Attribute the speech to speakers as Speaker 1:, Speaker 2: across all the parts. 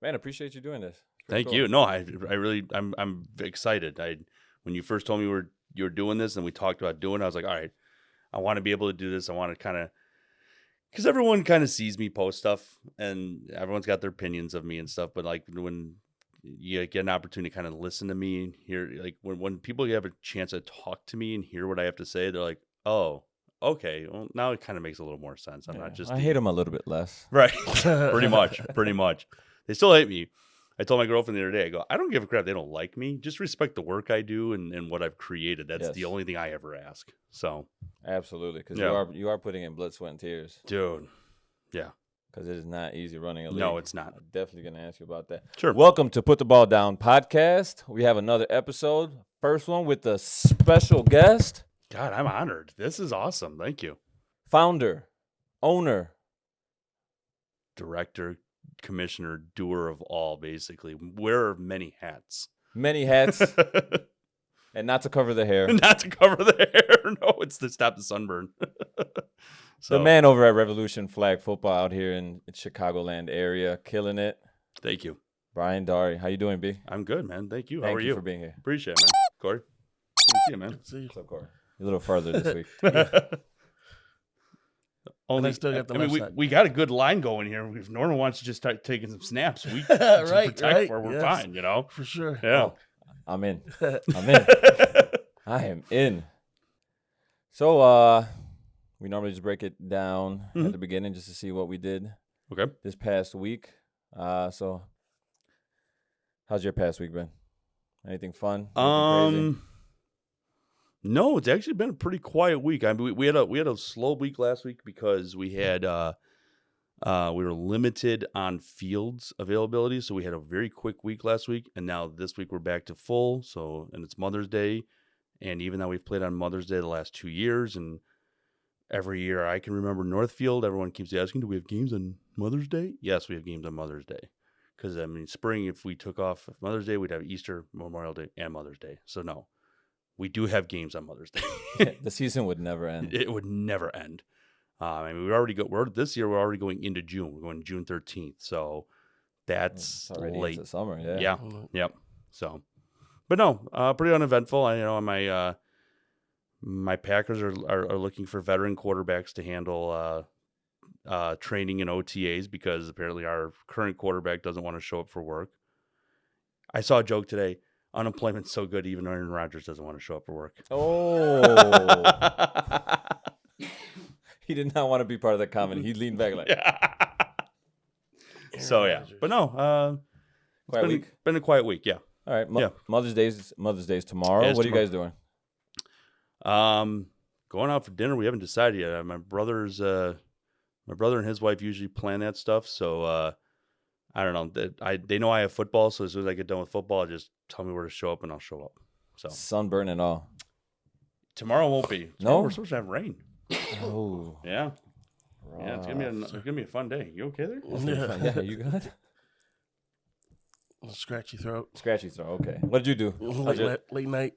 Speaker 1: Man, I appreciate you doing this.
Speaker 2: Thank you. No, I really, I'm excited. When you first told me you were doing this and we talked about doing it, I was like, all right, I want to be able to do this. I want to kind of, because everyone kind of sees me post stuff and everyone's got their opinions of me and stuff. But like when you get an opportunity to kind of listen to me and hear, like when people have a chance to talk to me and hear what I have to say, they're like, oh, okay. Well, now it kind of makes a little more sense. I'm not just.
Speaker 1: I hate them a little bit less.
Speaker 2: Right. Pretty much. They still hate me. I told my girlfriend the other day, I go, I don't give a crap. They don't like me. Just respect the work I do and what I've created. That's the only thing I ever ask. So.
Speaker 1: Absolutely. Because you are putting in blood, sweat, and tears.
Speaker 2: Dude. Yeah.
Speaker 1: Because it is not easy running a league.
Speaker 2: No, it's not.
Speaker 1: I'm definitely going to ask you about that.
Speaker 2: Sure.
Speaker 1: Welcome to Put the Ball Down podcast. We have another episode. First one with a special guest.
Speaker 2: God, I'm honored. This is awesome. Thank you.
Speaker 1: Founder, owner,
Speaker 2: director, commissioner, doer of all, basically. Wearer of many hats.
Speaker 1: Many hats. And not to cover the hair.
Speaker 2: Not to cover the hair. No, it's to stop the sunburn.
Speaker 1: The man over at Revolution Flag Football out here in Chicagoland area, killing it.
Speaker 2: Thank you.
Speaker 1: Brian Darrey. How you doing, B?
Speaker 2: I'm good, man. Thank you.
Speaker 1: How
Speaker 2: are you?
Speaker 1: for being here.
Speaker 2: Appreciate it, man. Corey? Good to see you, man.
Speaker 3: See you.
Speaker 1: What's up, Corey? You're a little further this week.
Speaker 3: Only, I still got the left side.
Speaker 2: We got a good line going here. If Norman wants to just start taking some snaps, we protect where we're fine, you know?
Speaker 3: For sure.
Speaker 2: Yeah.
Speaker 1: Oh, I'm in. I am in. So, we normally just break it down at the beginning just to see what we did this past week. So, how's your past week been? Anything fun? Anything crazy?
Speaker 2: No, it's actually been a pretty quiet week. I mean, we had a slow week last week because we had we were limited on fields availability, so we had a very quick week last week, and now this week we're back to full. So, and it's Mother's Day, and even though we've played on Mother's Day the last 2 years, and every year I can remember Northfield, everyone keeps asking, "Do we have games on Mother's Day?" Yes, we have games on Mother's Day, because I mean, spring, if we took off Mother's Day, we'd have Easter, Memorial Day, and Mother's Day. So no. We do have games on Mother's Day.
Speaker 1: The season would never end.
Speaker 2: It would never end. I mean, this year we're already going into June. We're going June 13th. So that's
Speaker 1: already
Speaker 2: late.
Speaker 1: into summer, yeah.
Speaker 2: Yeah. Yep. So, but no, pretty uneventful. I know my Packers are looking for veteran quarterbacks to handle training and OTAs because apparently our current quarterback doesn't want to show up for work. I saw a joke today. Unemployment's so good, even Aaron Rodgers doesn't want to show up for work.
Speaker 1: Oh. He did not want to be part of that comment. He leaned back like.
Speaker 2: So, yeah. But no. Been a quiet week, yeah.
Speaker 1: All right. Mother's Day's tomorrow.
Speaker 2: Yeah,
Speaker 1: what are you guys doing?
Speaker 2: Going out for dinner. We haven't decided yet. My brother and his wife usually plan that stuff. So, I don't know. They know I have football, so as soon as I get done with football, just tell me where to show up, and I'll show up. So
Speaker 1: sunburn and all.
Speaker 2: Tomorrow won't be. Tomorrow we're supposed to have rain.
Speaker 1: Oh,
Speaker 2: yeah, yeah. It's gonna be a fun day. You okay there?
Speaker 1: Yeah, you good?
Speaker 3: Scratchy throat.
Speaker 1: Okay. What did you do?
Speaker 3: Late night.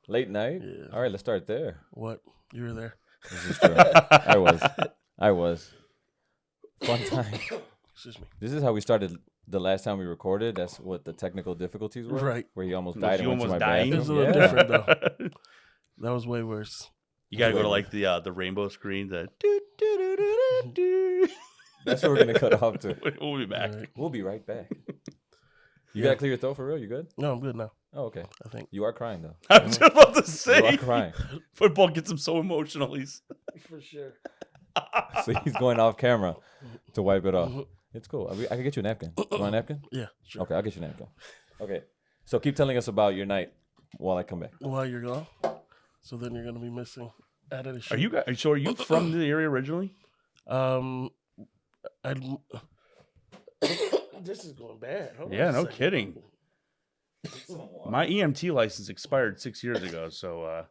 Speaker 1: Late night.
Speaker 3: Yeah.
Speaker 1: All right, let's start there.
Speaker 3: What? You were there.
Speaker 1: This is true. I was. Fun time.
Speaker 3: Excuse me.
Speaker 1: This is how we started the last time we recorded. That's what the technical difficulties were.
Speaker 3: Right.
Speaker 1: Where he almost died and
Speaker 2: You
Speaker 1: went to my
Speaker 2: almost dying?
Speaker 1: bathroom.
Speaker 3: It was a little different, though. That was way worse.
Speaker 2: You gotta go to like the rainbow screen. That's
Speaker 1: what we're gonna cut off to.
Speaker 2: We'll be back.
Speaker 3: Right.
Speaker 1: We'll be right back. You gotta clear your throat for real? You good?
Speaker 3: No, I'm good now.
Speaker 1: Oh, okay.
Speaker 3: I think.
Speaker 1: You are crying though.
Speaker 2: I was just about to
Speaker 1: You
Speaker 2: say.
Speaker 1: are crying.
Speaker 2: Football gets him so emotional. He's
Speaker 3: For sure.
Speaker 1: So he's going off camera to wipe it off. It's cool. I can get you a napkin. You want a napkin?
Speaker 3: Yeah, sure.
Speaker 1: Okay, I'll get you a napkin. Okay. So keep telling us about your night while I come back.
Speaker 3: While you're gone. So then you're going to be missing out of the show.
Speaker 2: Are you from the area originally?
Speaker 3: This is going bad. Hold
Speaker 2: Yeah,
Speaker 3: on a
Speaker 2: no
Speaker 3: second.
Speaker 2: kidding. My EMT license expired 6 years ago, so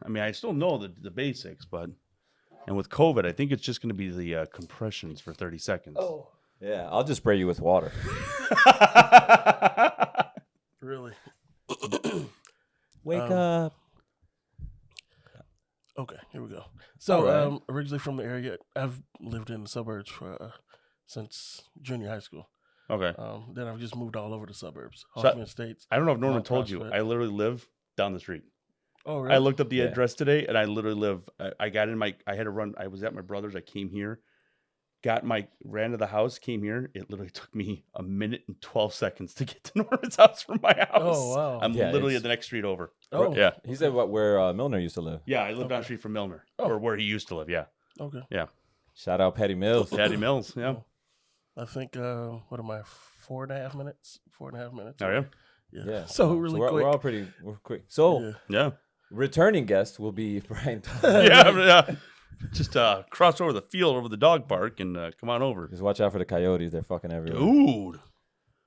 Speaker 2: I mean, I still know the basics, but and with COVID, I think it's just going to be the compressions for 30 seconds.
Speaker 3: Oh,
Speaker 1: Yeah, I'll just spray you with water.
Speaker 3: really?
Speaker 1: Wake up.
Speaker 3: Okay, here we go. So,
Speaker 1: All right.
Speaker 3: originally from the area, I've lived in the suburbs for since junior high school.
Speaker 2: Okay.
Speaker 3: Then I've just moved all over the suburbs,
Speaker 2: So
Speaker 3: Hoffman Estates.
Speaker 2: I don't know if Norman
Speaker 3: Mount
Speaker 2: told you.
Speaker 3: Prospect.
Speaker 2: I literally live down the street.
Speaker 3: Oh, really?
Speaker 2: I looked up the address today, and I literally live. I got in my. I had to run. I was at my brother's. I came here, ran to the house, came here. It literally took me a minute and 12 seconds to get to Norman's house from my house.
Speaker 3: Oh, wow.
Speaker 2: I'm literally at the next street over.
Speaker 3: Oh,
Speaker 2: yeah.
Speaker 1: He said where Milner used to live.
Speaker 2: Yeah, I live down the street from Milner, or where he used to live. Yeah.
Speaker 3: Okay.
Speaker 2: Yeah.
Speaker 1: Shout out Patty Mills.
Speaker 2: Patty Mills. Yeah.
Speaker 3: I think, what am I, 4.5 minutes? 4.5 minutes.
Speaker 2: Oh, yeah?
Speaker 1: Yeah.
Speaker 3: So really quick.
Speaker 1: We're all we're quick. So
Speaker 2: Yeah.
Speaker 1: returning guest will be Brian
Speaker 2: yeah. Just cross over the field, over the dog park, and come on over.
Speaker 1: Just watch out for the coyotes. They're fucking everywhere.
Speaker 2: Dude.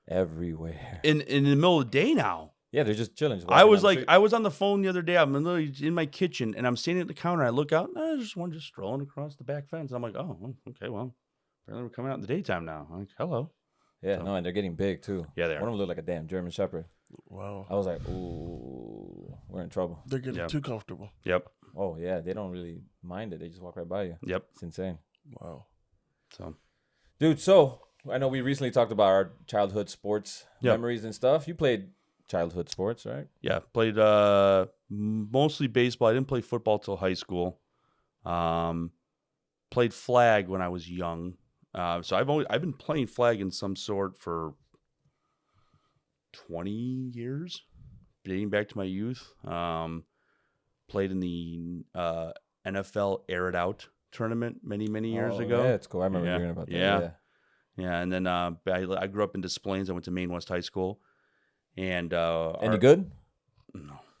Speaker 1: Everywhere.
Speaker 2: In the middle of the day now.
Speaker 1: Yeah, they're just chilling.
Speaker 2: I was on the phone the other day. I'm literally in my kitchen, and I'm standing at the counter. I look out, and there's just one just strolling across the back fence. I'm like, oh, okay, well, apparently we're coming out in the daytime now. I'm like, hello.
Speaker 1: Yeah, no, and they're getting big, too.
Speaker 2: Yeah, they are.
Speaker 1: One of them looked like a damn German Shepherd.
Speaker 3: Wow.
Speaker 1: I was like, ooh, we're in trouble.
Speaker 3: They're getting too comfortable.
Speaker 2: Yep.
Speaker 1: Oh, yeah, they don't really mind it. They just walk right by you.
Speaker 2: Yep.
Speaker 1: It's insane.
Speaker 3: Wow.
Speaker 2: So,
Speaker 1: dude, so I know we recently talked about our childhood sports memories and stuff. You played childhood sports, right?
Speaker 2: Yeah, played mostly baseball. I didn't play football till high school. Played flag when I was young. So I've been playing flag in some sort for 20 years, dating back to my youth. Played in the NFL Air It Out tournament many years ago.
Speaker 1: Yeah, it's cool. I remember hearing about that.
Speaker 2: Yeah. And then I grew up in Des Plaines. I went to Maine West High School. And
Speaker 1: any good?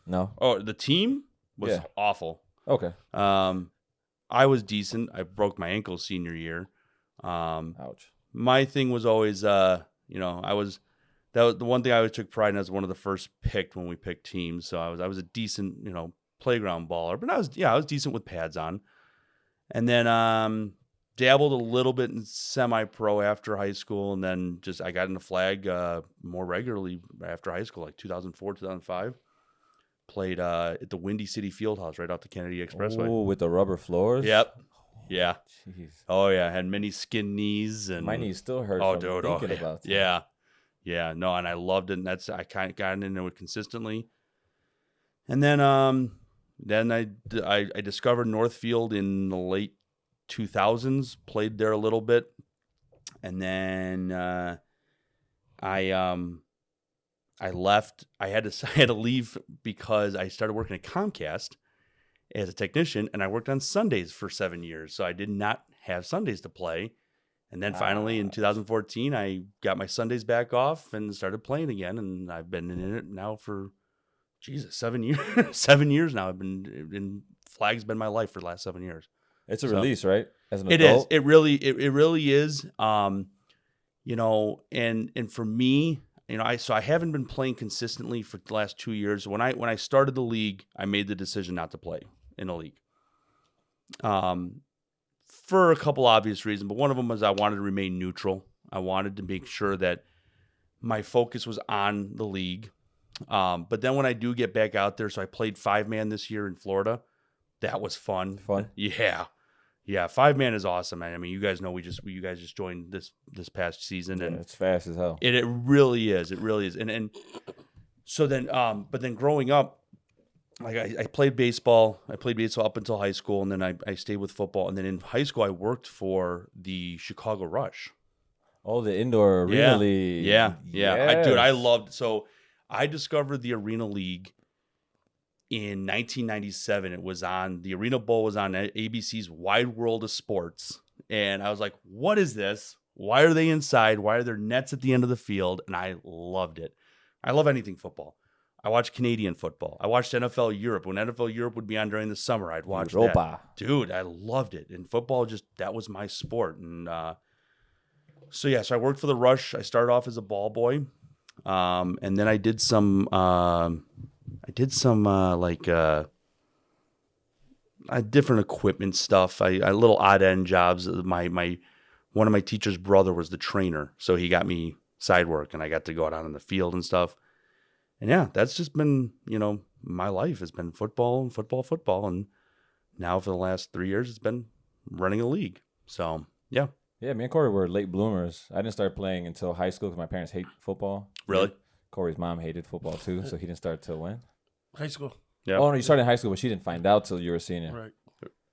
Speaker 2: No. Oh, the team was awful.
Speaker 1: Okay.
Speaker 2: I was decent. I broke my ankle senior year.
Speaker 1: Ouch.
Speaker 2: My thing was always, that was the one thing I always took pride in. I was one of the first picked when we picked teams. So I was a decent, playground baller. But I was decent with pads on. And then dabbled a little bit in semi-pro after high school, and then I got into flag more regularly after high school, like 2004, 2005. Played at the Windy City Fieldhouse right off the Kennedy Expressway.
Speaker 1: Oh, with the rubber floors?
Speaker 2: Yep. Yeah.
Speaker 1: Jeez.
Speaker 2: Oh, yeah. Had many skin knees. And
Speaker 1: my knees still hurt from thinking about it.
Speaker 2: Yeah. Yeah. No, and I loved it, and I kind of got into it consistently. And then I discovered Northfield in the late 2000s, played there a little bit, and then I left. I had to leave because I started working at Comcast as a technician, and I worked on Sundays for 7 years, so I did not have Sundays to play. And then finally in 2014, I got my Sundays back off and started playing again, and I've been in it now for 7 years. 7 years now. I've been in flag's been my life for the last 7 years.
Speaker 1: It's a release, right? As an
Speaker 2: adult? It is. It really is. And for me, I haven't been playing consistently for the last 2 years. When I started the league, I made the decision not to play in a league. For a couple obvious reasons, but one of them was I wanted to remain neutral. I wanted to make sure that my focus was on the league. But then when I do get back out there, so I played 5-man this year in Florida. That was fun. Yeah. Yeah, 5-man is awesome. I mean, you guys know you guys just joined this past season, and
Speaker 1: it's fast as hell.
Speaker 2: It really is. It really is. And so then, but then growing up, like I played baseball. I played baseball up until high school, and then I stayed with football. And then in high school, I worked for the Chicago Rush.
Speaker 1: Oh, the indoor arena league.
Speaker 2: Yeah.
Speaker 1: Yes.
Speaker 2: I loved. So I discovered the Arena League in 1997. It was on, the Arena Bowl was on ABC's Wide World of Sports. And I was like, what is this? Why are they inside? Why are there nets at the end of the field? And I loved it. I love anything football. I watched Canadian football. I watched NFL Europe. When NFL Europe would be on during the summer, I'd watch that. Dude, I loved it. And football, that was my sport. And so I worked for the Rush. I started off as a ball boy. And then I did some different equipment stuff. I little odd end jobs. One of my teacher's brother was the trainer, so he got me side work, and I got to go out on the field and stuff. And yeah, that's just been, my life has been football. And now for the last 3 years, it's been running a league. So yeah.
Speaker 1: Yeah, me and Corey were late bloomers. I didn't start playing until high school because my parents hate football.
Speaker 2: Really?
Speaker 1: Corey's mom hated football too, so he didn't start till when?
Speaker 3: High school.
Speaker 2: Yeah.
Speaker 1: Oh no, you started in high school, but she didn't find out till you were a senior.
Speaker 3: Right.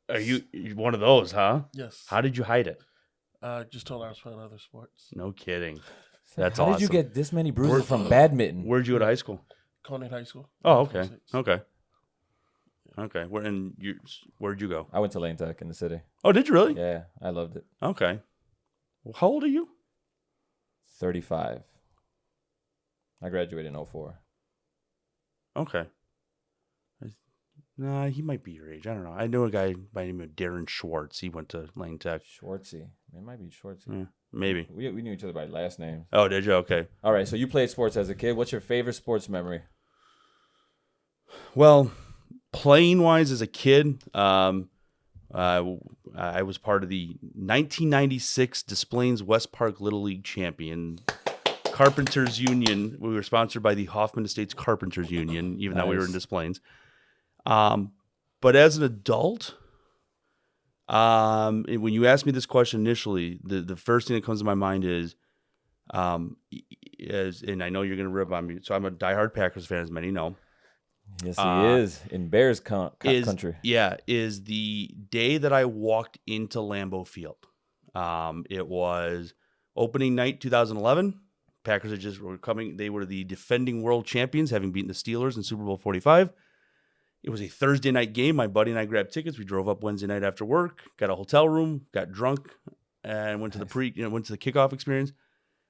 Speaker 2: Are you one of those, huh?
Speaker 3: Yes.
Speaker 2: How did you hide it?
Speaker 3: Just told I was playing other sports.
Speaker 2: No kidding. That's
Speaker 1: How
Speaker 2: awesome.
Speaker 1: did you get this many bruises from badminton?
Speaker 2: Where'd you go to high school?
Speaker 3: Coney High School.
Speaker 2: Oh, okay. Okay. Okay. Where'd you go?
Speaker 1: I went to Lane Tech in the city.
Speaker 2: Oh, did you really?
Speaker 1: Yeah, I loved it.
Speaker 2: Okay. Well, how old are you?
Speaker 1: 35. I graduated in 04.
Speaker 2: Okay. Nah, he might be your age. I don't know. I know a guy by the name of Darren Schwartz. He went to Lane Tech.
Speaker 1: Schwartzy. It might be Schwartzy.
Speaker 2: Yeah, maybe.
Speaker 1: We knew each other by last names.
Speaker 2: Oh, did you? Okay.
Speaker 1: All right, so you played sports as a kid. What's your favorite sports memory?
Speaker 2: Well, playing-wise as a kid, I was part of the 1996 Des Plaines West Park Little League champion Carpenters Union. We were sponsored by the Hoffman Estates Carpenters Union, even though we were in Des Plaines. But as an adult, when you asked me this question initially, the first thing that comes to my mind is, and I know you're going to rip on me, so I'm a diehard Packers fan, as many know.
Speaker 1: Yes, he is in Bears country.
Speaker 2: Yeah, is the day that I walked into Lambeau Field. It was opening night 2011. Packers were coming. They were the defending world champions, having beaten the Steelers in Super Bowl 45. It was a Thursday night game. My buddy and I grabbed tickets. We drove up Wednesday night after work, got a hotel room, got drunk, and went to the kickoff experience.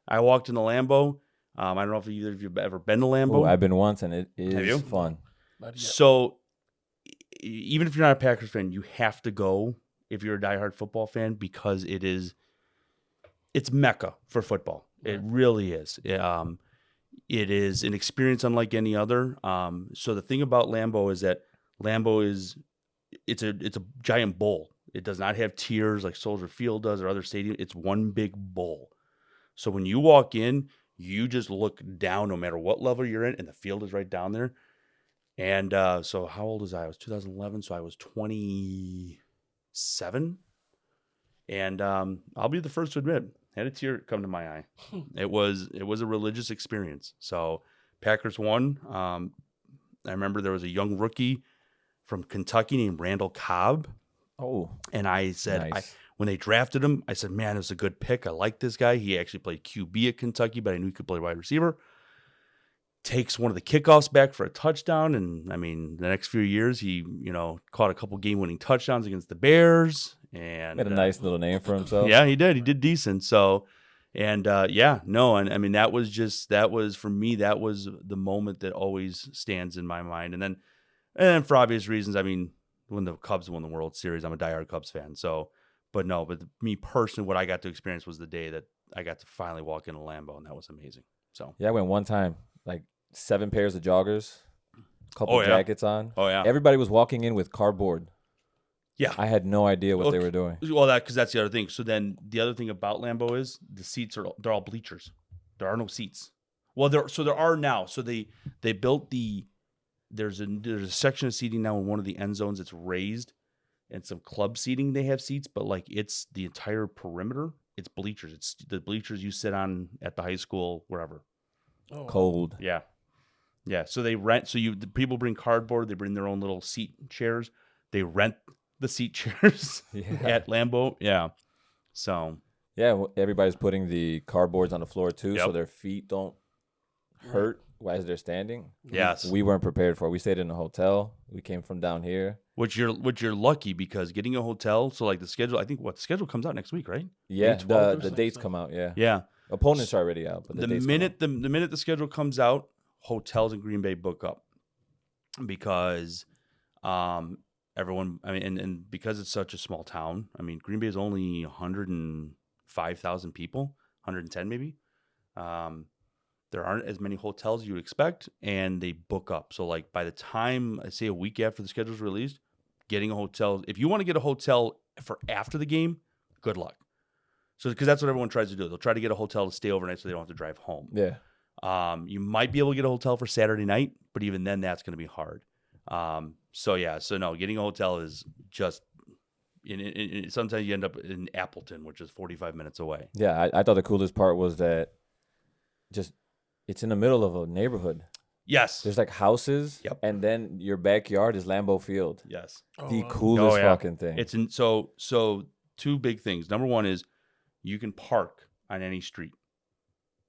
Speaker 2: I walked into Lambeau. I don't know if either of you have ever been to Lambeau.
Speaker 1: Ooh, I've been once, and it is fun.
Speaker 2: So, even if you're not a Packers fan, you have to go if you're a diehard football fan because it's Mecca for football. It really is. It is an experience unlike any other. So the thing about Lambeau is that Lambeau it's a giant bowl. It does not have tiers like Soldier Field does or other stadiums. It's one big bowl. So when you walk in, you just look down no matter what level you're in, and the field is right down there. And so how old was I? I was 2011, so I was 27. And I'll be the first to admit, I had a tear come to my eye. It was a religious experience. So Packers won. I remember there was a young rookie from Kentucky named Randall Cobb.
Speaker 1: Oh.
Speaker 2: And I said,
Speaker 1: nice.
Speaker 2: When they drafted him, I said, man, it was a good pick. I like this guy. He actually played QB at Kentucky, but I knew he could play wide receiver. Takes one of the kickoffs back for a touchdown. And, I mean, the next few years, he, caught a couple game-winning touchdowns against the Bears. And
Speaker 1: had a nice little name for himself.
Speaker 2: Yeah, he did. He did decent. So, and I mean, that was for me, that was the moment that always stands in my mind. And then for obvious reasons, I mean, when the Cubs won the World Series, I'm a diehard Cubs fan. So, but me personally, what I got to experience was the day that I got to finally walk into Lambeau, and that was amazing. So,
Speaker 1: yeah, I went one time, like 7 pairs of joggers, a couple jackets on.
Speaker 2: Oh, yeah.
Speaker 1: Everybody was walking in with cardboard.
Speaker 2: Yeah.
Speaker 1: I had no idea what they were doing.
Speaker 2: Well, because that's the other thing. So then the other thing about Lambeau is the seats they're all bleachers. There are no seats. Well, there are now. So they built there's a section of seating now in one of the end zones that's raised, and some club seating they have seats, but like it's the entire perimeter. It's bleachers. It's the bleachers you sit on at the high school, wherever.
Speaker 1: Oh. Cold.
Speaker 2: Yeah. Yeah. So they rent. So the people bring cardboard. They bring their own little seat chairs. They rent the seat chairs at Lambeau. Yeah. So.
Speaker 1: Yeah. Everybody's putting the cardboards on the floor too, so their feet don't hurt as they're standing.
Speaker 2: Yes.
Speaker 1: We weren't prepared for it. We stayed in a hotel. We came from down here.
Speaker 2: Which you're lucky because getting a hotel. So like the schedule, I think the schedule comes out next week, right?
Speaker 1: Yeah. The dates come out. Yeah.
Speaker 2: Yeah.
Speaker 1: Opponents are already out, but the minute
Speaker 2: the schedule comes out, hotels in Green Bay book up because everyone. I mean, and because it's such a small town. I mean, Green Bay is only 105,000 people, 110 maybe. There aren't as many hotels you would expect, and they book up. So, like by the time I say a week after the schedule is released, getting a hotel. If you want to get a hotel for after the game, good luck. So, because that's what everyone tries to do. They'll try to get a hotel to stay overnight so they don't have to drive home.
Speaker 1: Yeah.
Speaker 2: You might be able to get a hotel for Saturday night, but even then, that's going to be hard. So no, getting a hotel is just sometimes you end up in Appleton, which is 45 minutes away.
Speaker 1: Yeah, I thought the coolest part was that it's in the middle of a neighborhood.
Speaker 2: Yes.
Speaker 1: There's like houses, and then your backyard is Lambeau Field.
Speaker 2: Yes.
Speaker 1: The coolest fucking thing.
Speaker 2: It's so two big things. Number one is you can park on any street.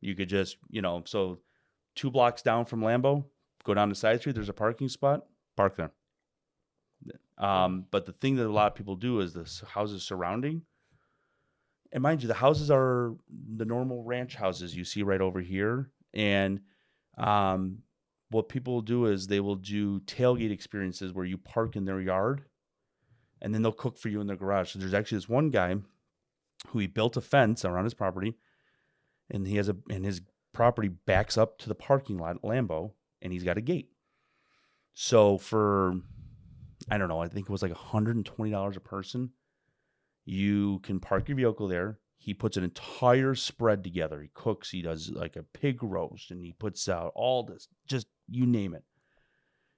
Speaker 2: You could just, so 2 blocks down from Lambeau, go down to side street, there's a parking spot, park there. But the thing that a lot of people do is the houses surrounding. And mind you, the houses are the normal ranch houses you see right over here. And what people will do is they will do tailgate experiences where you park in their yard and then they'll cook for you in their garage. So there's actually this one guy who he built a fence around his property, and his property backs up to the parking lot at Lambeau, and he's got a gate. So for, I don't know, I think it was like $120 a person, you can park your vehicle there. He puts an entire spread together. He cooks. He does like a pig roast, and he puts out all this, just you name it.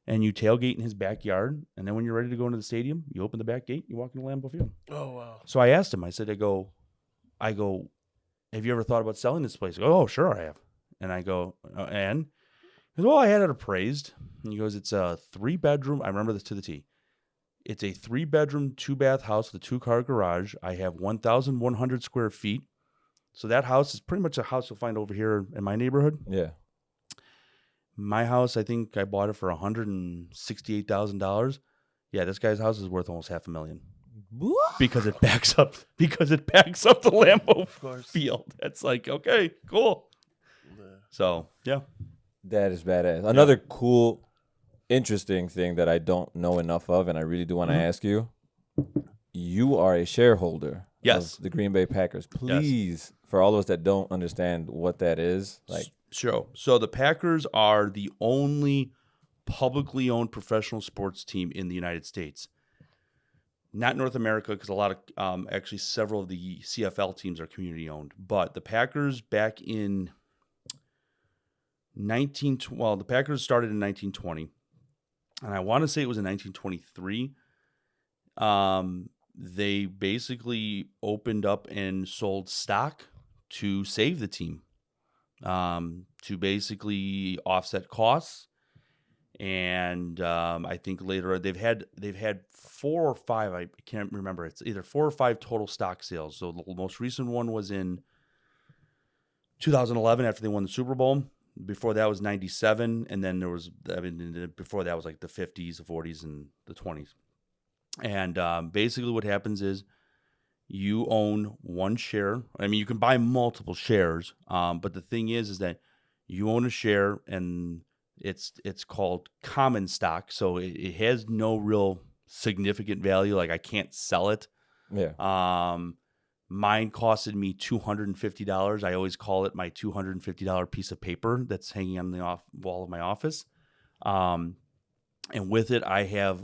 Speaker 2: And you tailgate in his backyard, and then when you're ready to go into the stadium, you open the back gate, you walk into Lambeau Field.
Speaker 3: Oh, wow.
Speaker 2: So I asked him, I go, have you ever thought about selling this place? He goes, oh, sure I have. And I go, and? He goes, well, I had it appraised. And he goes, it's a 3-bedroom. I remember this to the T. It's a 3-bedroom, 2-bath house with a 2-car garage. I have 1,100 square feet. So that house is pretty much a house you'll find over here in my neighborhood.
Speaker 1: Yeah.
Speaker 2: My house, I think I bought it for $168,000. Yeah, this guy's house is worth almost $500,000.
Speaker 1: What?
Speaker 2: Because it backs up the Lambeau Field. It's like, okay, cool. Yeah. So, yeah.
Speaker 1: That is badass. Another cool, interesting thing that I don't know enough of, and I really do want to ask you. You are a shareholder of the Green Bay Packers. Please, for all those that don't understand what that is, like.
Speaker 2: Sure. So the Packers are the only publicly owned professional sports team in the United States. Not North America, because a lot of, actually several of the CFL teams are community owned. But the Packers back in the Packers started in 1920. And I want to say it was in 1923. They basically opened up and sold stock to save the team. To basically offset costs, and I think later they've had 4 or 5. I can't remember. It's either 4 or 5 total stock sales. So the most recent one was in 2011 after they won the Super Bowl. Before that was 97, and then there was before that was like the 50s, the 40s, and the 20s. And basically, what happens is, you own 1 share. I mean, you can buy multiple shares, but the thing is that you own a share, and it's called common stock, so it has no real significant value. Like, I can't sell it.
Speaker 1: Yeah.
Speaker 2: Mine costed me $250. I always call it my $250 piece of paper that's hanging on the wall of my office. And with it, I have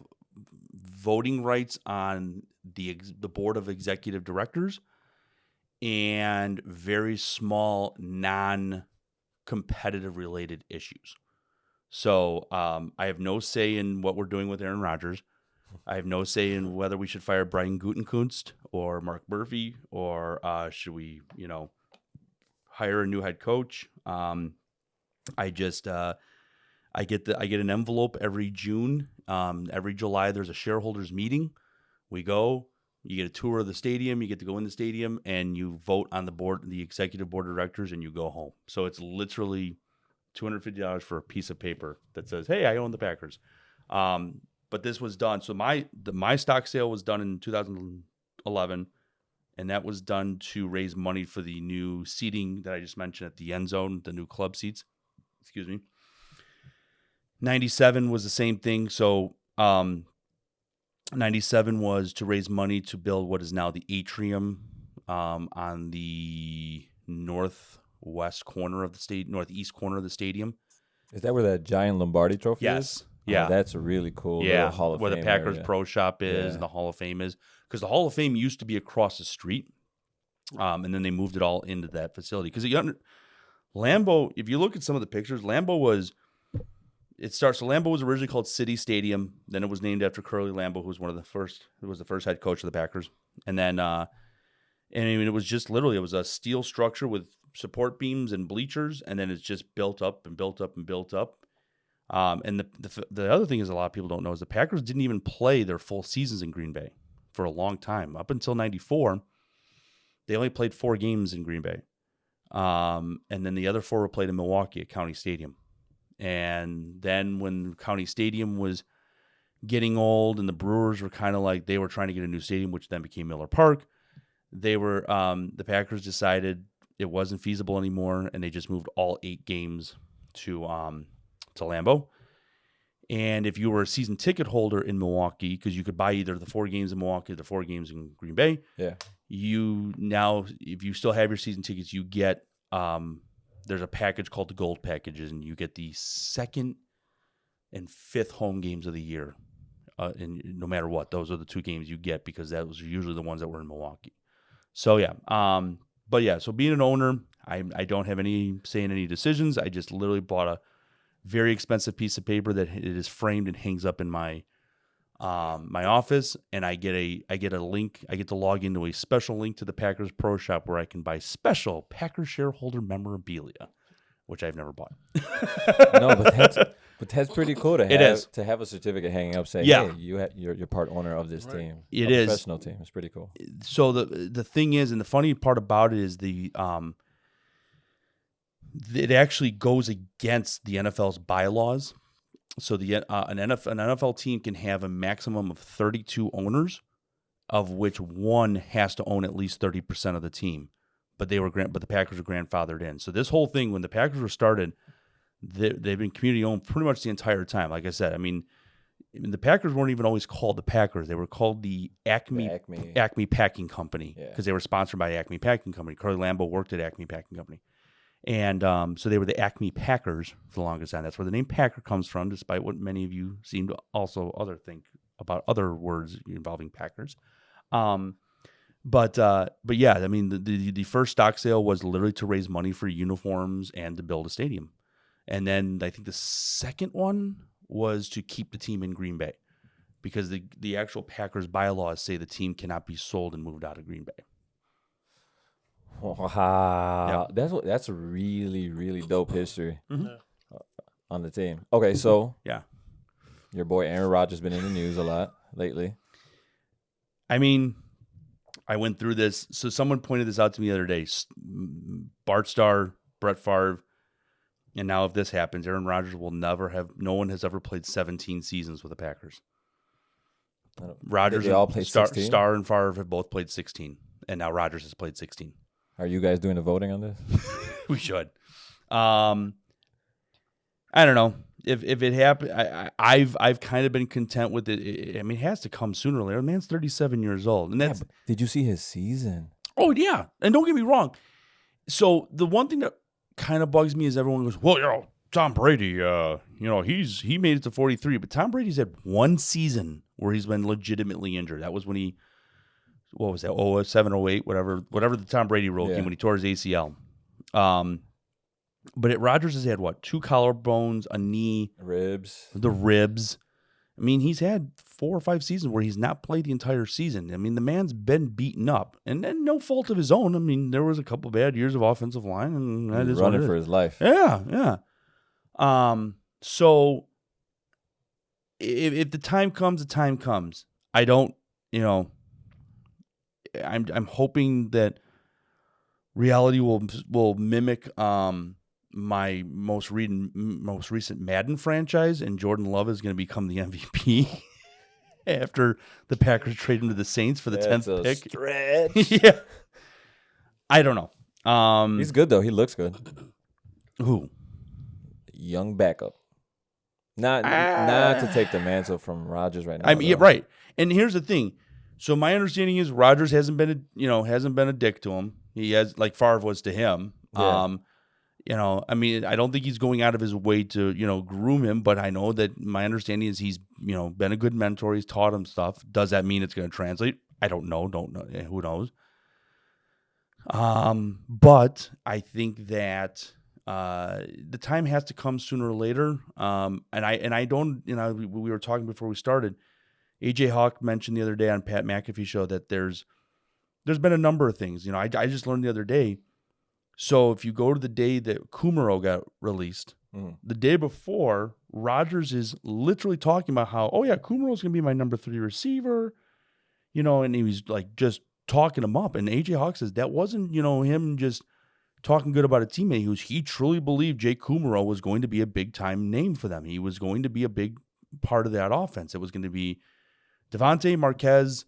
Speaker 2: voting rights on the board of executive directors and very small non-competitive related issues. So I have no say in what we're doing with Aaron Rodgers. I have no say in whether we should fire Brian Gutekunst or Mark Murphy, or should we, hire a new head coach. I get an envelope every June. Every July, there's a shareholders meeting. We go, you get a tour of the stadium, you get to go in the stadium, and you vote on the executive board of directors, and you go home. So it's literally $250 for a piece of paper that says, hey, I own the Packers. But this was done. So my stock sale was done in 2011, and that was done to raise money for the new seating that I just mentioned at the end zone, the new club seats. Excuse me. 97 was the same thing. So 97 was to raise money to build what is now the atrium on the northeast corner of the stadium.
Speaker 1: Is that where that giant Lombardi trophy is?
Speaker 2: Yes. Yeah.
Speaker 1: Oh, that's really cool. Yeah. Hall of
Speaker 2: where
Speaker 1: Fame
Speaker 2: the Packers
Speaker 1: area.
Speaker 2: Pro Shop is and the Hall of Fame is. Because the Hall of Fame used to be across the street. And then they moved it all into that facility. Because Lambeau, if you look at some of the pictures, Lambeau it starts. So Lambeau was originally called City Stadium. Then it was named after Curly Lambeau, who was one of the first. Who was the first head coach of the Packers. And then, it was just literally it was a steel structure with support beams and bleachers, and then it's just built up and built up and built up. And the other thing is a lot of people don't know is the Packers didn't even play their full seasons in Green Bay for a long time. Up until '94, they only played 4 games in Green Bay. And then the other 4 were played in Milwaukee at County Stadium. And then when County Stadium was getting old and the Brewers were kind of like, they were trying to get a new stadium, which then became Miller Park, the Packers decided it wasn't feasible anymore, and they just moved all 8 games to Lambeau. And if you were a season ticket holder in Milwaukee, because you could buy either the 4 games in Milwaukee or the 4 games in Green Bay, you now, if you still have your season tickets, you get there's a package called the Gold Packages, and you get the 2nd and 5th home games of the year. And no matter what, those are the 2 games you get because that was usually the ones that were in Milwaukee. So yeah, but yeah, so being an owner, I don't have any say in any decisions. I just literally bought a very expensive piece of paper that it is framed and hangs up in my my office, and I get a link. I get to log into a special link to the Packers Pro Shop where I can buy special Packers shareholder memorabilia, which I've never bought.
Speaker 1: No, but that's pretty cool to have. To have a certificate hanging up saying, "Hey, you're part owner of this team."
Speaker 2: It is
Speaker 1: professional team. It's pretty cool.
Speaker 2: So the thing is, and the funny part about it is it actually goes against the NFL's bylaws. So an NFL team can have a maximum of 32 owners, of which one has to own at least 30% of the team. But the Packers were grandfathered in. So this whole thing, when the Packers were started, they've been community owned pretty much the entire time. Like I said, I mean, the Packers weren't even always called the Packers. They were called the Acme Packing Company because they were sponsored by Acme Packing Company. Curly Lambeau worked at Acme Packing Company. And so they were the Acme Packers for the longest time. That's where the name Packer comes from, despite what many of you seem to also think about other words involving Packers. But yeah, I mean, the first stock sale was literally to raise money for uniforms and to build a stadium. And then I think the second one was to keep the team in Green Bay because the actual Packers bylaws say the team cannot be sold and moved out of Green Bay.
Speaker 1: Wow, that's a really, really dope history on the team. Okay, so your boy Aaron Rodgers been in the news a lot lately.
Speaker 2: I mean, I went through this. So someone pointed this out to me the other day. Bart Starr, Brett Favre, and now if this happens, Aaron Rodgers will never have. No one has ever played 17 seasons with the Packers. Rodgers
Speaker 1: they all played 16?
Speaker 2: Starr and Favre have both played 16, and now Rodgers has played 16.
Speaker 1: Are you guys doing the voting on this?
Speaker 2: We should. I don't know if it happened. I've kind of been content with it. I mean, it has to come sooner or later. The man's 37 years old, and that's.
Speaker 1: Did you see his season?
Speaker 2: Oh yeah, and don't get me wrong. So the one thing that kind of bugs me is everyone goes, "Well, Tom Brady, he made it to 43, but Tom Brady's had one season where he's been legitimately injured. That was when he." What was that? 07, 08, whatever the Tom Brady rule came when he tore his ACL. But Rodgers has had 2 collarbones, a knee, the ribs. I mean, he's had 4 or 5 seasons where he's not played the entire season. I mean, the man's been beaten up, and no fault of his own. I mean, there was a couple bad years of offensive line, and that is
Speaker 1: running for his life.
Speaker 2: Yeah. So if the time comes, the time comes. I don't, I'm hoping that reality will mimic my most recent Madden franchise, and Jordan Love is going to become the MVP after the Packers trade him to the Saints for the 10th pick.
Speaker 1: Stretch.
Speaker 2: Yeah, I don't know.
Speaker 1: He's good though. He looks good.
Speaker 2: Who?
Speaker 1: Young backup. Not to take the mantle from Rodgers right now.
Speaker 2: I mean, right. And here's the thing. So my understanding is Rodgers hasn't been a dick to him. He has, like Favre was to him. Yeah. I mean, I don't think he's going out of his way to, groom him, but I know that my understanding is he's, been a good mentor. He's taught him stuff. Does that mean it's going to translate? I don't know. Who knows? But I think that The time has to come sooner or later. And I don't, we were talking before we started. AJ Hawk mentioned the other day on Pat McAfee show that there's been a number of things. I just learned the other day. So if you go to the day that Kumaro got released, the day before, Rodgers is literally talking about how, oh yeah, Kumaro's going to be my number 3 receiver, and he was like just talking him up. And AJ Hawk says that wasn't, him just talking good about a teammate. He truly believed Jake Kumaro was going to be a big time name for them. He was going to be a big part of that offense. It was going to be Devontae, Marquez,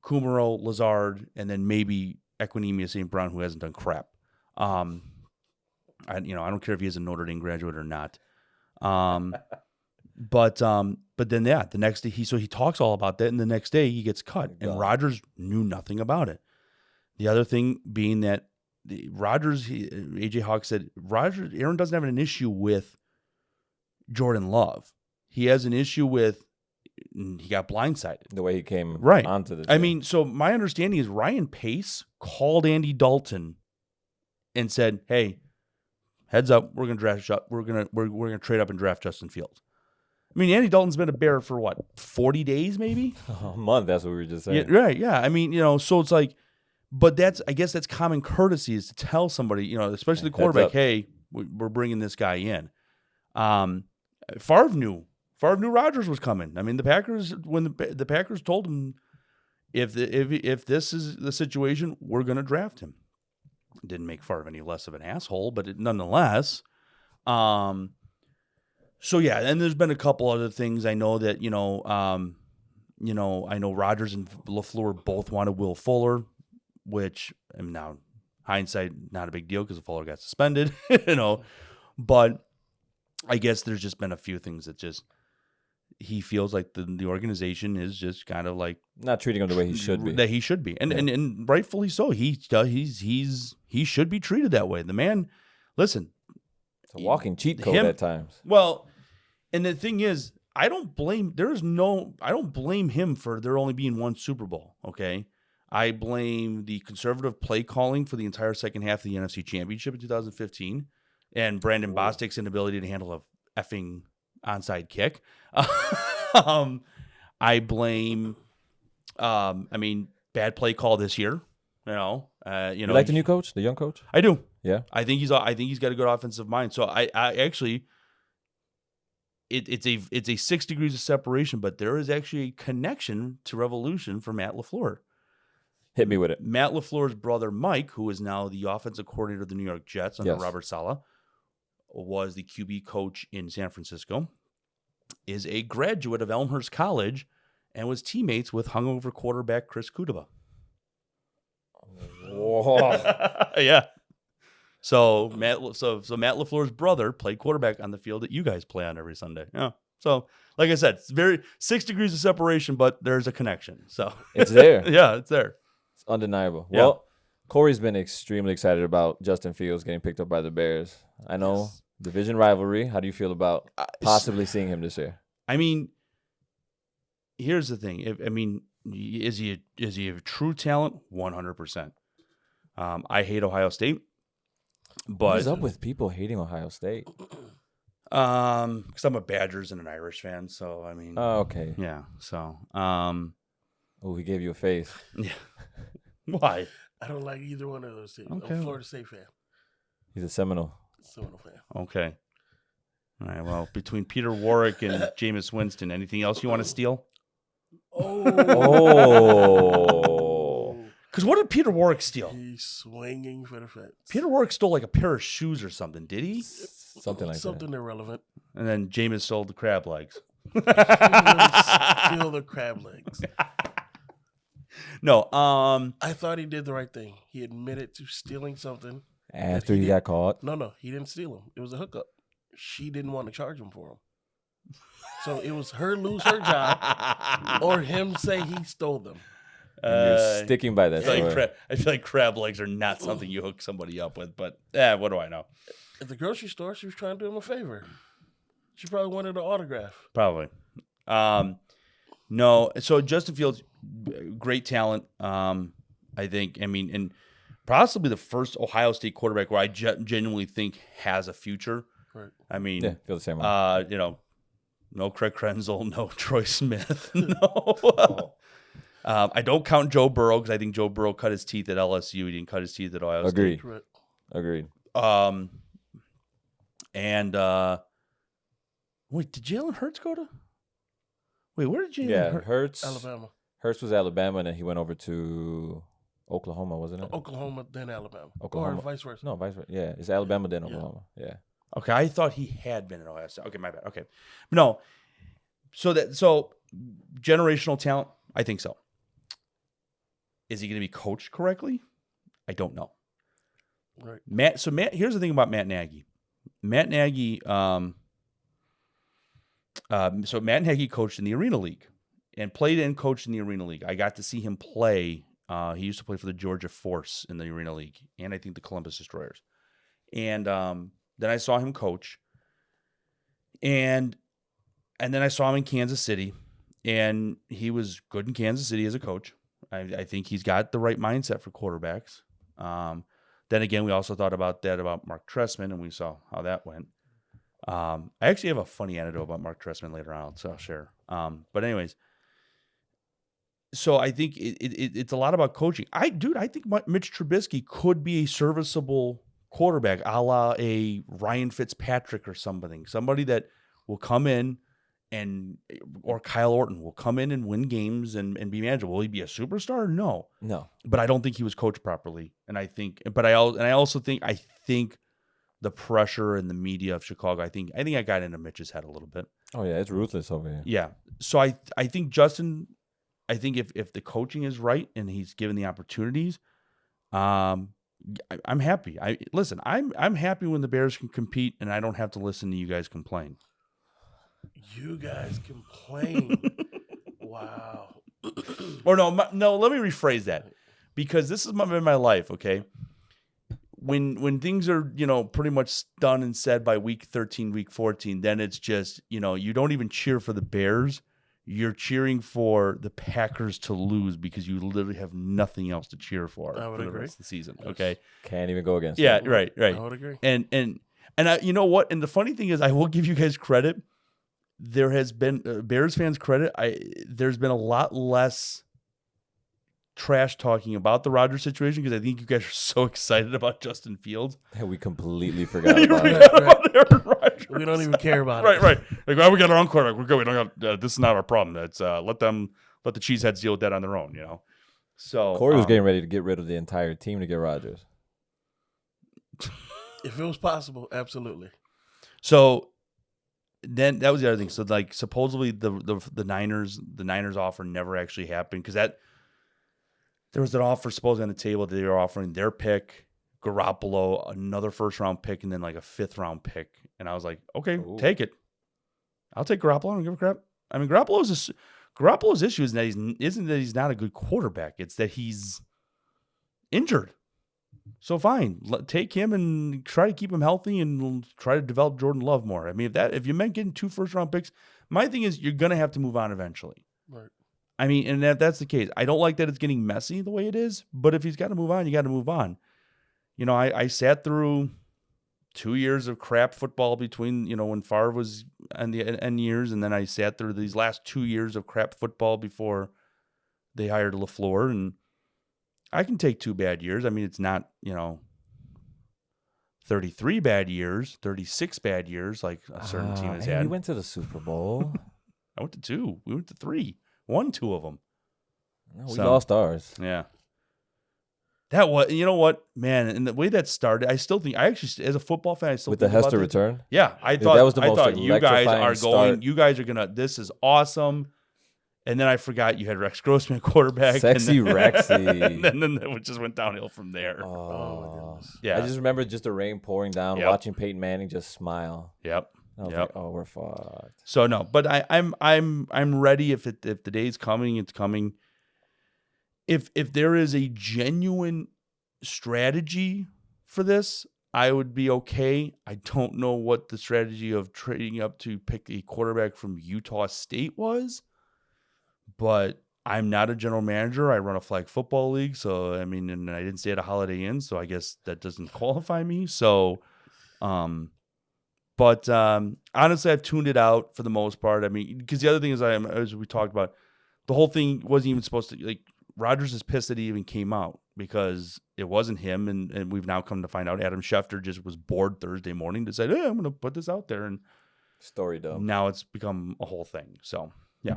Speaker 2: Kumaro, Lazard, and then maybe Equinemius St. Brown, who hasn't done crap. I don't care if he is a Notre Dame graduate or not. But then the next day he talks all about that, and the next day he gets cut, and Rodgers knew nothing about it. The other thing being that AJ Hawk said Aaron doesn't have an issue with Jordan Love. He has an issue with he got blindsided.
Speaker 1: The way he came onto the team.
Speaker 2: I mean, so my understanding is Ryan Pace called Andy Dalton and said, "Hey, heads up, we're gonna trade up and draft Justin Fields." I mean, Andy Dalton's been a Bear for what, 40 days maybe?
Speaker 1: A month, that's what we were just saying.
Speaker 2: Yeah, right, yeah. I mean, so it's like, but I guess that's common courtesy is to tell somebody, especially the quarterback, hey, we're bringing this guy in. Favre knew Rodgers was coming. I mean, the Packers, when the Packers told him, if this is the situation, we're going to draft him. It didn't make Favre any less of an asshole, but nonetheless. So yeah, and there's been a couple other things. I know that I know Rodgers and LaFleur both wanted Will Fuller, which now hindsight not a big deal because Fuller got suspended, But I guess there's just been a few things that just he feels like the organization is just kind of like
Speaker 1: not treating him the way he should be.
Speaker 2: That he should be, and rightfully so. He should be treated that way. The man, listen,
Speaker 1: it's a walking cheat code at times.
Speaker 2: Well, and the thing is, I don't blame him for there only being one Super Bowl. Okay, I blame the conservative play calling for the entire second half of the NFC Championship in 2015, and Brandon Bostic's inability to handle a effing onside kick. I blame, bad play call this year. You
Speaker 1: like the new coach, the young coach?
Speaker 2: I do.
Speaker 1: Yeah,
Speaker 2: I think he's got a good offensive mind. So I actually, it's a 6 degrees of separation, but there is actually a connection to Revolution for Matt LaFleur.
Speaker 1: Hit me with it.
Speaker 2: Matt LaFleur's brother Mike, who is now the offensive coordinator of the New York Jets under Robert Saleh, was the QB coach in San Francisco, is a graduate of Elmhurst College, and was teammates with hungover quarterback Chris Kudaba. Yeah. So Matt LaFleur's brother played quarterback on the field that you guys play on every Sunday. Yeah. So, like I said, it's very 6 degrees of separation, but there's a connection. So
Speaker 1: it's there.
Speaker 2: Yeah, it's there.
Speaker 1: It's undeniable. Yeah. Well, Corey's been extremely excited about Justin Fields getting picked up by the Bears. I know division rivalry. How do you feel about possibly seeing him this year?
Speaker 2: I mean, here's the thing. Is he a true talent? 100%. I hate Ohio State. But
Speaker 1: what is up with people hating Ohio State?
Speaker 2: Because I'm a Badgers and an Irish fan, so I mean.
Speaker 1: Oh, okay.
Speaker 2: Yeah. So.
Speaker 1: He gave you a face.
Speaker 2: Yeah. Why?
Speaker 3: I don't like either one of those teams.
Speaker 2: Okay.
Speaker 3: I'm a Florida State fan.
Speaker 1: He's a Seminole
Speaker 3: Seminole fan.
Speaker 2: Okay. All right. Well, between Peter Warwick and Jameis Winston, anything else you want to steal?
Speaker 1: Oh.
Speaker 2: Because what did Peter Warwick steal?
Speaker 3: He's swinging for the fence.
Speaker 2: Peter Warwick stole like a pair of shoes or something, did he?
Speaker 3: Something irrelevant.
Speaker 2: And then Jameis sold the crab legs.
Speaker 3: Steal the crab legs.
Speaker 2: No.
Speaker 3: I thought he did the right thing. He admitted to stealing something.
Speaker 1: After he got caught?
Speaker 3: No, he didn't steal them. It was a hookup. She didn't want to charge him for them. So it was her lose her job or him say he stole them.
Speaker 1: You're sticking by that.
Speaker 2: I feel like crab legs are not something you hook somebody up with, but what do I know?
Speaker 3: At the grocery store, she was trying to do him a favor. She probably wanted an autograph.
Speaker 2: Probably. No. So Justin Fields, great talent. I think. I mean, and possibly the first Ohio State quarterback where I genuinely think has a future.
Speaker 3: Right.
Speaker 2: I mean,
Speaker 1: feel the same way.
Speaker 2: No Craig Krenzel, no Troy Smith, no. I don't count Joe Burrow because I think Joe Burrow cut his teeth at LSU. He didn't cut his teeth at Ohio State.
Speaker 1: Agreed.
Speaker 2: And wait, did Jalen Hurts go to? Wait, where did Jalen
Speaker 1: Hurts?
Speaker 3: Alabama.
Speaker 1: Hurts was Alabama, and then he went over to Oklahoma, wasn't it?
Speaker 3: Oklahoma, then Alabama.
Speaker 1: Oklahoma.
Speaker 3: Or vice versa.
Speaker 1: No, vice versa. Yeah, it's Alabama, then Oklahoma. Yeah.
Speaker 2: Okay, I thought he had been at Ohio State. Okay, my bad. Okay, no. So generational talent, I think so. Is he going to be coached correctly? I don't know.
Speaker 3: Right.
Speaker 2: Matt. Here's the thing about Matt Nagy. Matt Nagy. So Matt Nagy coached in the Arena League and played and coached in the Arena League. I got to see him play. He used to play for the Georgia Force in the Arena League, and I think the Columbus Destroyers. And then I saw him coach, and then I saw him in Kansas City, and he was good in Kansas City as a coach. I think he's got the right mindset for quarterbacks. Then again, we also thought about Mark Trestman, and we saw how that went. I actually have a funny anecdote about Mark Trestman later on, so I'll share. But anyways, so I think it's a lot about coaching. I think Mitch Trubisky could be a serviceable quarterback, a la a Ryan Fitzpatrick or somebody that will come in or Kyle Orton will come in and win games and be manageable. Will he be a superstar? No. But I don't think he was coached properly, and I think the pressure and the media of Chicago, I think I got into Mitch's head a little bit.
Speaker 1: Oh yeah, it's ruthless over here.
Speaker 2: Yeah. So I think Justin, if the coaching is right and he's given the opportunities, I'm happy. I'm happy when the Bears can compete and I don't have to listen to you guys complain.
Speaker 3: You guys complain. Wow.
Speaker 2: Or no, let me rephrase that, because this is been my life, okay? When things are, pretty much done and said by week 13, week 14, then it's just, you don't even cheer for the Bears. You're cheering for the Packers to lose because you literally have nothing else to cheer for the rest of the season. Okay,
Speaker 1: can't even go against.
Speaker 2: Yeah, right.
Speaker 3: I would agree.
Speaker 2: And you know what? And the funny thing is, I will give you guys credit. There has been Bears fans credit. There's been a lot less trash talking about the Rodgers situation because I think you guys are so excited about Justin Fields.
Speaker 1: Yeah, we completely forgot about it.
Speaker 3: Right. We don't even care about
Speaker 2: it. Right. Like, we got our own quarterback. We're good. We don't got, this is not our problem. That's let the cheeseheads deal with that on their own. So
Speaker 1: Corey was getting ready to get rid of the entire team to get Rodgers.
Speaker 3: If it was possible, absolutely.
Speaker 2: So then that was the other thing. So supposedly the Niners offer never actually happened because there was an offer supposedly on the table that they were offering their pick, Garoppolo, another first-round pick, and then a fifth-round pick. And I was like, okay, take it. I'll take Garoppolo. I don't give a crap. I mean, Garoppolo's issue is isn't that he's not a good quarterback. It's that he's injured. So fine, take him and try to keep him healthy and try to develop Jordan Love more. I mean, if you meant getting 2 first-round picks, my thing is you're going to have to move on eventually.
Speaker 3: Right.
Speaker 2: I mean, and if that's the case, I don't like that it's getting messy the way it is, but if he's got to move on, you got to move on. I sat through 2 years of crap football between, when Favre was in the end years, and then I sat through these last 2 years of crap football before they hired LaFleur, and I can take 2 bad years. I mean, it's not, 33 bad years, 36 bad years like a certain team has had.
Speaker 1: We went to the Super Bowl.
Speaker 2: I went to 2. We went to 3. Won 2 of them.
Speaker 1: No, we lost ours.
Speaker 2: Yeah. That was, you know what, man, and the way that started, I still think, as a football fan, I still
Speaker 1: with
Speaker 2: think
Speaker 1: the Hester return?
Speaker 2: Yeah, I thought
Speaker 1: that was the most
Speaker 2: you guys are
Speaker 1: start.
Speaker 2: You guys are going to, this is awesome. And then I forgot you had Rex Grossman at quarterback.
Speaker 1: Sexy Rexy.
Speaker 2: And then it just went downhill from there.
Speaker 3: Oh my goodness.
Speaker 2: Yeah.
Speaker 1: I just remember just the rain pouring down, watching Peyton Manning just smile.
Speaker 2: Yep.
Speaker 1: I was like, we're fucked.
Speaker 2: So no, but I'm ready if the day's coming, it's coming. If there is a genuine strategy for this, I would be okay. I don't know what the strategy of trading up to pick a quarterback from Utah State was, but I'm not a general manager. I run a flag football league. So, I mean, and I didn't stay at a Holiday Inn. So I guess that doesn't qualify me. So, but honestly, I've tuned it out for the most part. I mean, because the other thing is, as we talked about, the whole thing wasn't even supposed to, like, Rodgers is pissed that he even came out because it wasn't him. And we've now come to find out Adam Schefter just was bored Thursday morning, decided, hey, I'm going to put this out there. And
Speaker 1: story dumb.
Speaker 2: Now it's become a whole thing. So, yeah.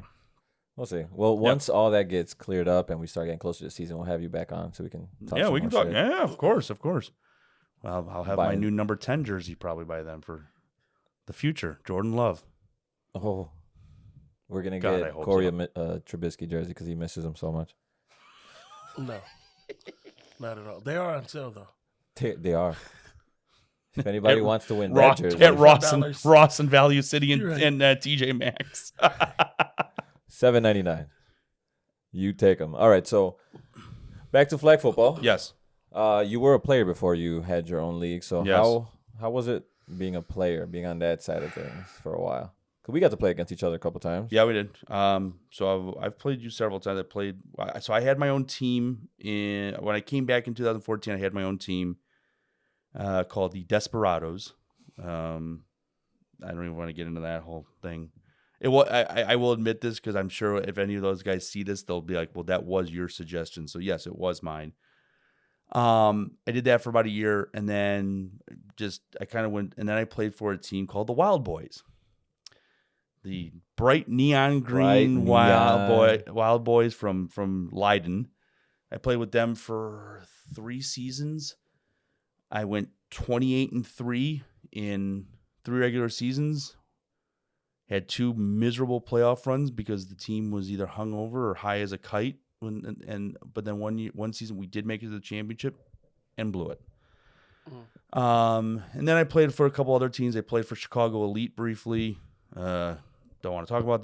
Speaker 1: We'll see. Well, once all that gets cleared up and we start getting closer to the season, we'll have you back on so we can talk.
Speaker 2: Yeah, we can talk.
Speaker 1: Shit.
Speaker 2: Yeah, of course. Well, I'll have my new number 10 jersey probably by then for the future. Jordan Love.
Speaker 1: Oh, we're going to get Corey a Trubisky jersey because he misses him so much.
Speaker 3: No, not at all. They are on sale, though.
Speaker 1: They are. If anybody wants to win that jersey.
Speaker 2: At Ross and Value City and TJ Maxx.
Speaker 1: $7.99. You take them. All right, so back to flag football.
Speaker 2: Yes.
Speaker 1: You were a player before you had your own league. So
Speaker 2: yes.
Speaker 1: How was it being a player, being on that side of things for a while? Because we got to play against each other a couple times.
Speaker 2: Yeah, we did. So I've played you several times. So I had my own team when I came back in 2014. I had my own team called the Desperados. I don't even want to get into that whole thing. I will admit this because I'm sure if any of those guys see this, they'll be like, well, that was your suggestion. So, yes, it was mine. I did that for about a year, and then I kind of went, and then I played for a team called the Wild Boys. The bright neon green Wild Boys from Leiden. I played with them for 3 seasons. I went 28-3 in 3 regular seasons. Had 2 miserable playoff runs because the team was either hungover or high as a kite. But then one season we did make it to the championship and blew it. And then I played for a couple other teams. I played for Chicago Elite briefly. Don't want to talk about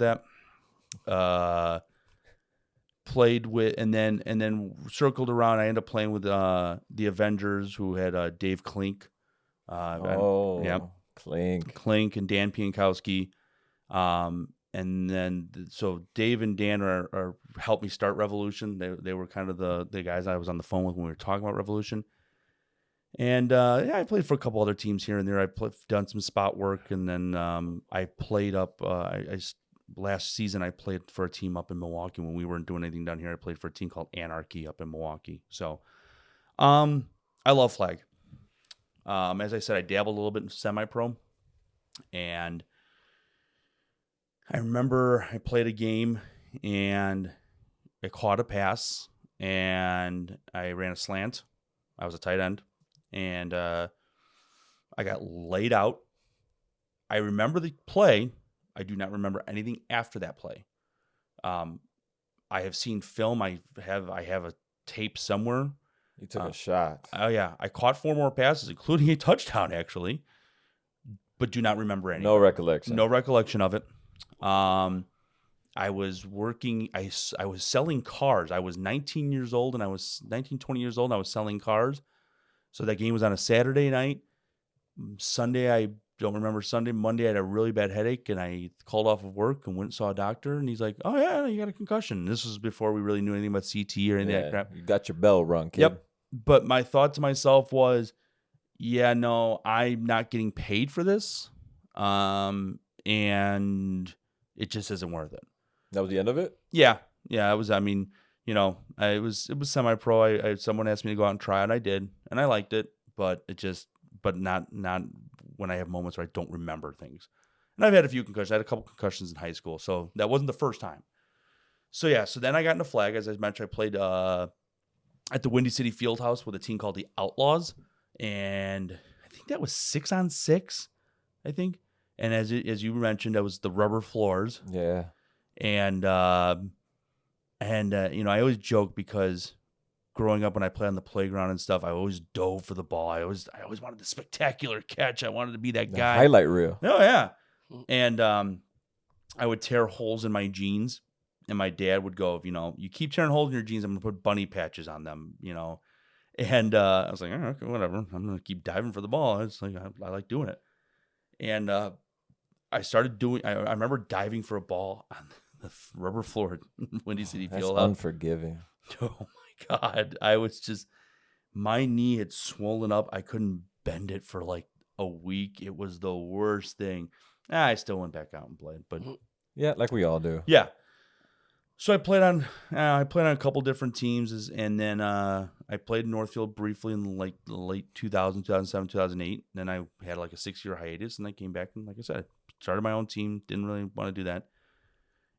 Speaker 2: that. Played with and then circled around. I ended up playing with the Avengers, who had Dave Klink. Klink and Dan Piankowski. And then so Dave and Dan are helped me start Revolution. They were kind of the guys I was on the phone with when we were talking about Revolution. And I played for a couple other teams here and there. I've done some spot work, and then I played up. Last season I played for a team up in Milwaukee when we weren't doing anything down here. I played for a team called Anarchy up in Milwaukee. So, I love flag. As I said, I dabbled a little bit in semi-pro, and I remember I played a game and I caught a pass and I ran a slant. I was a tight end, and I got laid out. I remember the play. I do not remember anything after that play. I have seen film. I have a tape somewhere.
Speaker 1: You took a shot.
Speaker 2: Oh yeah, I caught 4 more passes, including a touchdown actually, but do not remember anything.
Speaker 1: No recollection.
Speaker 2: No recollection of it. I was working. I was selling cars. I was 19 years old, and I was 20 years old. And I was selling cars. So that game was on a Saturday night. Sunday, I don't remember Sunday. Monday, I had a really bad headache, and I called off of work and went and saw a doctor. And he's like, "Oh yeah, you got a concussion." This was before we really knew anything about CT or anything like that crap.
Speaker 1: You got your bell rung, kid.
Speaker 2: Yep. But my thought to myself was, "Yeah, no, I'm not getting paid for this, and it just isn't worth it."
Speaker 1: That was the end of it?
Speaker 2: Yeah. It was. I mean, it was semi-pro. Someone asked me to go out and try it. I did, and I liked it, but not when I have moments where I don't remember things. And I've had a few concussions. I had a couple concussions in high school, so that wasn't the first time. So yeah. So then I got into flag. As I mentioned, I played at the Windy City Fieldhouse with a team called the Outlaws, and I think that was 6-on-6. I think. And as you mentioned, that was the rubber floors.
Speaker 1: Yeah.
Speaker 2: And I always joke because growing up when I played on the playground and stuff, I always dove for the ball. I always wanted the spectacular catch. I wanted to be that guy.
Speaker 1: Highlight reel.
Speaker 2: Oh yeah. And I would tear holes in my jeans, and my dad would go, you keep tearing holes in your jeans, I'm gonna put bunny patches on them, And I was like, oh, okay, whatever. I'm gonna keep diving for the ball. It's like I like doing it. And I started doing. I remember diving for a ball on the rubber floored Windy City
Speaker 1: That's
Speaker 2: Field.
Speaker 1: Unforgiving.
Speaker 2: Oh my God. I was just, my knee had swollen up. I couldn't bend it for like a week. It was the worst thing. I still went back out and played, but
Speaker 1: yeah, like we all do.
Speaker 2: Yeah. So I played on a couple different teams, and then I played in Northfield briefly in like the late 2000, 2007, 2008. Then I had like a 6-year hiatus, and I came back and, like I said, started my own team. Didn't really want to do that.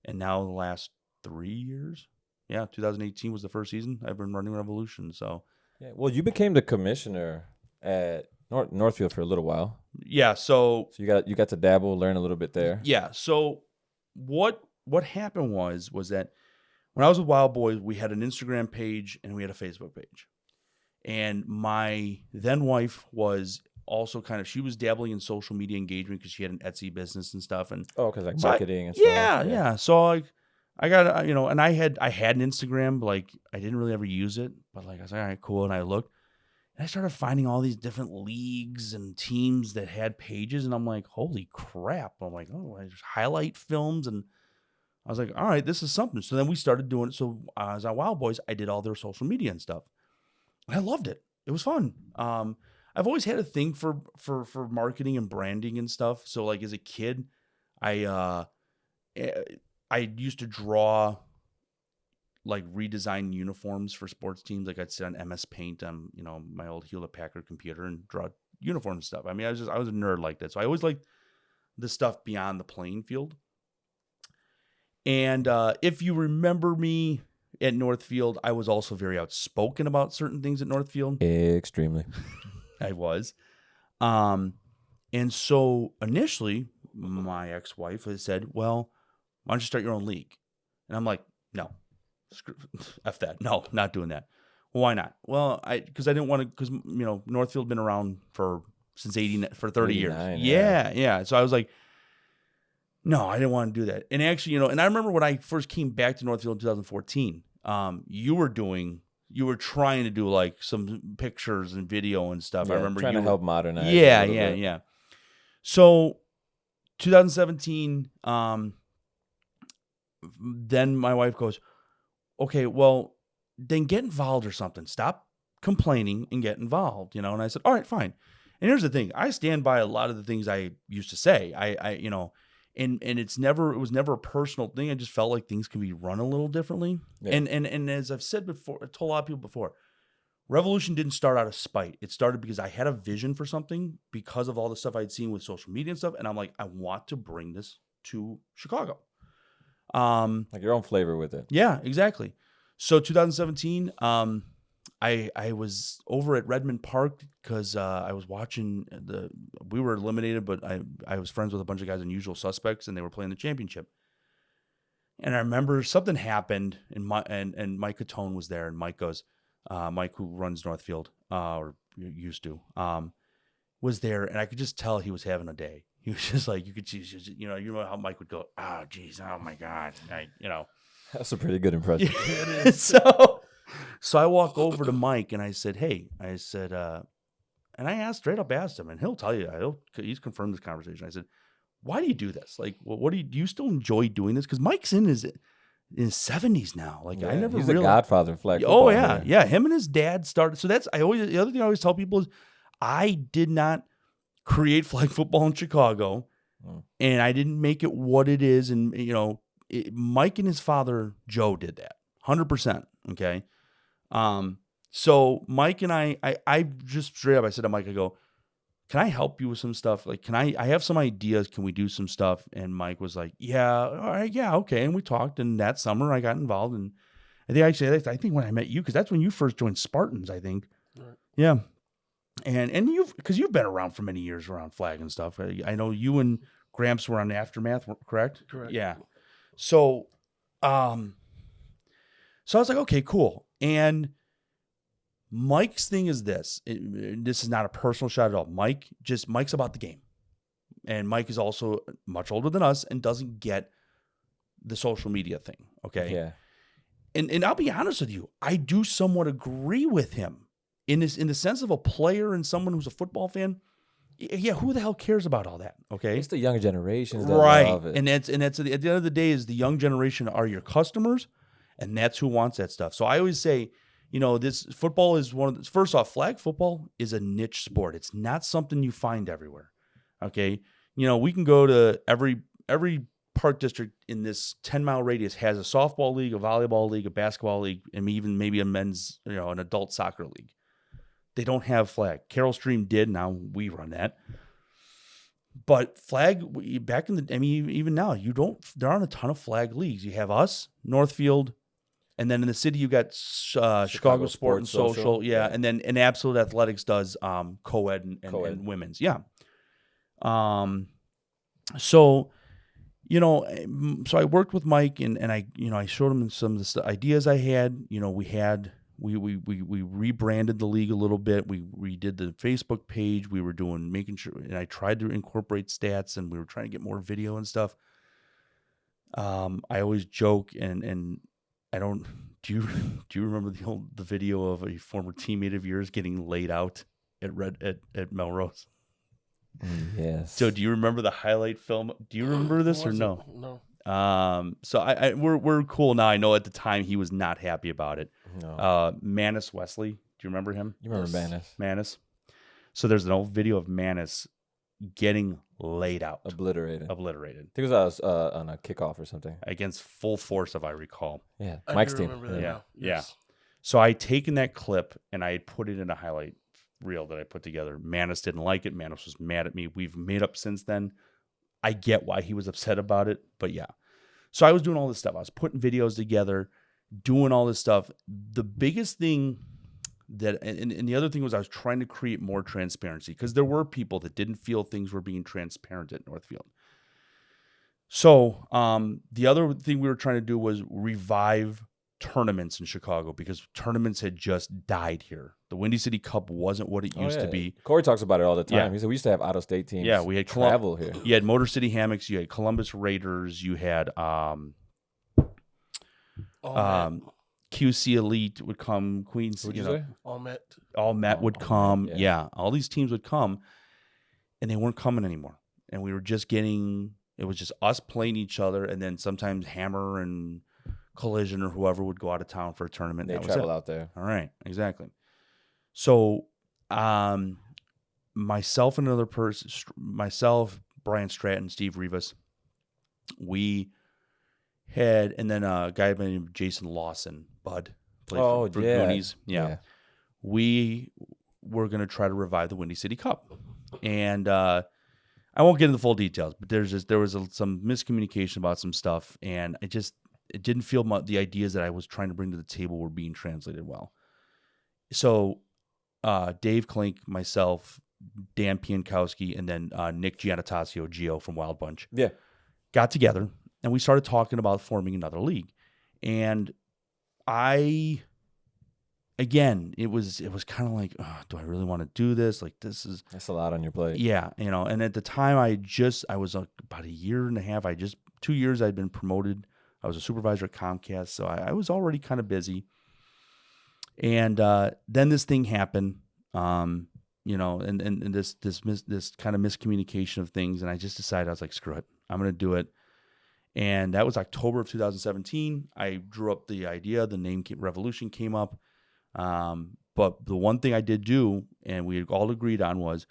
Speaker 2: And now the last 3 years, 2018 was the first season. I've been running Revolution. So
Speaker 1: yeah, well, you became the commissioner at Northfield for a little while.
Speaker 2: Yeah, so
Speaker 1: you got to dabble, learn a little bit there.
Speaker 2: Yeah, so what happened was that when I was with Wild Boys, we had an Instagram page and we had a Facebook page. And my then wife was also she was dabbling in social media engagement because she had an Etsy business and stuff. And
Speaker 1: because like marketing and stuff.
Speaker 2: Yeah. So I got, and I had an Instagram, but like I didn't really ever use it. But like I was like, all right, cool. And I looked. And I started finding all these different leagues and teams that had pages, and I'm like, holy crap. I'm like, oh, I just highlight films, and I was like, all right, this is something. So then we started doing it. So as our Wild Boys, I did all their social media and stuff. And I loved it. It was fun. I've always had a thing for marketing and branding and stuff. So like as a kid, I used to draw like redesign uniforms for sports teams. Like I'd sit on MS Paint on, my old Hewlett Packard computer and draw uniform stuff. I mean, I was a nerd like that. So I always liked the stuff beyond the playing field. And if you remember me at Northfield, I was also very outspoken about certain things at Northfield.
Speaker 1: Extremely.
Speaker 2: I was. And so initially my ex-wife had said, well, why don't you start your own league? And I'm like, no. F that. No, not doing that. Well, why not? Well, because I didn't want to, because Northfield been around for 30 years. Yeah. So I was like, no, I didn't want to do that. And actually, and I remember when I first came back to Northfield in 2014, you were trying to do like some pictures and video and stuff.
Speaker 1: Yeah,
Speaker 2: I remember
Speaker 1: trying to help modernize.
Speaker 2: Yeah. So 2017, then my wife goes, okay, well, then get involved or something. Stop complaining and get involved, And I said, all right, fine. And here's the thing. I stand by a lot of the things I used to say. And it was never a personal thing. I just felt like things can be run a little differently. Yeah. And as I've said before, I told a lot of people before, Revolution didn't start out of spite. It started because I had a vision for something because of all the stuff I'd seen with social media and stuff. And I'm like, I want to bring this to Chicago.
Speaker 1: Like your own flavor with it.
Speaker 2: Yeah, exactly. So 2017, I was over at Redmond Park because I was watching we were eliminated, but I was friends with a bunch of guys in Usual Suspects, and they were playing the championship. And I remember something happened, and Mike Catone was there, and Mike goes, Mike who runs Northfield, or used to, was there, and I could just tell he was having a day. He was just like, you could see, you know how Mike would go, oh, geez, oh, my God.
Speaker 1: That's a pretty good impression.
Speaker 2: So I walk over to Mike, and I said, hey, and I straight up asked him, and he'll tell you, he's confirmed this conversation. I said, why do you do this? Like, what do you still enjoy doing this? Because Mike's in his 70s now. Like, I never
Speaker 1: he's
Speaker 2: realized.
Speaker 1: A godfather of flag football.
Speaker 2: Oh, yeah. Yeah. Him and his dad started. So the other thing I always tell people is I did not create flag football in Chicago, and I didn't make it what it is. And, Mike and his father, Joe, did that 100%. Okay. So Mike and I just straight up, I said to Mike, I go, can I help you with some stuff? Like, I have some ideas. Can we do some stuff? And Mike was like, yeah, all right. Yeah. Okay. And we talked, and that summer I got involved. And I think when I met you, cause that's when you first joined Spartans, I think. Right. Yeah. And you've been around for many years around flag and stuff. I know you and Gramps were on the Aftermath, correct?
Speaker 3: Correct.
Speaker 2: Yeah. So I was like, okay, cool. And Mike's thing is this. This is not a personal shot at all. Mike's about the game. And Mike is also much older than us and doesn't get the social media thing. Okay.
Speaker 1: Yeah.
Speaker 2: And I'll be honest with you, I do somewhat agree with him in the sense of a player and someone who's a football fan. Yeah, who the hell cares about all that? Okay,
Speaker 1: it's the younger generations that
Speaker 2: right,
Speaker 1: love it.
Speaker 2: and that's at the end of the day is the young generation are your customers, and that's who wants that stuff. So I always say, this football is first off, flag football is a niche sport. It's not something you find everywhere. Okay, we can go to every park district in this 10-mile radius has a softball league, a volleyball league, a basketball league, and even maybe a men's, an adult soccer league. They don't have flag. Carroll Stream did. Now we run that. But flag back in even now, there aren't a ton of flag leagues. You have us, Northfield, and then in the city you got Chicago Sport and Social. Yeah. And then Absolute Athletics does co-ed and women's. Yeah. So I worked with Mike and I showed him some of the ideas I had. We rebranded the league a little bit. We redid the Facebook page. We were making sure, and I tried to incorporate stats, and we were trying to get more video and stuff. I always joke, and I don't. Do you remember the video of a former teammate of yours getting laid out at Melrose?
Speaker 1: Yes.
Speaker 2: So do you remember the highlight film? Do you remember this or no?
Speaker 3: No.
Speaker 2: So we're cool now. I know at the time he was not happy about it.
Speaker 1: No.
Speaker 2: Manis Wesley, do you remember him?
Speaker 1: You remember Manis?
Speaker 2: Manis. So there's an old video of Manis getting laid out,
Speaker 1: obliterated.
Speaker 2: I
Speaker 1: think it was on a kickoff or something
Speaker 2: against Full Force, if I recall.
Speaker 1: Yeah,
Speaker 3: I
Speaker 1: Mike's
Speaker 3: do
Speaker 1: team.
Speaker 3: remember that now.
Speaker 2: Yeah.
Speaker 3: Yes.
Speaker 2: So I had taken that clip and I had put it in a highlight reel that I put together. Manis didn't like it. Manis was mad at me. We've made up since then. I get why he was upset about it, but yeah. So I was doing all this stuff. I was putting videos together, doing all this stuff. The biggest thing and the other thing was I was trying to create more transparency because there were people that didn't feel things were being transparent at Northfield. So the other thing we were trying to do was revive tournaments in Chicago because tournaments had just died here. The Windy City Cup wasn't what it used to be.
Speaker 1: Corey talks about it all the time.
Speaker 2: Yeah.
Speaker 1: He said we used to have out-of-state teams.
Speaker 2: Yeah, we had
Speaker 1: travel here.
Speaker 2: You had Motor City Hammocks. You had Columbus Raiders. You had QC Elite would come. Queens.
Speaker 1: What'd you say?
Speaker 3: All
Speaker 2: Met would come. Yeah, all these teams would come, and they weren't coming anymore. And we were just getting. It was just us playing each other, and then sometimes Hammer and Collision or whoever would go out of town for a tournament.
Speaker 1: They travel out there.
Speaker 2: All right, exactly. So, myself and another person, Brian Stratton, Steve Rivas, we had, and then a guy named Jason Lawson, Bud, played for Goonies. Yeah. We were going to try to revive the Windy City Cup. And I won't get into the full details, but there was some miscommunication about some stuff, and it didn't feel the ideas that I was trying to bring to the table were being translated well. So Dave Klink, myself, Dan Piankowski, and then Nick Giannatasio, Gio from Wild Bunch, got together, and we started talking about forming another league. And it was kind of like, do I really want to do this? Like, that's
Speaker 1: a lot on your plate.
Speaker 2: Yeah, and at the time I was about a year and a half. 2 years I'd been promoted. I was a supervisor at Comcast, so I was already kind of busy. And then this thing happened, and this kind of miscommunication of things, and I just decided, I was like, screw it, I'm going to do it. And that was October of 2017. I drew up the idea. The name Revolution came up. But the one thing I did do, and we all agreed on, was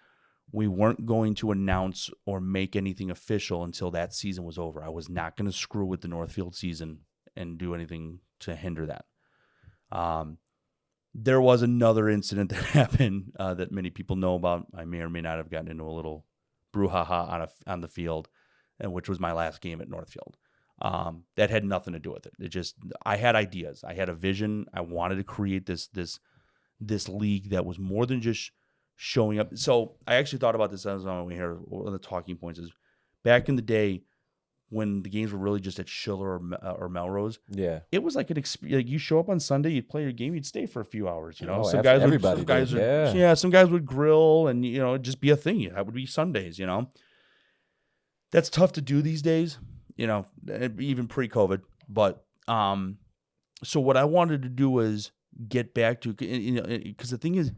Speaker 2: we weren't going to announce or make anything official until that season was over. I was not going to screw with the Northfield season and do anything to hinder that. There was another incident that happened that many people know about. I may or may not have gotten into a little brouhaha on the field, which was my last game at Northfield. That had nothing to do with it. I had ideas. I had a vision. I wanted to create this league that was more than just showing up. So I actually thought about this as on we hear one of the talking points is back in the day when the games were really just at Schiller or Melrose. Yeah, it was like an experience. Like you show up on Sunday, you'd play your game, you'd stay for a few hours. Some guys would grill and it'd just be a thing. That would be Sundays. That's tough to do these days. Even pre-COVID. But so what I wanted to do was get back to, because the thing is,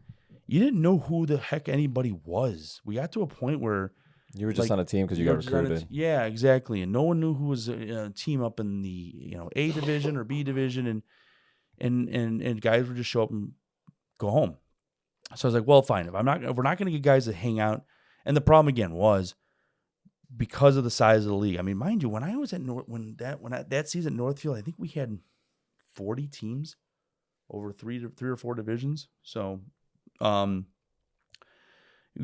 Speaker 2: you didn't know who the heck anybody was. We got to a point where
Speaker 1: you were just on a team because you got recruited.
Speaker 2: Yeah, exactly. And no one knew who was a team up in the A division or B division, and guys would just show up and go home. So I was like, well, fine. If we're not going to get guys to hang out, and the problem again was because of the size of the league. I mean, mind you, when I was at that season at Northfield, I think we had 40 teams over three or four divisions. So, we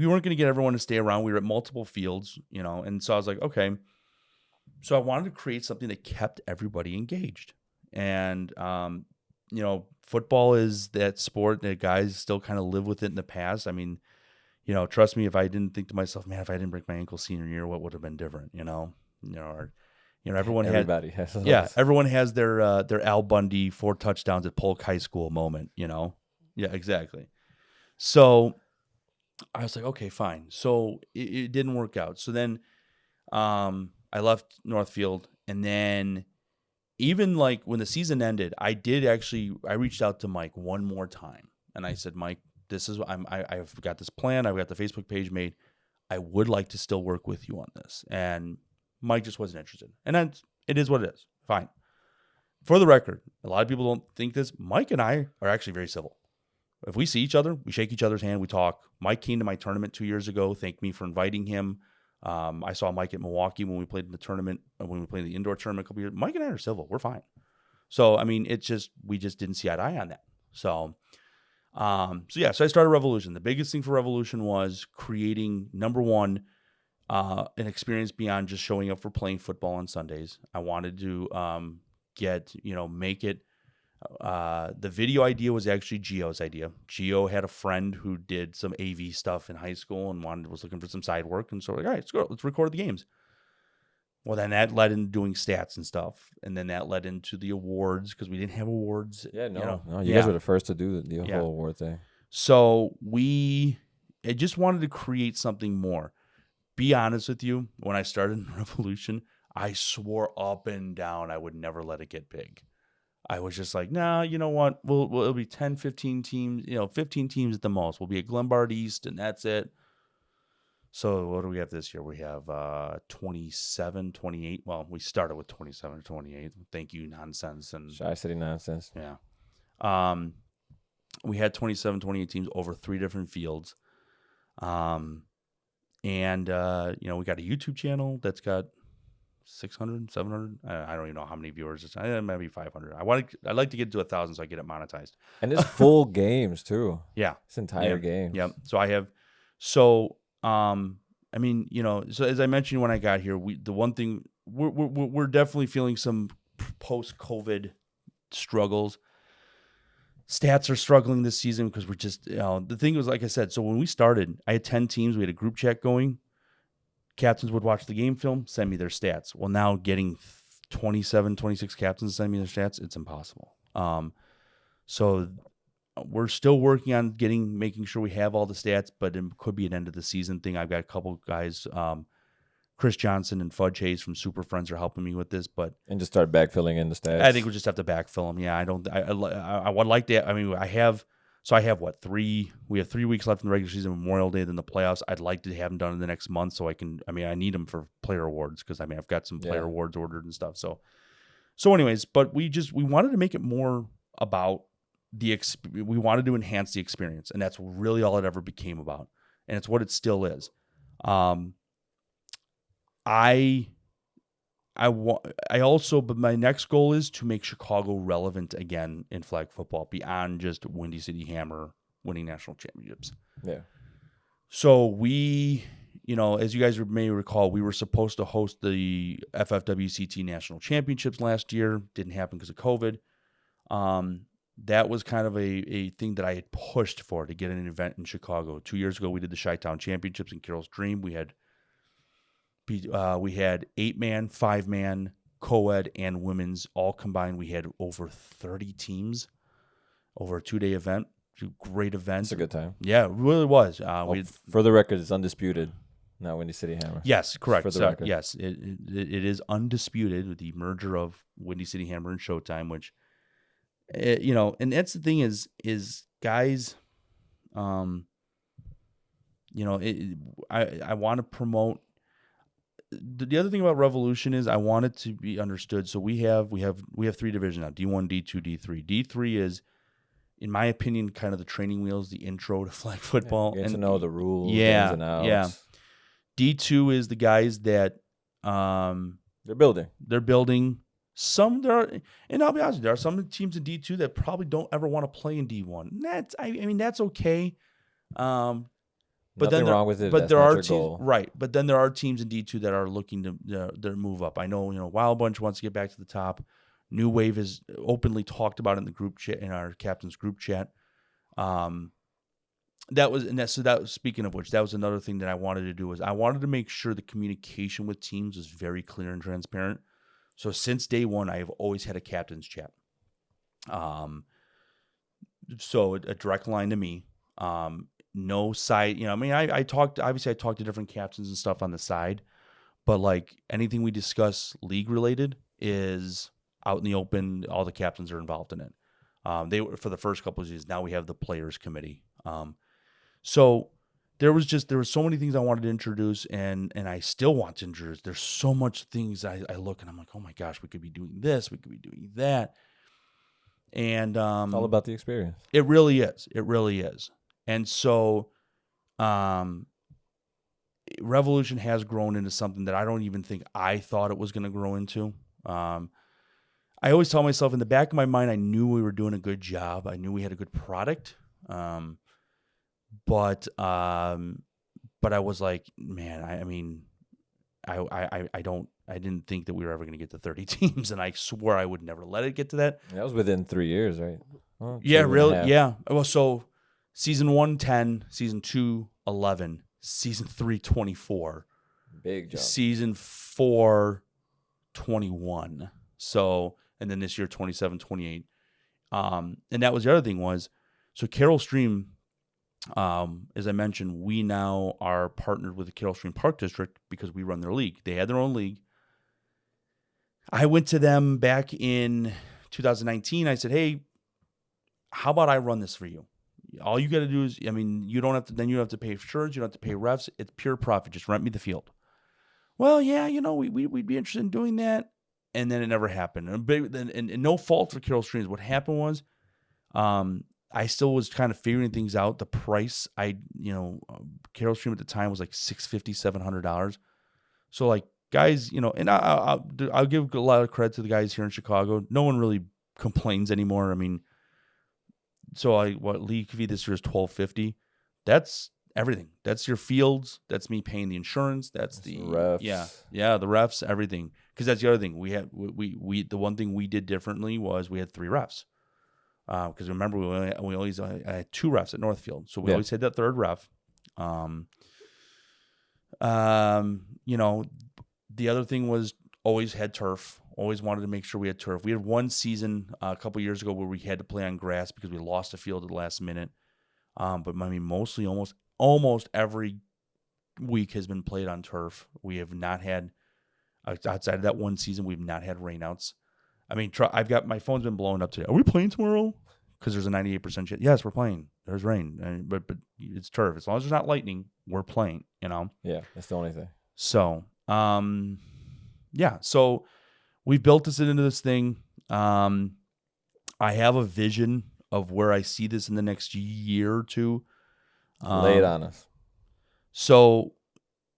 Speaker 2: weren't going to get everyone to stay around. We were at multiple fields, and so I was like, okay. So I wanted to create something that kept everybody engaged. And, football is that sport that guys still kind of live with it in the past. I mean, trust me, if I didn't think to myself, man, if I didn't break my ankle senior year, what would have been different, everyone everyone has their Al Bundy 4 touchdowns at Polk High School moment, Yeah, exactly. So I was like, okay, fine. So it didn't work out. So then I left Northfield, and then even like when the season ended, I reached out to Mike one more time, and I said, Mike, I've got this plan. I've got the Facebook page made. I would like to still work with you on this. And Mike just wasn't interested. And then it is what it is. Fine. For the record, a lot of people don't think this. Mike and I are actually very civil. If we see each other, we shake each other's hand, we talk. Mike came to my tournament 2 years ago, thanked me for inviting him. I saw Mike at Milwaukee when we played in the tournament, when we played in the indoor tournament a couple years. Mike and I are civil. We're fine. So, I mean, we just didn't see eye to eye on that. So I started Revolution. The biggest thing for Revolution was creating, number one, an experience beyond just showing up for playing football on Sundays. I wanted to make it. The video idea was actually Gio's idea. Gio had a friend who did some AV stuff in high school and was looking for some side work. And so all right, let's record the games. Well, then that led into doing stats and stuff. And then that led into the awards because we didn't have awards.
Speaker 1: Yeah, you guys were the first to do the whole award thing.
Speaker 2: So I just wanted to create something more. Be honest with you, when I started Revolution, I swore up and down I would never let it get big. I was just like, nah, you know what? It'll be 10, 15 teams, 15 teams at the most. We'll be at Glenbard East, and that's it. So what do we have this year? We have 27, 28. Well, we started with 27 or 28. Thank you, nonsense. And
Speaker 1: Shy City nonsense.
Speaker 2: Yeah. We had 27, 28 teams over 3 different fields. We got a YouTube channel that's got 600, 700. I don't even know how many viewers. It's maybe 500. I'd like to get to 1,000 so I get it monetized.
Speaker 1: And it's full games too.
Speaker 2: Yeah,
Speaker 1: it's entire games.
Speaker 2: Yeah. So I have. So so as I mentioned when I got here, the one thing we're definitely feeling some post-COVID struggles. Stats are struggling this season because we're just the thing was, like I said. So when we started, I had 10 teams. We had a group chat going. Captains would watch the game film, send me their stats. Well, now getting 27, 26 captains to send me their stats, it's impossible. So we're still working on making sure we have all the stats, but it could be an end of the season thing. I've got a couple guys, Chris Johnson and Fudge Hayes from Super Friends are helping me with this, and
Speaker 1: just start backfilling in the stats.
Speaker 2: I think we'll just have to backfill them. Yeah, I would like to. I mean, I have what, 3? We have 3 weeks left in the regular season, Memorial Day, then the playoffs. I'd like to have them done in the next month so I need them for player awards because I've got some player awards ordered and stuff. So anyways, but we wanted to make it more about we wanted to enhance the experience, and that's really all it ever became about, and it's what it still is. But my next goal is to make Chicago relevant again in flag football beyond just Windy City Hammer winning national championships.
Speaker 1: Yeah.
Speaker 2: So we, as you guys may recall, we were supposed to host the FFWCT national championships last year. Didn't happen because of COVID. That was kind of a thing that I had pushed for to get an event in Chicago. 2 years ago, we did the Chi-Town Championships in Carroll's Dream. We had 8-man, 5-man, co-ed, and women's all combined. We had over 30 teams over a 2-day event. Great event.
Speaker 1: It's a good time.
Speaker 2: Yeah, it really was.
Speaker 1: For the record, it's undisputed. Not Windy City Hammer.
Speaker 2: Yes, correct.
Speaker 1: For the record.
Speaker 2: Yes, it is undisputed with the merger of Windy City Hammer and Showtime, which, and that's the thing is guys, I want to promote. The other thing about Revolution is I want it to be understood. So we have 3 divisions now: D1, D2, D3. D3 is, in my opinion, kind of the training wheels, the intro to flag football.
Speaker 1: Get to know the rules,
Speaker 2: yeah,
Speaker 1: ins and outs.
Speaker 2: Yeah. D2 is the guys that
Speaker 1: they're building.
Speaker 2: Some there are, and I'll be honest, there are some teams in D2 that probably don't ever want to play in D1. That's that's okay. But
Speaker 1: Nothing wrong with it.
Speaker 2: But
Speaker 1: that's
Speaker 2: there
Speaker 1: not
Speaker 2: are
Speaker 1: your goal.
Speaker 2: right. But then there are teams in D2 that are looking to move up. I know, Wild Bunch wants to get back to the top. New Wave has openly talked about it in the group chat, in our captain's group chat. Speaking of which, that was another thing that I wanted to do, was I wanted to make sure the communication with teams was very clear and transparent. So since day one, I have always had a captain's chat. So a direct line to me. No side, I talked to different captains and stuff on the side, but like anything we discuss league related is out in the open. All the captains are involved in it. They were for the first couple of years. Now we have the players committee. So there was so many things I wanted to introduce, and I still want to introduce. There's so much things I look and I'm like, oh my gosh, we could be doing this, we could be doing that. And
Speaker 1: it's all about the experience.
Speaker 2: It really is. It really is. And so Revolution has grown into something that I don't even think I thought it was going to grow into. I always tell myself, in the back of my mind, I knew we were doing a good job. I knew we had a good product. But I was like, man, I didn't think that we were ever going to get to 30 teams, and I swore I would never let it get to that.
Speaker 1: That was within 3 years, right?
Speaker 2: Oh, yeah, really? Yeah. Well, so season 1, 10, season 2, 11, season 3, 24.
Speaker 1: Big jump.
Speaker 2: Season 4, 21. So, and then this year, 27, 28. And that was the other thing was, so Carroll Stream, as I mentioned, we now are partnered with the Carroll Stream Park District because we run their league. They had their own league. I went to them back in 2019. I said, hey, how about I run this for you? All you got to do is, you don't have to, then you don't have to pay shirts, you don't have to pay refs. It's pure profit. Just rent me the field. Well, yeah, we'd be interested in doing that. And then it never happened. And no fault for Carroll Streams. What happened was, I still was kind of figuring things out. The price, Carroll Stream at the time was like $650, $700. So like guys, and I'll give a lot of credit to the guys here in Chicago. No one really complains anymore. So league fee this year is $1,250. That's everything. That's your fields. That's me paying the insurance. That's the
Speaker 1: refs.
Speaker 2: Yeah, the refs, everything. Because that's the other thing we the one thing we did differently was we had 3 refs. Because remember, we always had 2 refs at Northfield, so we always had that third ref. The other thing was always had turf. Always wanted to make sure we had turf. We had one season a couple years ago where we had to play on grass because we lost a field at the last minute. But mostly almost every week has been played on turf. We have not had, outside of that one season, we've not had rainouts. I've got my phone's been blowing up today. Are we playing tomorrow? Because there's a 98% chance. Yes, we're playing. There's rain, but it's turf. As long as there's not lightning, we're playing.
Speaker 1: Yeah, that's the only thing.
Speaker 2: So, So we've built this into this thing. I have a vision of where I see this in the next year or two.
Speaker 1: Lay it on us.
Speaker 2: So,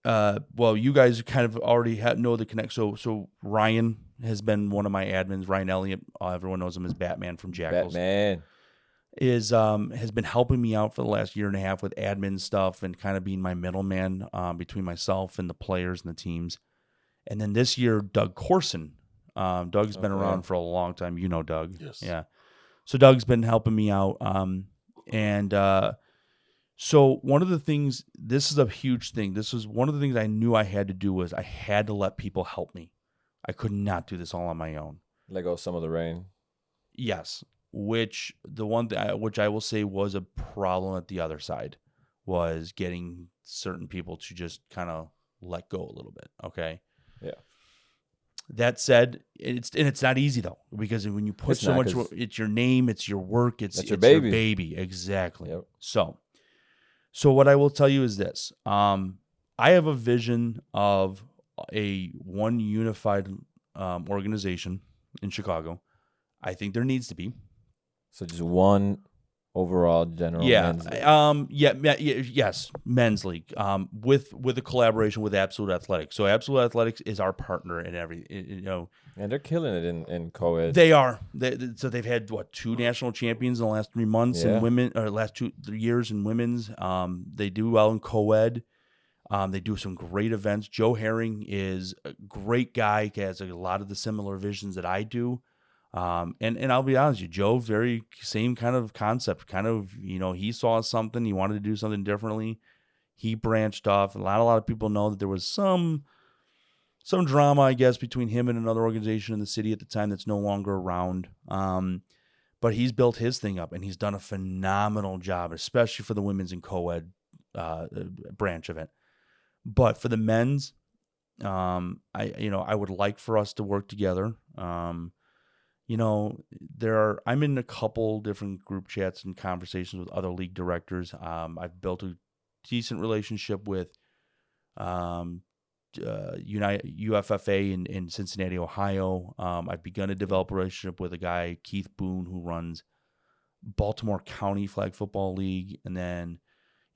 Speaker 2: you guys kind of already know the connect. So Ryan has been one of my admins. Ryan Elliott, everyone knows him as Batman from Jackals.
Speaker 1: Batman
Speaker 2: has been helping me out for the last year and a half with admin stuff and kind of being my middleman between myself and the players and the teams. And then this year, Doug Corson. Doug's been around for a long time. You know Doug.
Speaker 3: Yes.
Speaker 2: Yeah. So Doug's been helping me out. So one of the things, this is a huge thing. This was one of the things I knew I had to do was I had to let people help me. I could not do this all on my own.
Speaker 1: Let go some of the rain.
Speaker 2: Yes. Which the one thing which I will say was a problem at the other side was getting certain people to just kind of let go a little bit. Okay.
Speaker 1: Yeah.
Speaker 2: That said, it's not easy though, because when you put so much, it's your name, it's your work, it's your baby. Exactly.
Speaker 1: Yep.
Speaker 2: So what I will tell you is this. I have a vision of one unified organization in Chicago. I think there needs to be.
Speaker 1: So just one overall general men's league.
Speaker 2: Yes, men's league. With a collaboration with Absolute Athletics. So Absolute Athletics is our partner in
Speaker 1: and they're killing it in co-ed.
Speaker 2: They are. So they've had 2 national champions in the last 3 months in women, or last 2 years in women's. They do well in co-ed. They do some great events. Joe Herring is a great guy. He has a lot of the similar visions that I do. And I'll be honest with you, Joe, very same kind of concept. Kind of, he saw something. He wanted to do something differently. He branched off. A lot of people know that there was some drama, I guess, between him and another organization in the city at the time that's no longer around. But he's built his thing up, and he's done a phenomenal job, especially for the women's and co-ed branch of it. But for the men's, I would like for us to work together. I'm in a couple different group chats and conversations with other league directors. I've built a decent relationship with UFFA in Cincinnati, Ohio. I've begun to develop a relationship with a guy, Keith Boone, who runs Baltimore County Flag Football League. And then,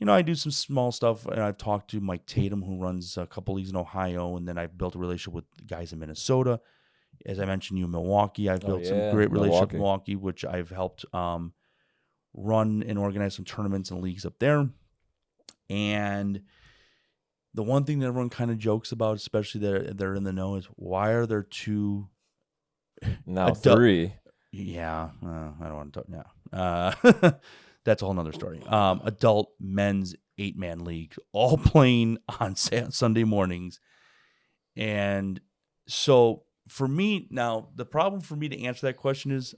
Speaker 2: I do some small stuff, and I've talked to Mike Tatum, who runs a couple leagues in Ohio, and then I've built a relationship with guys in Minnesota. As I mentioned, in Milwaukee, I've built some great relationship with Milwaukee, which I've helped run and organize some tournaments and leagues up there. And the one thing that everyone kind of jokes about, especially they're in the know, is why are there 2
Speaker 1: now 3?
Speaker 2: Yeah, I don't want to talk now. That's a whole nother story. Adult men's 8-man league, all playing on Sunday mornings. And so for me, now the problem for me to answer that question is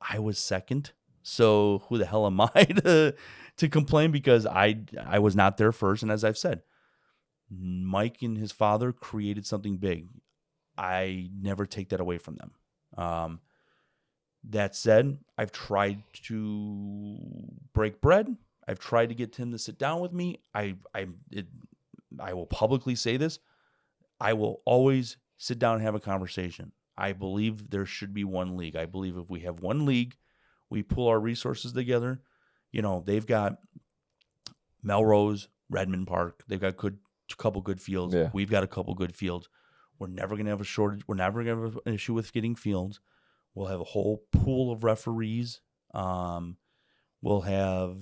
Speaker 2: I was second. So who the hell am I to complain, because I was not there first. And as I've said, Mike and his father created something big. I never take that away from them. That said, I've tried to break bread. I've tried to get Tim to sit down with me. I will publicly say this. I will always sit down and have a conversation. I believe there should be one league. I believe if we have one league, we pull our resources together. They've got Melrose, Redmond Park. They've got a couple good fields. Yeah. We've got a couple good fields. We're never going to have a shortage. We're never going to have an issue with getting fields. We'll have a whole pool of referees. We'll have,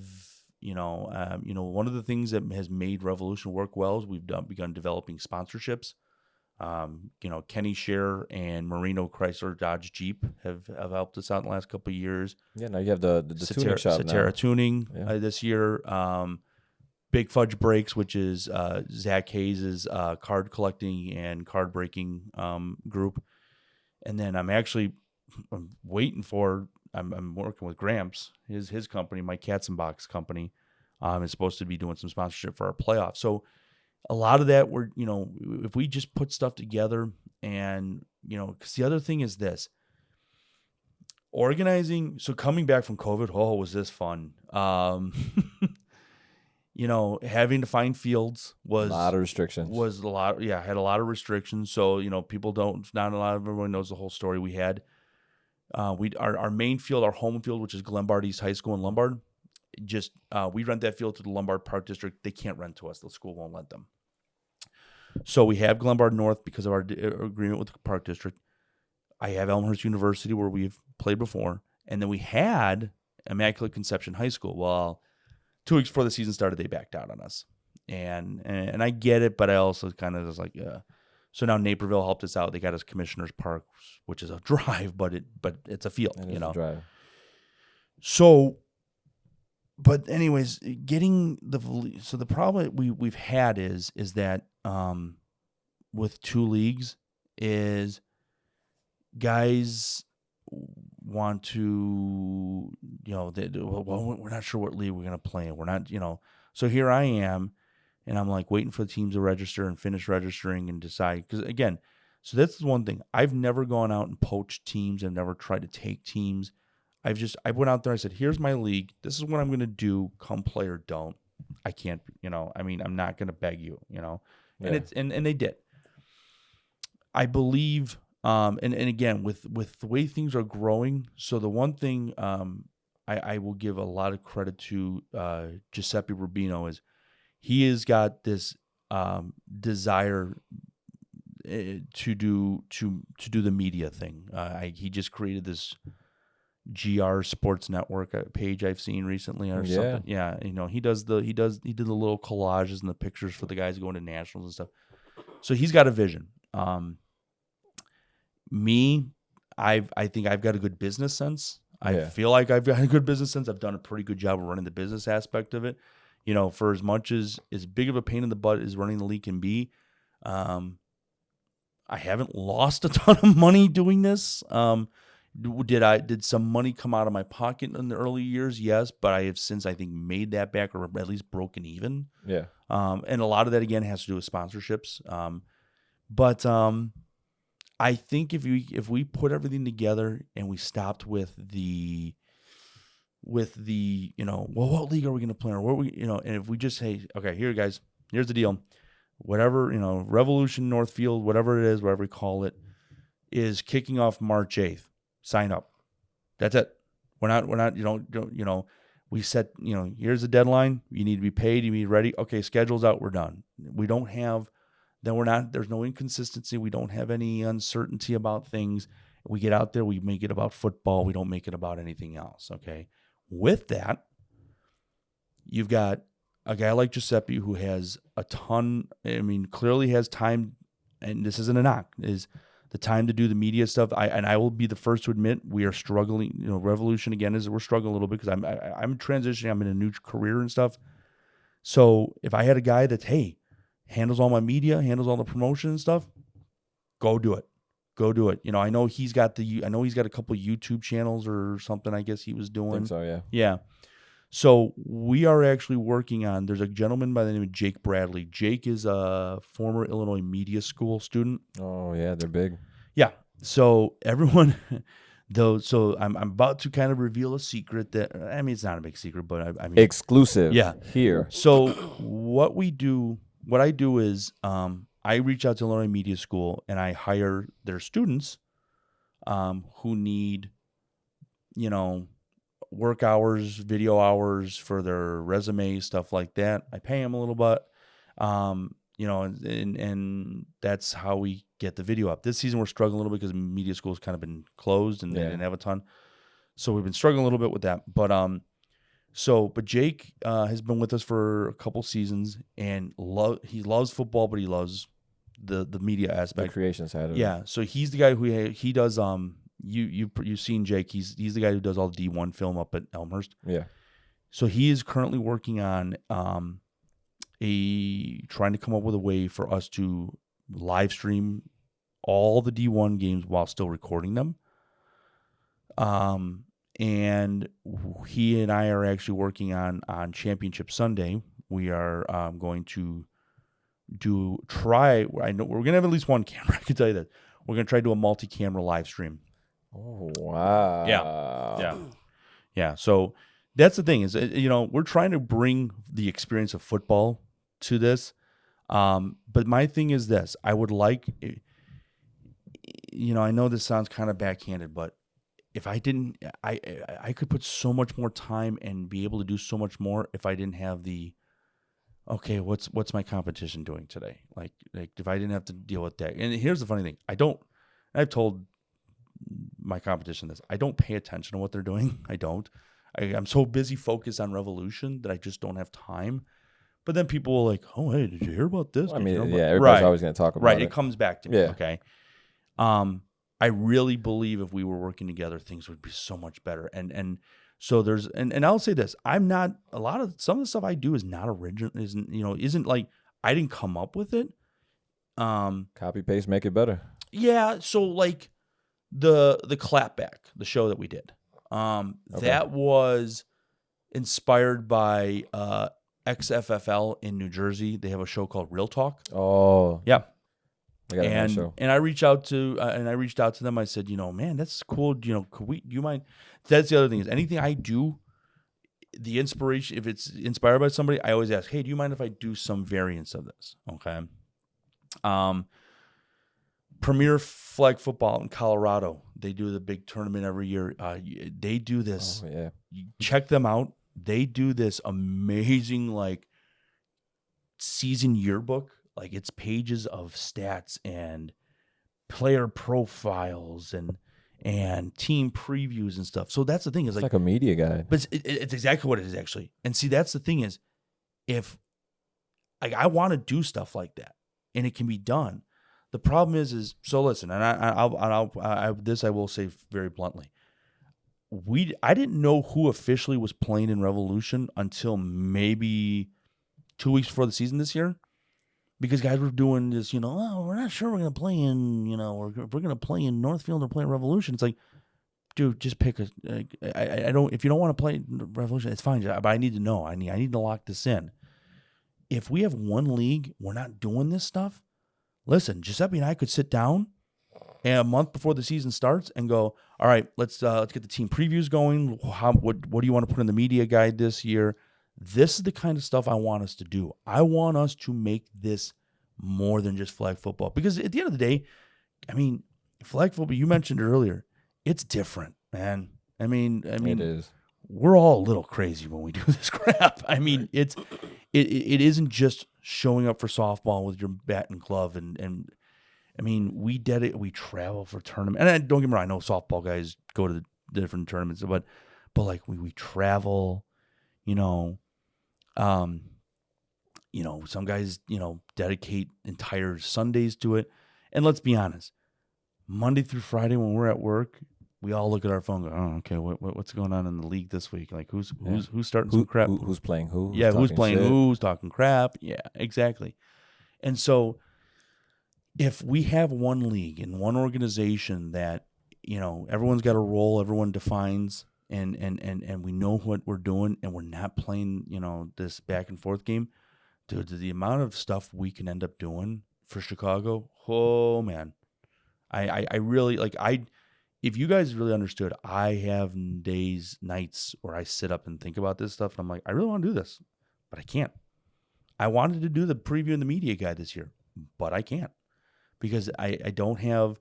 Speaker 2: one of the things that has made Revolution work well is we've begun developing sponsorships. Kenny Scher and Marino Chrysler Dodge Jeep have helped us out in the last couple of years.
Speaker 1: Yeah, now you have the tuning shop now.
Speaker 2: Satera Tuning this year. Big Fudge Breaks, which is Zach Hayes' card collecting and card breaking group. And then I'm waiting for, I'm working with Gramps, his company, my Katzenbach's company, is supposed to be doing some sponsorship for our playoffs. So a lot of that, if we just put stuff together and, because the other thing is this, organizing. So coming back from COVID, was this fun? Having to find fields was
Speaker 1: a lot of restrictions.
Speaker 2: Had a lot of restrictions. So, not a lot of everyone knows the whole story we had. Our main field, our home field, which is Glenbard East High School in Lombard, we rent that field to the Lombard Park District. They can't rent to us. The school won't let them. So we have Glenbard North because of our agreement with the Park District. I have Elmhurst University where we've played before. And then we had Immaculate Conception High School. Well, 2 weeks before the season started, they backed out on us. And I get it, but I also kind of was like, So now Naperville helped us out. They got us Commissioners Park, which is a drive, but it's a field,
Speaker 1: It is a drive.
Speaker 2: So, but anyways, the problem we've had is that with 2 leagues is guys want to, we're not sure what league we're going to play in. We're not, so here I am, and I'm like waiting for the teams to register and finish registering and decide. Because again, so that's one thing. I've never gone out and poached teams. I've never tried to take teams. I went out there. I said, here's my league. This is what I'm going to do. Come play or don't. I can't, I'm not going to beg you, and
Speaker 1: Yeah.
Speaker 2: and they did. I believe, and again, with the way things are growing, so the one thing I will give a lot of credit to Giuseppe Rubino is he has got this desire to do the media thing. He just created this GR Sports Network page I've seen recently or something. Yeah, he did the little collages and the pictures for the guys going to nationals and stuff. So he's got a vision. I think I've got a good business sense. I feel like I've got a good business sense. I've done a pretty good job of running the business aspect of it. For as much as big of a pain in the butt as running the league can be, I haven't lost a ton of money doing this. Did some money come out of my pocket in the early years? Yes, but I have since, I think, made that back or at least broken even.
Speaker 1: Yeah.
Speaker 2: And a lot of that, again, has to do with sponsorships. But I think if we put everything together and we stopped with the what league are we going to play, or what and if we just say, okay, here guys, here's the deal, whatever, Revolution, Northfield, whatever it is, whatever we call it, is kicking off March 8th. Sign up. That's it. We're not, we set, here's the deadline. You need to be paid. You need to be ready. Okay, schedule's out. We're done. We don't have, there's no inconsistency. We don't have any uncertainty about things. We get out there, we make it about football. We don't make it about anything else. Okay. With that, you've got a guy like Giuseppe who has a ton, clearly has time, and this isn't a knock, is the time to do the media stuff. I will be the first to admit we are struggling. Revolution again we're struggling a little bit because I'm transitioning. I'm in a new career and stuff. So if I had a guy that's handles all my media, handles all the promotion and stuff, go do it. I know he's got a couple of YouTube channels or something. I guess he was doing. I think
Speaker 1: so, yeah.
Speaker 2: Yeah. So we are actually working on. There's a gentleman by the name of Jake Bradley. Jake is a former Illinois media school student.
Speaker 1: Oh yeah, they're big.
Speaker 2: Yeah. So everyone, so I'm about to kind of reveal a secret that it's not a big secret, but
Speaker 1: exclusive.
Speaker 2: Yeah.
Speaker 1: Here.
Speaker 2: So what I do is I reach out to Illinois Media School and I hire their students who need, work hours, video hours for their resume, stuff like that. I pay them a little bit, and that's how we get the video up. This season we're struggling a little bit because media school's kind of been closed and they didn't have a ton. So we've been struggling a little bit with that. But Jake has been with us for a couple seasons and he loves football, but he loves the media aspect,
Speaker 1: the creation side of it.
Speaker 2: Yeah. So he's the guy who he does you've seen Jake. He's the guy who does all the D1 film up at Elmhurst.
Speaker 1: Yeah.
Speaker 2: So he is currently working on trying to come up with a way for us to live stream all the D1 games while still recording them. And he and I are actually working on Championship Sunday. We are going to I know we're going to have at least one camera. I can tell you that. We're going to try to do a multi-camera live stream.
Speaker 1: Oh, wow.
Speaker 2: Yeah. So that's the thing is, we're trying to bring the experience of football to this. But my thing is this, I would like, I know this sounds kind of backhanded, but if I didn't, I could put so much more time and be able to do so much more if I didn't have okay, what's my competition doing today? Like if I didn't have to deal with that. And here's the funny thing. I've told my competition this. I don't pay attention to what they're doing. I don't. I'm so busy focused on Revolution that I just don't have time. But then people will like, oh, hey, did you hear about this?
Speaker 1: Everybody's always going to talk about it.
Speaker 2: Right, it comes back to me, okay? I really believe if we were working together, things would be so much better. And so there's, and I'll say this, some of the stuff I do is not original, isn't like, I didn't come up with it.
Speaker 1: Copy, paste, make it better.
Speaker 2: Yeah, so like the clapback, the show that we did, that was inspired by XFFL in New Jersey. They have a show called Real Talk.
Speaker 1: Oh,
Speaker 2: yeah.
Speaker 1: And
Speaker 2: I reached out to them. I said, man, that's cool. Do you mind? That's the other thing is anything I do, the inspiration, if it's inspired by somebody, I always ask, hey, do you mind if I do some variants of this? Okay. Premier Flag Football in Colorado, they do the big tournament every year. They do this.
Speaker 1: Oh, yeah.
Speaker 2: You check them out. They do this amazing, like, season yearbook. Like, it's pages of stats and player profiles and team previews and stuff. So that's the thing. It's
Speaker 1: like a media guide.
Speaker 2: But it's exactly what it is, actually. And see, that's the thing is, if like I want to do stuff like that, and it can be done. The problem is so listen, and I will say very bluntly. I didn't know who officially was playing in Revolution until maybe 2 weeks before the season this year, because guys were doing this, oh, we're not sure we're going to play in, we're going to play in Northfield or play in Revolution. It's like, dude, just pick I don't, if you don't want to play Revolution, it's fine, but I need to know. I need to lock this in. If we have one league, we're not doing this stuff. Listen, Giuseppe and I could sit down and a month before the season starts and go, all right, let's get the team previews going. What do you want to put in the media guide this year? This is the kind of stuff I want us to do. I want us to make this more than just flag football. Because at the end of the day, I mean, flag football, you mentioned it earlier, it's different, man. I mean,
Speaker 1: it is.
Speaker 2: We're all a little crazy when we do this crap. I mean, it isn't just showing up for softball with your bat and glove, and I mean, we travel for tournaments. And don't get me wrong, I know softball guys go to the different tournaments, but like we travel, some guys, dedicate entire Sundays to it. And let's be honest, Monday through Friday when we're at work, we all look at our phone and go, oh, okay, what's going on in the league this week? Like, who's starting some crap?
Speaker 1: Who's playing who?
Speaker 2: Who's playing who's talking crap? Yeah, exactly. And so if we have one league and one organization that, everyone's got a role, everyone defines, and we know what we're doing, and we're not playing, this back and forth game, dude, the amount of stuff we can end up doing for Chicago, oh, man. I really, if you guys really understood, I have nights where I sit up and think about this stuff, and I'm like, I really want to do this, but I can't. I wanted to do the preview and the media guide this year, but I can't because I don't have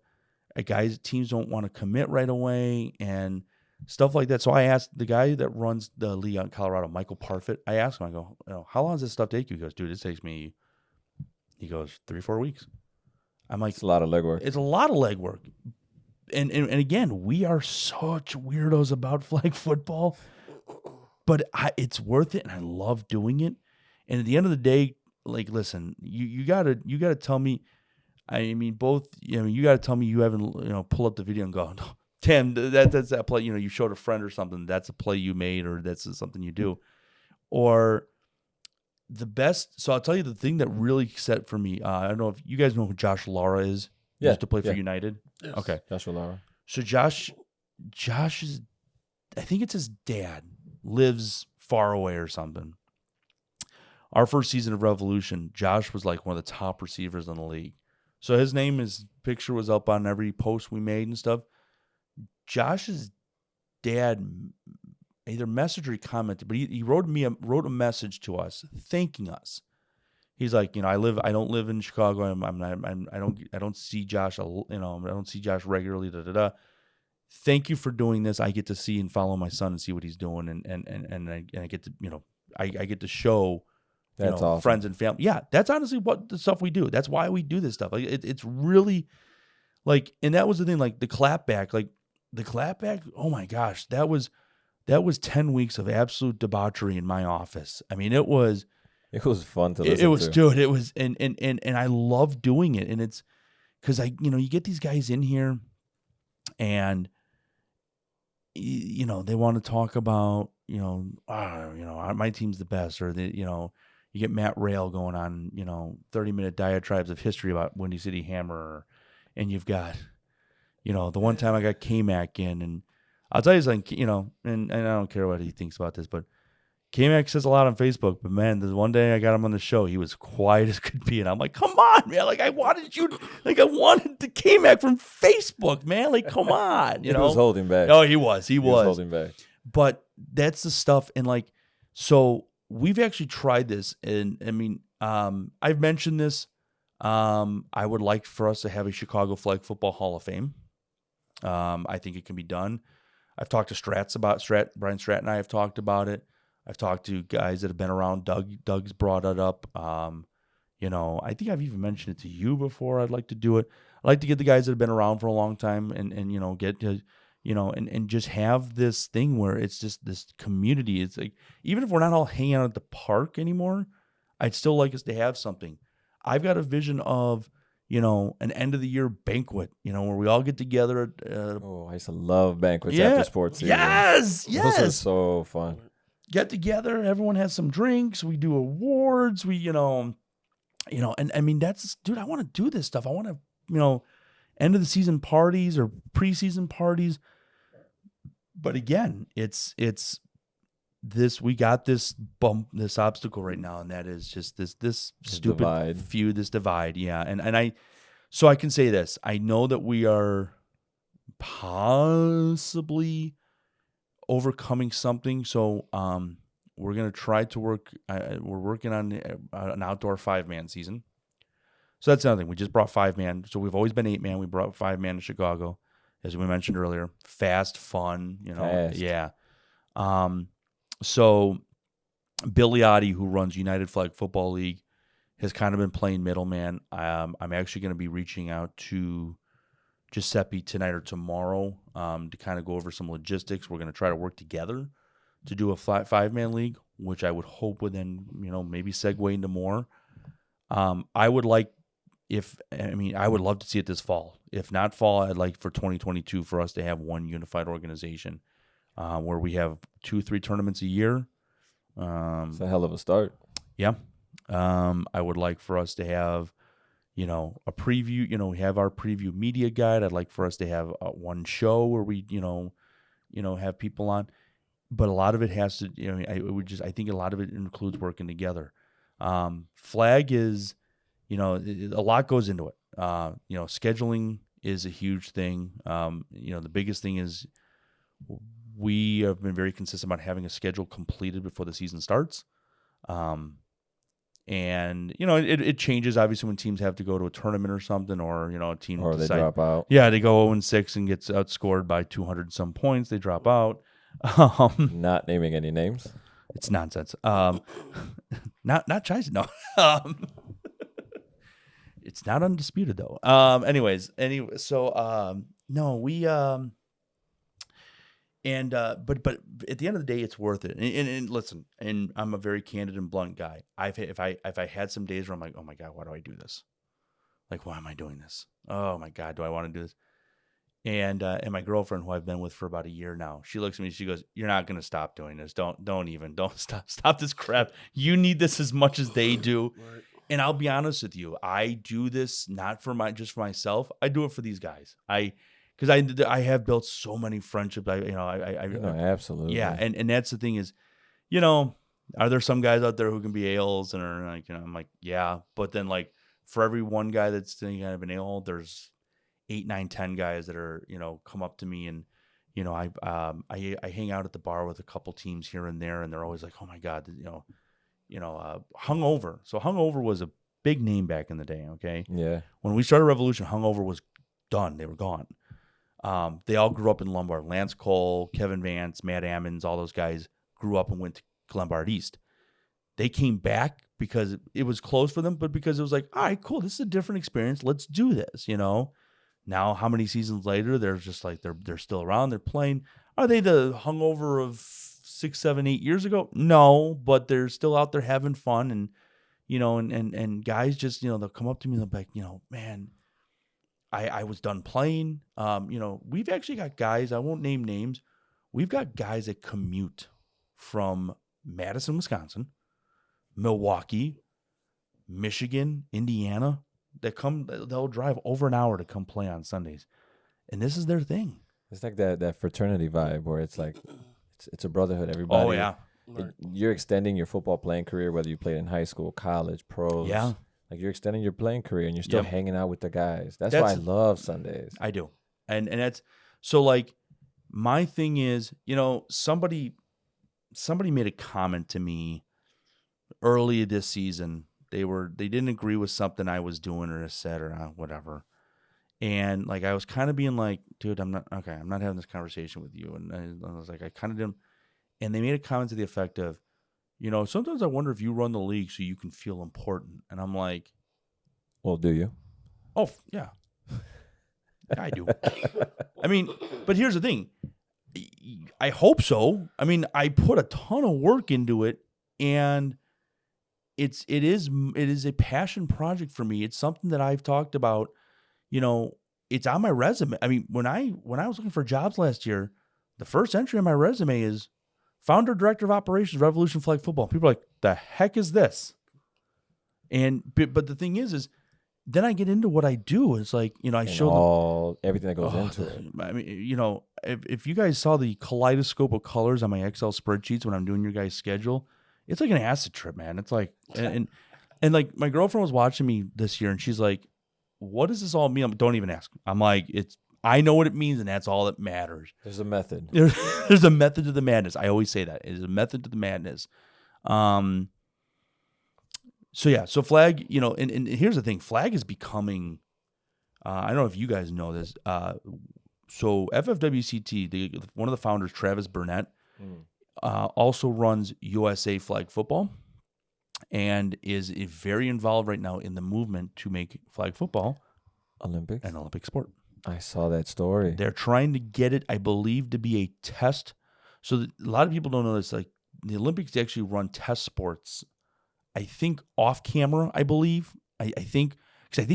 Speaker 2: teams don't want to commit right away and stuff like that. So I asked the guy that runs the league out in Colorado, Michael Parfit. I asked him, I go, how long does this stuff take you? He goes, dude, it takes me, he goes, 3-4 weeks. I'm like,
Speaker 1: it's a lot of legwork.
Speaker 2: It's a lot of legwork. And again, we are such weirdos about flag football, but it's worth it, and I love doing it. And at the end of the day, like, listen, you gotta tell me. I mean, both. You gotta tell me you haven't pull up the video and go, no, Tim, that's that play. You showed a friend or something. That's a play you made, or that's something you do, or the best. So I'll tell you the thing that really set for me. I don't know if you guys know who Josh Lara is. He used to play for United.
Speaker 3: Yes.
Speaker 2: Okay.
Speaker 1: Joshua Lara.
Speaker 2: So Josh is, I think it's his dad, lives far away or something. Our first season of Revolution, Josh was like one of the top receivers in the league. So his picture was up on every post we made and stuff. Josh's dad either messaged or he commented, but he wrote a message to us thanking us. He's like, I don't live in Chicago. I don't see Josh. I don't see Josh regularly. Thank you for doing this. I get to see and follow my son and see what he's doing, and I get to, I get to show,
Speaker 1: that's awesome.
Speaker 2: Friends and family. Yeah, that's honestly what the stuff we do. That's why we do this stuff. Like it's really, like, and that was the thing. Like the clapback. Oh my gosh, that was 10 weeks of absolute debauchery in my office. I mean, it was.
Speaker 1: It was fun to listen to.
Speaker 2: It was, dude. It was, and I love doing it. And it's because you get these guys in here, and they want to talk about, my team's the best, or you get Matt Rail going on, 30-minute diatribes of history about Windy City Hammer, and you've got, the one time I got K-Mac in, and I'll tell you something, and I don't care what he thinks about this, but. K-Mac says a lot on Facebook, but man, the one day I got him on the show, he was quiet as could be, and I'm like, "Come on, man! Like I wanted the K-Mac from Facebook, man! Like, come on!"
Speaker 1: He was holding back.
Speaker 2: Oh, he was
Speaker 1: holding back.
Speaker 2: But that's the stuff, and like So we've actually tried this, and I mean, I've mentioned this. I would like for us to have a Chicago Flag Football Hall of Fame. I think it can be done. I've talked to Brian Stratton and I have talked about it. I've talked to guys that have been around. Doug's brought it up. I think I've even mentioned it to you before. I'd like to do it. I'd like to get the guys that have been around for a long time and get to, and just have this thing where it's just this community. It's like, even if we're not all hanging out at the park anymore, I'd still like us to have something. I've got a vision of, an end of the year banquet, where we all get together.
Speaker 1: I used to love banquets after sports season.
Speaker 2: Yes.
Speaker 1: Those are so fun.
Speaker 2: Get together. Everyone has some drinks. We do awards. We, and I mean, dude, I want to do this stuff. I want to, end of the season parties or preseason parties. But again, it's this, we got this this obstacle right now, and that is just this stupid divide. This divide. Yeah. And so I can say this, I know that we are possibly overcoming something. So, we're going to try to work. We're working on an outdoor 5-man season. So that's another thing. We just brought 5-man. So we've always been 8-man. We brought 5-man to Chicago, as we mentioned earlier. Fast, fun,
Speaker 1: Fast.
Speaker 2: Yeah. So Billy Oddie, who runs United Flag Football League, has kind of been playing middleman. I'm actually going to be reaching out to Giuseppe tonight or tomorrow to kind of go over some logistics. We're going to try to work together to do a flat 5-man league, which I would hope would then, maybe segue into more. I would love to see it this fall. If not fall, I'd like for 2022 for us to have one unified organization where we have 2-3 tournaments a year.
Speaker 1: It's a hell of a start.
Speaker 2: Yeah. I would like for us to have, a preview, we have our preview media guide. I'd like for us to have one show where we, have people on. But a lot of it has to, I think a lot of it includes working together. Flag is, a lot goes into it. Scheduling is a huge thing. The biggest thing is we have been very consistent about having a schedule completed before the season starts. And, it changes obviously when teams have to go to a tournament or something, or, a team
Speaker 1: or they drop out.
Speaker 2: Yeah, they go 0-6 and gets outscored by 200 some points. They drop out.
Speaker 1: Not naming any names.
Speaker 2: It's nonsense. Not Chison. No. It's not undisputed though. No, we but at the end of the day, it's worth it. And listen, and I'm a very candid and blunt guy. If I had some days where I'm like, oh my God, why do I do this? Like, why am I doing this? Oh my God, do I want to do this? And my girlfriend, who I've been with for about a year now, she looks at me. She goes, "You're not going to stop doing this. Don't stop this crap. You need this as much as they do." Right. And I'll be honest with you, I do this not for just for myself. I do it for these guys. Because I have built so many friendships.
Speaker 1: Absolutely.
Speaker 2: Yeah, and that's the thing is, are there some guys out there who can be a-holes and are like, I'm like, yeah, but then like for every one guy that's kind of an a-hole, there's 8, 9, 10 guys that are, come up to me and, I hang out at the bar with a couple teams here and there, and they're always like, oh my God, Hungover. So Hungover was a big name back in the day. Okay.
Speaker 1: Yeah. When
Speaker 2: we started Revolution, Hungover was done. They were gone. They all grew up in Lombard. Lance Cole, Kevin Vance, Matt Ammons, all those guys grew up and went to Lombard East. They came back because it was close for them, but because it was like, all right, cool. This is a different experience. Let's do this, Now, how many seasons later, they're just like, they're still around. They're playing. Are they the Hungover of 6, 7, 8 years ago? No, but they're still out there having fun. And, and guys just, they'll come up to me and they'll be like, man, I was done playing. We've actually got guys, I won't name names. We've got guys that commute from Madison, Wisconsin, Milwaukee, Michigan, Indiana, they'll drive over an hour to come play on Sundays. And this is their thing.
Speaker 1: It's like that fraternity vibe where it's like, it's a brotherhood. Everybody.
Speaker 2: Oh, yeah.
Speaker 1: You're extending your football playing career, whether you played in high school, college, pros.
Speaker 2: Yeah.
Speaker 1: Like you're extending your playing career and you're still hanging out with the guys. That's why I love Sundays.
Speaker 2: I do. And that's, so like, my thing is, somebody somebody made a comment to me early this season. They didn't agree with something I was doing or said or whatever. And like, I was kind of being like, dude, I'm not having this conversation with you. And I was like, I kind of didn't. And they made a comment to the effect of, sometimes I wonder if you run the league so you can feel important. And I'm like,
Speaker 1: well, do you?
Speaker 2: Oh, yeah. I do. I mean, but here's the thing. I hope so. I mean, I put a ton of work into it, and it is a passion project for me. It's something that I've talked about. It's on my resume. I mean, when I was looking for jobs last year, the first entry on my resume is founder, director of operations, Revolution Flag Football. People are like, the heck is this? But the thing is then I get into what I do. It's like, I show
Speaker 1: them everything that goes into it.
Speaker 2: I mean, if you guys saw the kaleidoscope of colors on my Excel spreadsheets when I'm doing your guys' schedule, it's like an acid trip, man. It's like, and like my girlfriend was watching me this year, and she's like, "What does this all mean?" Don't even ask. I'm like, I know what it means, and that's all that matters.
Speaker 1: There's a method.
Speaker 2: There's a method to the madness. I always say that. There's a method to the madness. So Flag, and here's the thing. Flag is becoming, I don't know if you guys know this. So FFWCT, one of the founders, Travis Burnett, also runs USA Flag Football and is very involved right now in the movement to make flag football
Speaker 1: Olympics
Speaker 2: an Olympic sport.
Speaker 1: I saw that story.
Speaker 2: They're trying to get it, I believe, to be a test. So a lot of people don't know this. Like, the Olympics actually run test sports, I think, off camera, I believe. I think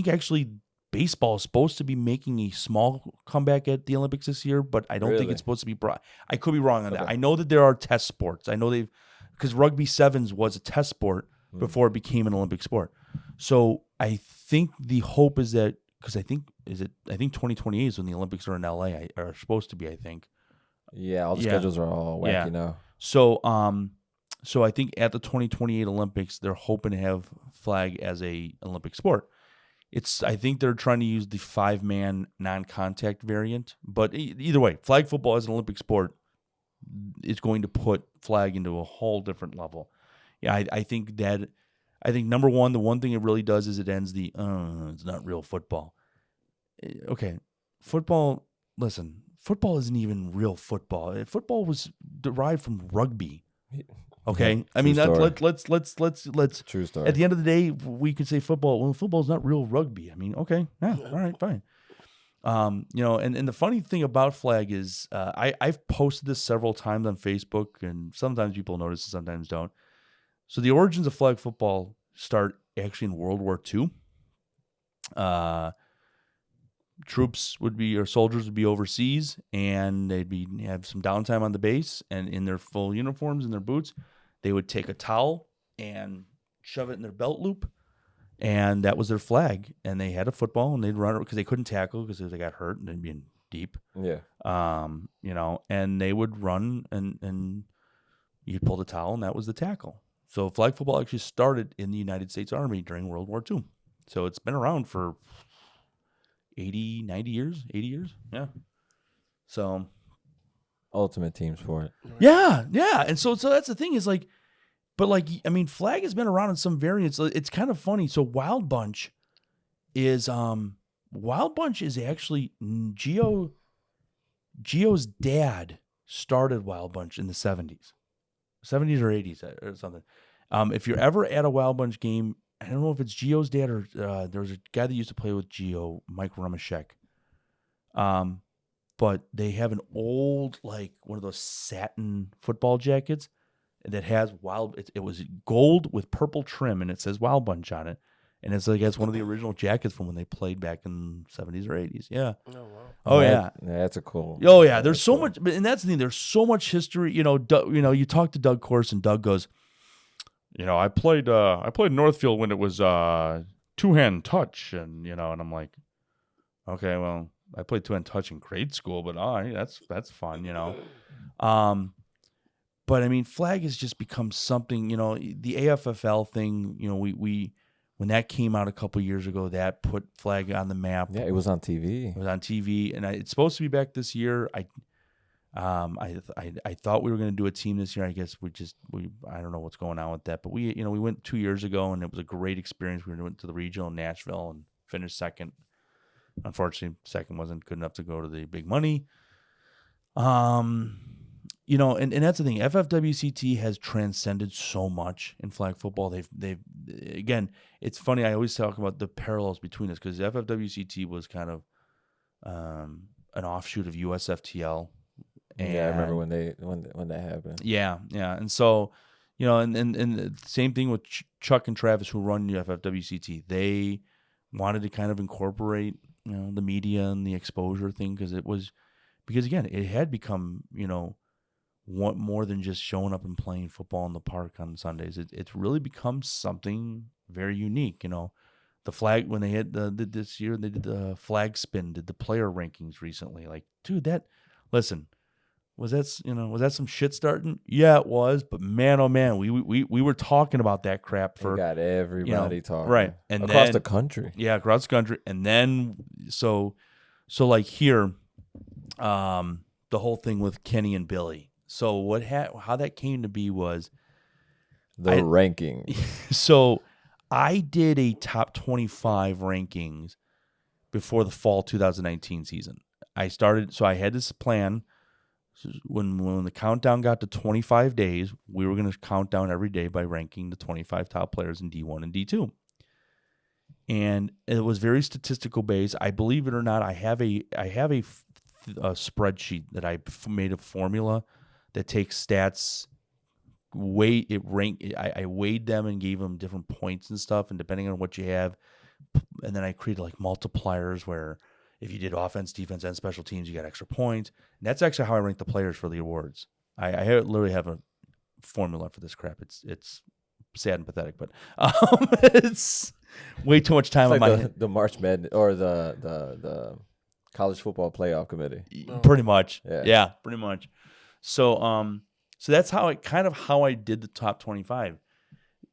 Speaker 2: actually baseball is supposed to be making a small comeback at the Olympics this year, but I don't think it's supposed to be brought. I could be wrong on that. I know that there are test sports. I know because rugby sevens was a test sport before it became an Olympic sport. So I think the hope is that, because I think 2028 is when the Olympics are in LA, are supposed to be, I think.
Speaker 1: Yeah, all the schedules are all wacky now.
Speaker 2: So I think at the 2028 Olympics, they're hoping to have flag as a Olympic sport. I think they're trying to use the 5-man non-contact variant, but either way, flag football as an Olympic sport is going to put flag into a whole different level. Yeah, I think number one, the one thing it really does is it ends it's not real football. Okay, football. Listen, football isn't even real football. Football was derived from rugby. Okay, I mean, let's
Speaker 1: true story.
Speaker 2: At the end of the day, we could say football. Well, football is not real rugby. I mean, okay, yeah, all right, fine. And the funny thing about flag is, I've posted this several times on Facebook, and sometimes people notice, and sometimes don't. So the origins of flag football start actually in World War II. Soldiers would be overseas, and they'd have some downtime on the base, and in their full uniforms and their boots, they would take a towel and shove it in their belt loop, and that was their flag. And they had a football, and they'd run it because they couldn't tackle because they got hurt and they'd be in deep.
Speaker 1: Yeah.
Speaker 2: And they would run, and you'd pull the towel, and that was the tackle. So flag football actually started in the United States Army during World War II. So it's been around for 80 years. Yeah. So
Speaker 1: ultimate team sport.
Speaker 2: Yeah. And so that's the thing is like, but like, I mean, flag has been around in some variants. It's kind of funny. So Wild Bunch is actually Gio's dad started Wild Bunch in the 70s or 80s or something. If you're ever at a Wild Bunch game, I don't know if it's Gio's dad or there was a guy that used to play with Gio, Mike Rumashek. But they have an old, like one of those satin football jackets that has it was gold with purple trim, and it says Wild Bunch on it. And it's one of the original jackets from when they played back in the 70s or 80s. Yeah.
Speaker 3: Oh, wow.
Speaker 2: Oh, yeah.
Speaker 1: That's a cool.
Speaker 2: Oh, yeah. There's so much, and that's the thing. There's so much history. You talk to Doug Course, and Doug goes, I played Northfield when it was two-hand touch, and and I'm like, okay, well, I played two-hand touch in grade school, but that's fun, But I mean, flag has just become something. The AFFL thing. We when that came out a couple years ago, that put flag on the map.
Speaker 1: Yeah, it was on TV.
Speaker 2: And it's supposed to be back this year. I thought we were going to do a team this year. I guess I don't know what's going on with that, but we went 2 years ago and it was a great experience. We went to the regional in Nashville and finished second. Unfortunately, second wasn't good enough to go to the big money. And that's the thing. FFWCT has transcended so much in flag football. They've again, it's funny. I always talk about the parallels between us because FFWCT was kind of an offshoot of USFTL. And,
Speaker 1: I remember when that happened.
Speaker 2: Yeah, and so, and the same thing with Chuck and Travis who run the FFWCT. They wanted to kind of incorporate, the media and the exposure thing because again, it had become, more than just showing up and playing football in the park on Sundays. It's really become something very unique. The flag when they had this year they did the flag spin, did the player rankings recently. Like, dude, listen. Was that some shit starting? Yeah, it was. But man, oh man, we were talking about that crap for
Speaker 1: got everybody talking,
Speaker 2: right? And
Speaker 1: across the country,
Speaker 2: yeah, across the country. And then so like here, the whole thing with Kenny and Billy. So how that came to be was
Speaker 1: the ranking.
Speaker 2: So I did a top 25 rankings before the fall 2019 season. I had this plan. When the countdown got to 25 days, we were going to count down every day by ranking the 25 top players in D1 and D2. And it was very statistical based. I believe it or not, I have a spreadsheet that I made a formula that takes stats, I weighed them and gave them different points and stuff, and depending on what you have, and then I created like multipliers where if you did offense, defense, and special teams, you got extra points. And that's actually how I rank the players for the awards. I literally have a formula for this crap. It's sad and pathetic, but it's way too much time on my head.
Speaker 1: The March Madness or the college football playoff committee.
Speaker 2: Pretty much. Yeah, pretty much. So that's how I did the top 25.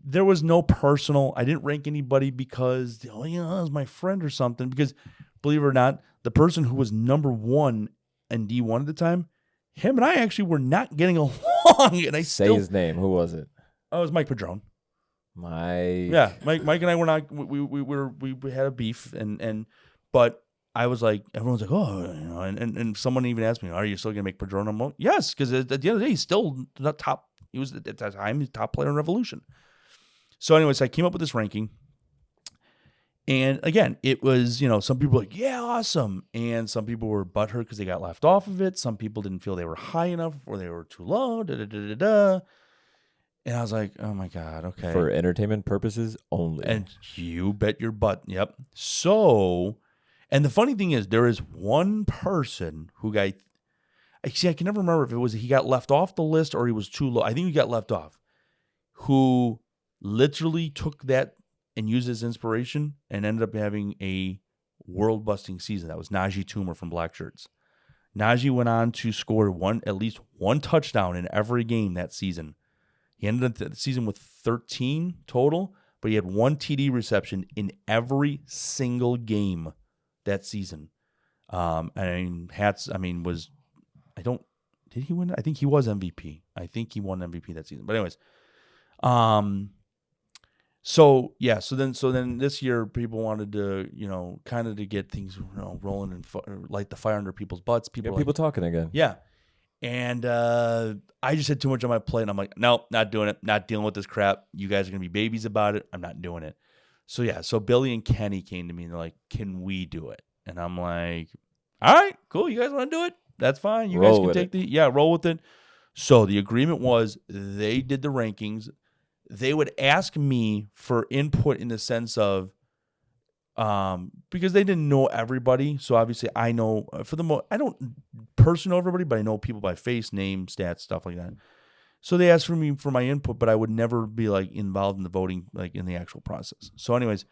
Speaker 2: There was no personal. I didn't rank anybody because it was my friend or something. Because believe it or not, the person who was number one in D1 at the time, him and I actually were not getting along. And
Speaker 1: Say his name. Who was it?
Speaker 2: Oh, it was Mike Padron.
Speaker 1: Mike
Speaker 2: and I were not. We had a beef, but I was like, everyone's like, oh, and someone even asked me, are you still gonna make Padron? I'm like, yes, because at the end of the day, he's still not top. He was at that time the top player in Revolution. So, anyways, I came up with this ranking. And again, it was, some people were like, yeah, awesome. And some people were butthurt because they got left off of it. Some people didn't feel they were high enough or they were too low. And I was like, oh my God, okay.
Speaker 1: For entertainment purposes only.
Speaker 2: And you bet your butt. Yep. So, and the funny thing is, there is one person who I can never remember if it was he got left off the list or he was too low. I think he got left off. Who literally took that and used as inspiration and ended up having a world-busting season. That was Najee Toomer from Black Shirts. Najee went on to score at least one touchdown in every game that season. He ended up the season with 13 total, but he had one TD reception in every single game that season. Did he win? I think he was MVP. I think he won MVP that season. But anyways, So then this year people wanted to, kind of to get things, rolling and light the fire under people's butts.
Speaker 1: People talking again.
Speaker 2: Yeah. And I just had too much on my plate. And I'm like, no, not doing it. Not dealing with this crap. You guys are going to be babies about it. I'm not doing it. So yeah. So Billy and Kenny came to me and they're like, can we do it? And I'm like, all right, cool. You guys want to do it? That's fine. You guys can take roll with it. So the agreement was they did the rankings. They would ask me for input in the sense of, because they didn't know everybody. So obviously I know I don't personally know everybody, but I know people by face, name, stats, stuff like that. So they asked for me for my input, but I would never be like involved in the voting, like in the actual process. So anyways,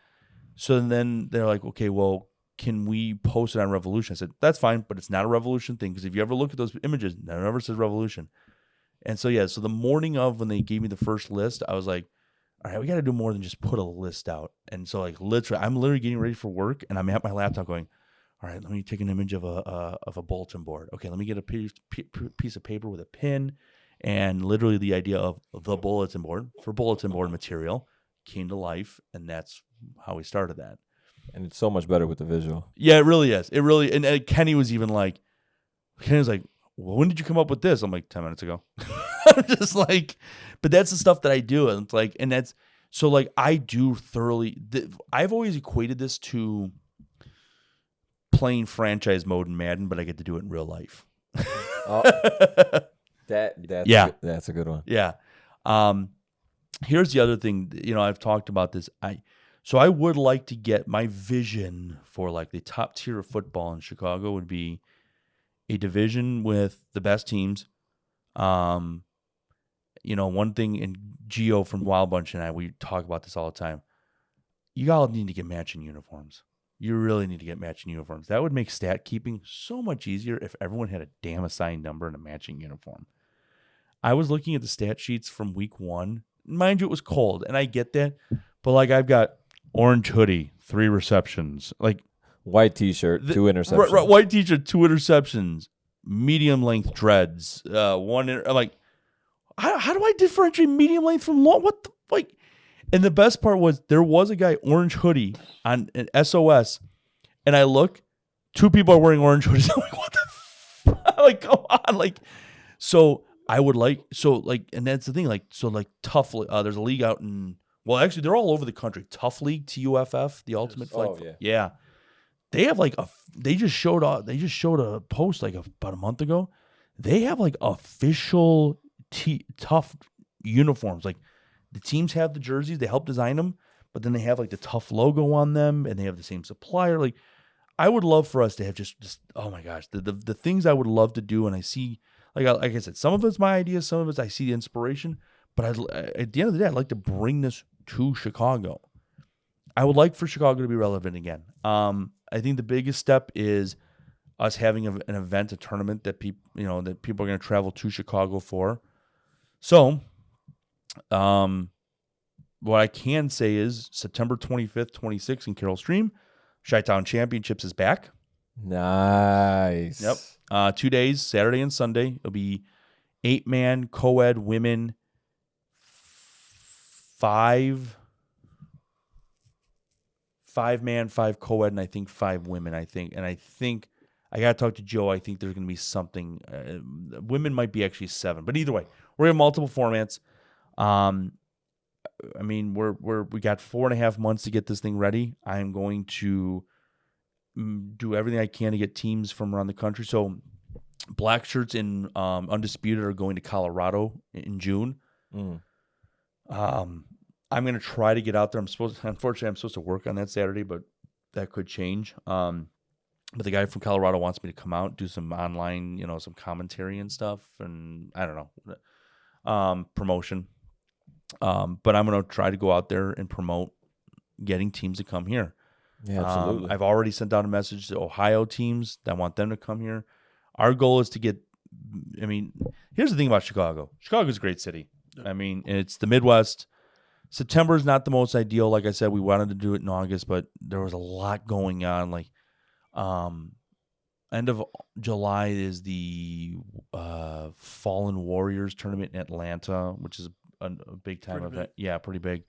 Speaker 2: so then they're like, okay, well, can we post it on Revolution? I said, that's fine, but it's not a Revolution thing. Because if you ever look at those images, it never says Revolution. And so, so the morning of when they gave me the first list, I was like, all right, we got to do more than just put a list out. And so, like, I'm literally getting ready for work, and I'm at my laptop going, all right, let me take an image of a bulletin board. Okay, let me get a piece of paper with a pin, and literally the idea of the bulletin board for bulletin board material came to life, and that's how we started that.
Speaker 1: And it's so much better with the visual.
Speaker 2: Yeah, it really is. It really, and Kenny was like, well, when did you come up with this? I'm like, 10 minutes ago. I'm just like, but that's the stuff that I do. And it's like, and that's, so like, I do thoroughly, I've always equated this to playing franchise mode in Madden, but I get to do it in real life.
Speaker 1: That's a good one.
Speaker 2: Yeah. Here's the other thing, I've talked about this. So I would like to get my vision for like the top tier of football in Chicago would be a division with the best teams. One thing, and Gio from Wild Bunch and I, we talk about this all the time. You all need to get matching uniforms. You really need to get matching uniforms. That would make stat keeping so much easier if everyone had a damn assigned number and a matching uniform. I was looking at the stat sheets from week 1. Mind you, it was cold, and I get that. But like, I've got orange hoodie, 3 receptions, like
Speaker 1: white t-shirt, 2 interceptions.
Speaker 2: Right, white t-shirt, 2 interceptions, medium length dreads, 1. I'm like, how do I differentiate medium length from long? What the like? And the best part was there was a guy orange hoodie on an SOS, and I look, 2 people are wearing orange hoodies. I'm like, what the? Like, come on, like, so I would like, and that's the thing, like, so like tough. There's a league out in. Well, actually, they're all over the country. Tough League, TUFF, the Ultimate Flag.
Speaker 1: Oh, yeah.
Speaker 2: Yeah. They have like they just showed a post like about a month ago. They have like official tough uniforms. Like the teams have the jerseys, they help design them, but then they have like the tough logo on them, and they have the same supplier. Like, I would love for us to have just oh my gosh, the things I would love to do. And I see, like I said, some of it's my ideas, some of it's I see the inspiration. But at the end of the day, I'd like to bring this to Chicago. I would like for Chicago to be relevant again. I think the biggest step is us having an event, a tournament that people are going to travel to Chicago for. So, what I can say is September 25th, 26th in Carroll Stream, Chi-Town Championships is back.
Speaker 1: Nice.
Speaker 2: Yep. 2 days, Saturday and Sunday. It'll be 8-man co-ed women. 5-man, 5 co-ed, and I think 5 women, And I think I got to talk to Joe. I think there's going to be something. Women might be actually 7. But either way, we're going to have multiple formats. I mean, we got 4.5 months to get this thing ready. I'm going to do everything I can to get teams from around the country. So Black Shirts in Undisputed are going to Colorado in June. I'm going to try to get out there. Unfortunately, I'm supposed to work on that Saturday, but that could change. But the guy from Colorado wants me to come out, do some online, some commentary and stuff, and I don't know, promotion. But I'm going to try to go out there and promote getting teams to come here.
Speaker 1: Yeah, absolutely.
Speaker 2: I've already sent out a message to Ohio teams that I want them to come here. Our goal is to get, here's the thing about Chicago. Chicago's a great city. It's the Midwest. September is not the most ideal. Like I said, we wanted to do it in August, but there was a lot going on. Like, end of July is the Fallen Warriors tournament in Atlanta, which is a big time event. Yeah, pretty big.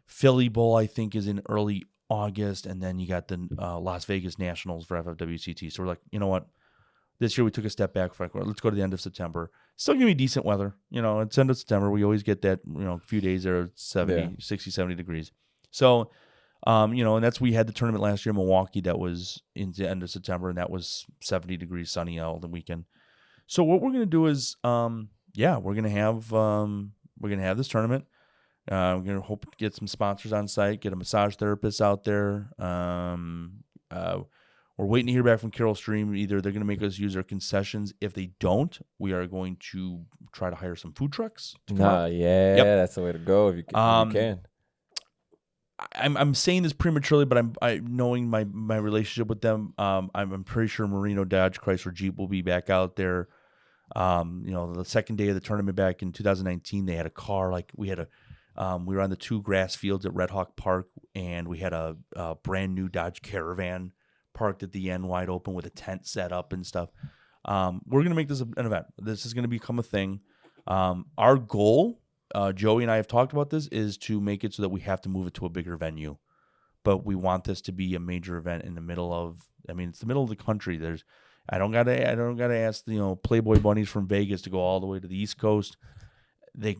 Speaker 2: Philly Bowl, I think, is in early August, and then you got the Las Vegas Nationals for FFWCT. So we're like, you know what? This year we took a step back. Let's go to the end of September. Still going to be decent weather. It's end of September. We always get that, a few days there at 60, 70 degrees. So, and we had the tournament last year in Milwaukee that was in the end of September, and that was 70 degrees sunny all the weekend. So what we're going to do is, we're going to have this tournament. We're going to hope to get some sponsors on site, get a massage therapist out there. We're waiting to hear back from Carroll Stream. Either they're going to make us use their concessions. If they don't, we are going to try to hire some food trucks.
Speaker 1: That's the way to go if you can.
Speaker 2: I'm saying this prematurely, but I'm knowing my relationship with them. I'm pretty sure Marino Dodge Chrysler Jeep will be back out there. The second day of the tournament back in 2019, they had a car. Like we were on the 2 grass fields at Red Hawk Park, and we had a brand new Dodge Caravan parked at the end wide open with a tent set up and stuff. We're going to make this an event. This is going to become a thing. Our goal, Joey and I have talked about this, is to make it so that we have to move it to a bigger venue. But we want this to be a major event in the middle of, it's the middle of the country. I don't gotta ask Playboy bunnies from Vegas to go all the way to the East Coast. The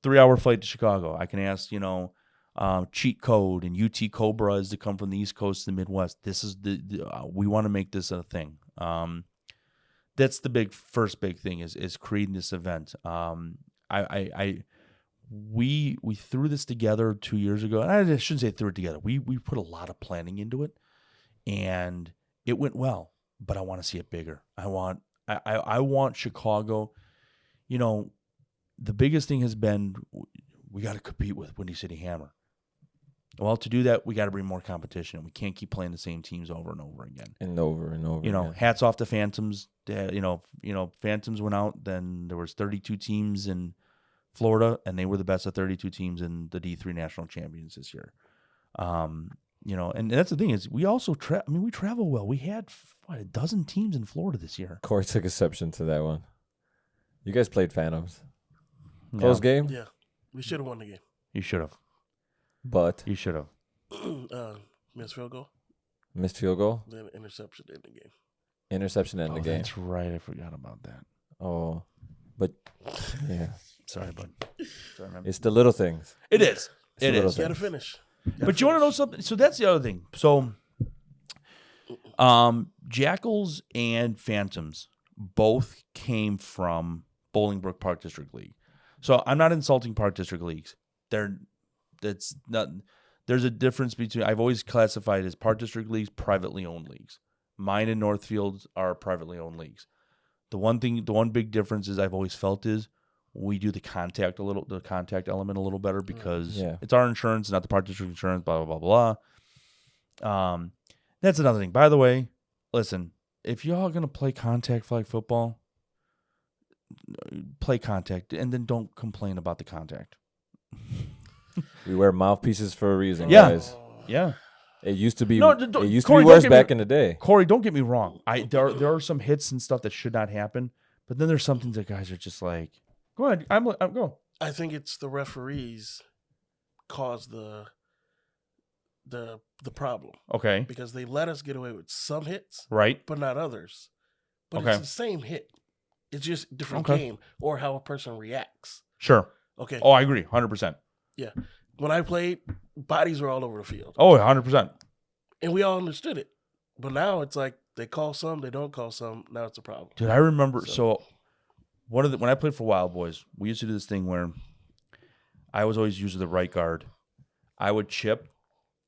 Speaker 2: 3-hour flight to Chicago. I can ask Cheat Code and UT Cobras to come from the East Coast to the Midwest. This is we want to make this a thing. That's the first big thing is creating this event. We threw this together 2 years ago, and I shouldn't say threw it together. We put a lot of planning into it, and it went well. But I want to see it bigger. I want Chicago. The biggest thing has been we got to compete with Windy City Hammer. Well, to do that, we got to bring more competition. We can't keep playing the same teams over and over again.
Speaker 1: And over and over.
Speaker 2: Hats off to Phantoms. Phantoms went out. Then there was 32 teams in Florida, and they were the best of 32 teams in the D3 National Champions this year. And that's the thing is we also we travel well. We had a dozen teams in Florida this year.
Speaker 1: Corey took exception to that one. You guys played Phantoms. Close game?
Speaker 3: Yeah. We should have won the game.
Speaker 2: You should have.
Speaker 1: But
Speaker 2: you should have.
Speaker 3: Missed field goal.
Speaker 1: Missed field goal?
Speaker 3: Then interception in the game.
Speaker 1: Interception in the game.
Speaker 2: That's right. I forgot about that.
Speaker 1: Oh. But yeah.
Speaker 2: Sorry, bud. Sorry, man.
Speaker 1: It's the little things.
Speaker 2: It is. It is.
Speaker 3: You got to finish.
Speaker 2: But you want to know something? So that's the other thing. So, Jackals and Phantoms both came from Bolingbrook Park District League. So I'm not insulting Park District leagues. There's a difference between. I've always classified as Park District leagues, privately owned leagues. Mine and Northfield are privately owned leagues. The one big difference is I've always felt is we do the contact element a little better because it's our insurance, not the Park District insurance, blah, blah, blah, blah. That's another thing. By the way, listen, if y'all going to play contact flag football, play contact and then don't complain about the contact.
Speaker 1: We wear mouthpieces for a reason, guys.
Speaker 2: Yeah.
Speaker 1: It used to be
Speaker 2: Corey,
Speaker 1: worse back in the day.
Speaker 2: Corey, don't get me wrong. There are some hits and stuff that should not happen, but then there's some things that guys are just like, go ahead. I'm go.
Speaker 3: I think it's the referees caused the problem.
Speaker 2: Okay.
Speaker 3: Because they let us get away with some hits,
Speaker 2: right,
Speaker 3: but not others. But it's the same hit. It's just different game or how a person reacts.
Speaker 2: Sure.
Speaker 3: Okay.
Speaker 2: Oh, I agree, 100%.
Speaker 3: Yeah. When I played, bodies were all over the field.
Speaker 2: Oh, 100%.
Speaker 3: And we all understood it. But now it's like they call some, they don't call some. Now it's a problem.
Speaker 2: Dude, I remember. So when I played for Wild Boys, we used to do this thing where I was always usually the right guard. I would chip,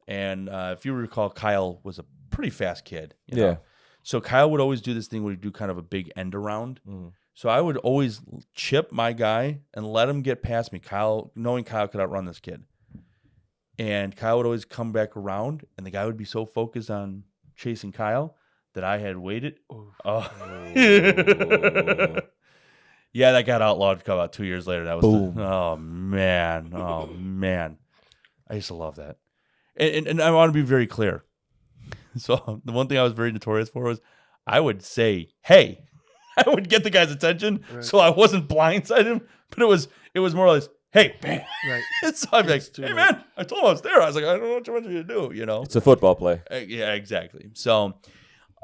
Speaker 2: and if you recall, Kyle was a pretty fast kid. You know? So Kyle would always do this thing where he'd do kind of a big end around. Mm. So I would always chip my guy and let him get past me. Kyle, knowing Kyle could outrun this kid. And Kyle would always come back around, and the guy would be so focused on chasing Kyle that I had waited. Oh. Yeah, that got outlawed about 2 years later. That was oh man. I used to love that. And I want to be very clear. So the one thing I was very notorious for was I would say, hey, I would get the guy's attention, so I wasn't blindsided him, but it was more or less, hey, bam. Right. So I'm like, hey, man, I told him I was there. I was like, I don't know what you want you to do, you know?
Speaker 1: It's a football play.
Speaker 2: Yeah, exactly. So,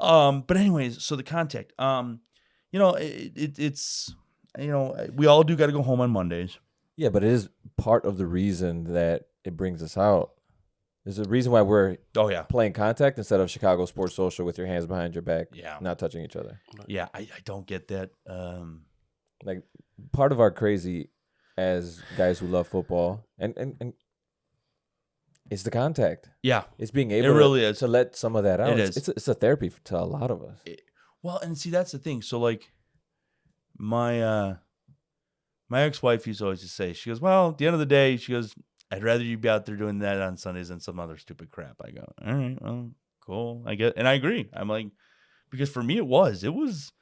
Speaker 2: but anyways, so the contact, it's, we all do got to go home on Mondays.
Speaker 1: Yeah, but it is part of the reason that it brings us out. There's a reason why we're playing contact instead of Chicago Sports Social with your hands behind your back, not touching each other.
Speaker 2: Yeah, I don't get that.
Speaker 1: Like part of our crazy as guys who love football and it's the contact.
Speaker 2: Yeah,
Speaker 1: it's being able to let some of that out.
Speaker 2: It is.
Speaker 1: It's a therapy to a lot of us.
Speaker 2: Well, and see that's the thing. So like my ex-wife used to always just say, she goes, well, at the end of the day, she goes, I'd rather you be out there doing that on Sundays than some other stupid crap. I go, all right, well, cool. I get, and I agree. I'm like, because for me it was, it was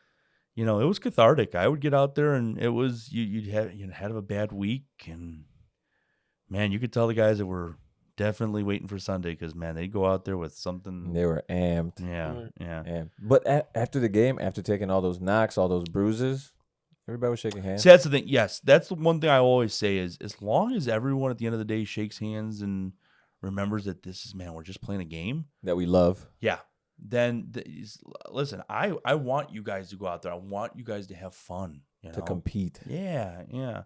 Speaker 2: cathartic. I would get out there and it was, you'd have a bad week and man, you could tell the guys that were Definitely waiting for Sunday because, man, they go out there with something.
Speaker 1: They were amped.
Speaker 2: Yeah.
Speaker 1: Amped. But after the game, after taking all those knocks, all those bruises, everybody was shaking hands.
Speaker 2: See, that's the thing. Yes, that's the one thing I always say is as long as everyone at the end of the day shakes hands and remembers that this is, man, we're just playing a game.
Speaker 1: That we love.
Speaker 2: Yeah. Then, listen, I want you guys to go out there. I want you guys to have fun.
Speaker 1: To compete.
Speaker 2: Yeah.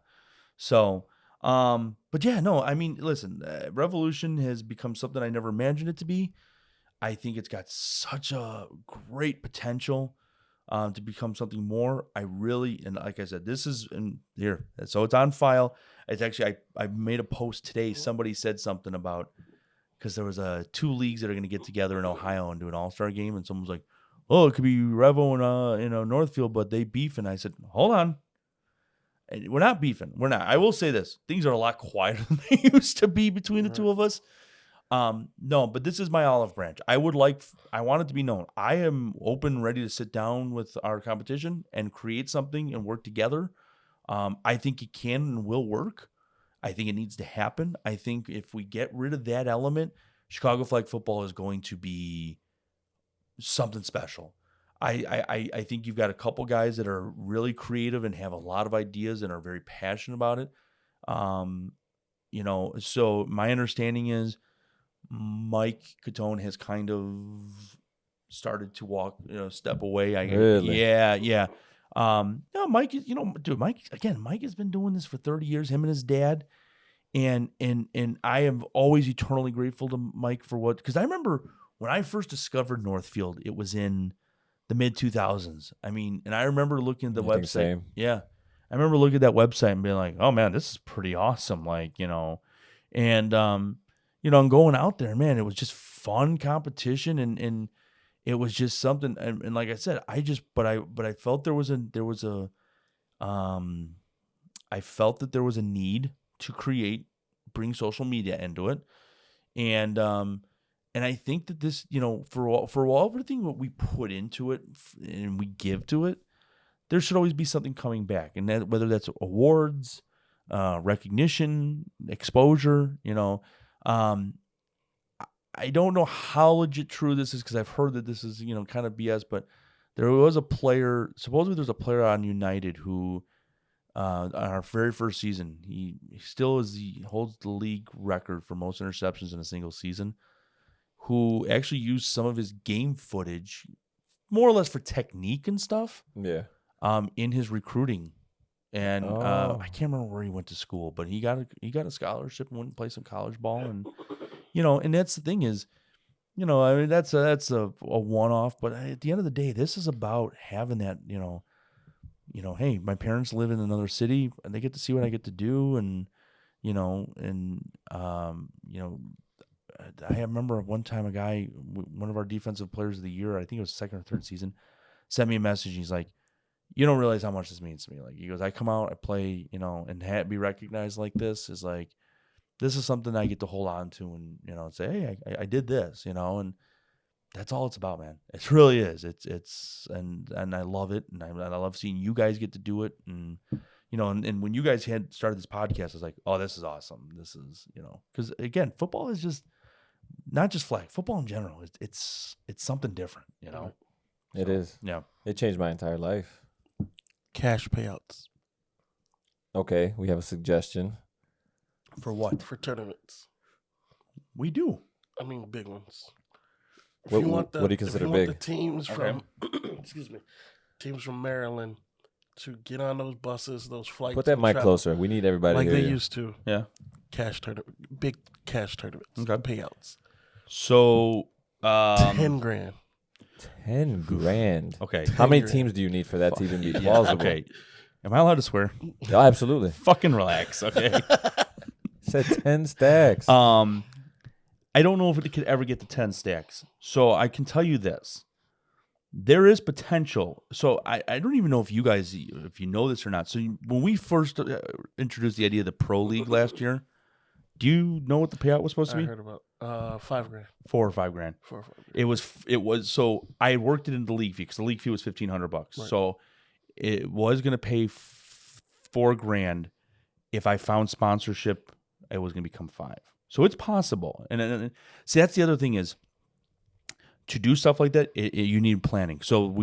Speaker 2: So, but yeah, no, I mean, listen, Revolution has become something I never imagined it to be. I think it's got such a great potential to become something more. And like I said, this is in here. So it's on file. It's actually, I made a post today. Somebody said something about, because there was 2 leagues that are going to get together in Ohio and do an all-star game. And someone was like, oh, it could be Revo and Northfield, but they beef. And I said, hold on. And we're not beefing. We're not. I will say this. Things are a lot quieter than they used to be between the two of us. No, but this is my olive branch. I want it to be known. I am open, ready to sit down with our competition and create something and work together. I think it can and will work. I think it needs to happen. I think if we get rid of that element, Chicago flag football is going to be something special. I think you've got a couple guys that are really creative and have a lot of ideas and are very passionate about it. So my understanding is Mike Catone has kind of started to walk, step away.
Speaker 1: Really?
Speaker 2: Yeah. No, Mike is, Mike has been doing this for 30 years, him and his dad. And I am always eternally grateful to Mike for because I remember when I first discovered Northfield, it was in the mid 2000s. I mean, and I remember looking at the website.
Speaker 1: Same.
Speaker 2: Yeah. I remember looking at that website and being like, oh man, this is pretty awesome. And going out there, man, it was just fun competition. And it was just something. And like I said, I felt I felt that there was a need to bring social media into it. And I think that this, for everything what we put into it and we give to it, there should always be something coming back. And that, whether that's awards, recognition, exposure, I don't know how legit true this is because I've heard that this is, kind of BS, but there was a player, supposedly there's a player on United who, on our very first season, he holds the league record for most interceptions in a single season, who actually used some of his game footage, more or less for technique and stuff.
Speaker 1: Yeah.
Speaker 2: In his recruiting, and I can't remember where he went to school, but he got a scholarship and went and play some college ball, and and that's the thing is, I mean that's a one-off, but at the end of the day, this is about having that, hey, my parents live in another city and they get to see what I get to do, and I remember one time a guy, one of our defensive players of the year, I think it was second or third season, sent me a message. He's like, you don't realize how much this means to me. Like, he goes, I come out, I play, and be recognized like this is like, this is something I get to hold on to and, say, hey, I did this, and that's all it's about, man. It really is. And I love it. And I love seeing you guys get to do it. And, and when you guys had started this podcast, I was like, oh, this is awesome. This is, because again, football is just not just flag football in general. It's something different,
Speaker 1: It is.
Speaker 2: Yeah.
Speaker 1: It changed my entire life.
Speaker 3: Cash payouts.
Speaker 1: Okay, we have a suggestion.
Speaker 2: For what?
Speaker 3: For tournaments.
Speaker 2: We do.
Speaker 3: I mean, big ones.
Speaker 1: What do you consider big?
Speaker 3: The teams from, excuse me, teams from Maryland to get on those buses, those flights.
Speaker 1: Put that mic closer. We need everybody
Speaker 3: like
Speaker 1: to hear
Speaker 3: they
Speaker 1: you.
Speaker 3: used to.
Speaker 2: Yeah.
Speaker 3: Cash tournament, big cash tournaments.
Speaker 2: Okay.
Speaker 3: Payouts.
Speaker 2: So,
Speaker 3: $10,000.
Speaker 1: 10 grand.
Speaker 2: Okay.
Speaker 1: How many teams do you need for that to even be plausible?
Speaker 2: Okay. Am I allowed to swear?
Speaker 1: Oh, absolutely.
Speaker 2: Fucking relax. Okay.
Speaker 1: Said 10 stacks.
Speaker 2: I don't know if it could ever get to 10 stacks. So I can tell you this. There is potential. So I don't even know if you guys, if you know this or not. So when we first introduced the idea of the Pro League last year, do you know what the payout was supposed to be?
Speaker 3: I heard about $5,000.
Speaker 2: $4,000 or $5,000.
Speaker 3: $4,000 or $5,000.
Speaker 2: It was. So I worked it into the league fee because the league fee was $1,500. Right. So it was going to pay $4,000. If I found sponsorship, it was going to become $5,000. So it's possible. And see, that's the other thing is to do stuff like that, you need planning. So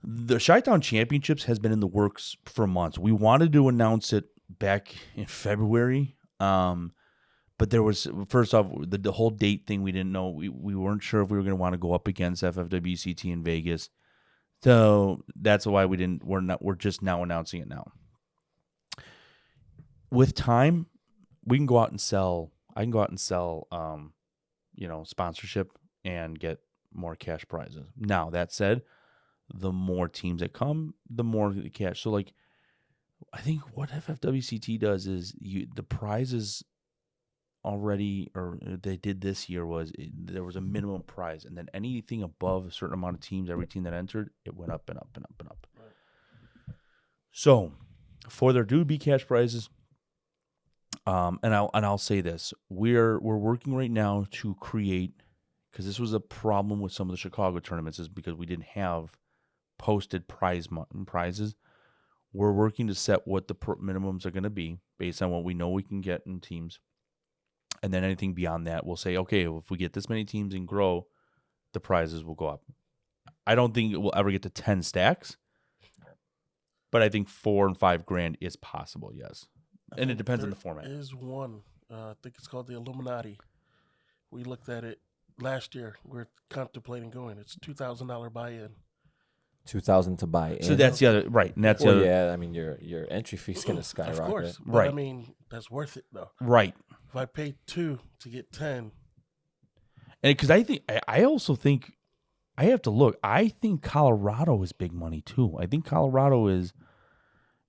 Speaker 2: the Chi-Town Championships has been in the works for months. We wanted to announce it back in February. But there was, first off, the whole date thing we didn't know. We weren't sure if we were going to want to go up against FFWCT in Vegas. So that's why we're just now announcing it now. With time, we can go out and sell. I can go out and sell, sponsorship and get more cash prizes. Now, that said, the more teams that come, the more the cash. So, like, I think what FFWCT does is the prizes already, or they did this year, there was a minimum prize, and then anything above a certain amount of teams, every team that entered, it went up and up and up and up. Right. So, for there do be cash prizes, and I'll say this: we're working right now to create, because this was a problem with some of the Chicago tournaments, is because we didn't have posted prizes. We're working to set what the minimums are going to be based on what we know we can get in teams. And then anything beyond that, we'll say, okay, if we get this many teams and grow, the prizes will go up. I don't think it will ever get to 10 stacks, but I think $4,000 and $5,000 is possible, yes. And it depends on the format.
Speaker 3: There is one, I think it's called the Illuminati. We looked at it last year. We're contemplating going. It's $2,000 buy-in.
Speaker 1: $2,000 to buy in.
Speaker 2: So that's the other, right? And that's the other.
Speaker 1: Yeah, I mean your entry fee's gonna skyrocket.
Speaker 3: Of course, but
Speaker 2: right?
Speaker 3: I mean that's worth it though.
Speaker 2: Right.
Speaker 3: If I pay 2 to get 10,
Speaker 2: and because I also think I have to look. I think Colorado is big money too. I think Colorado is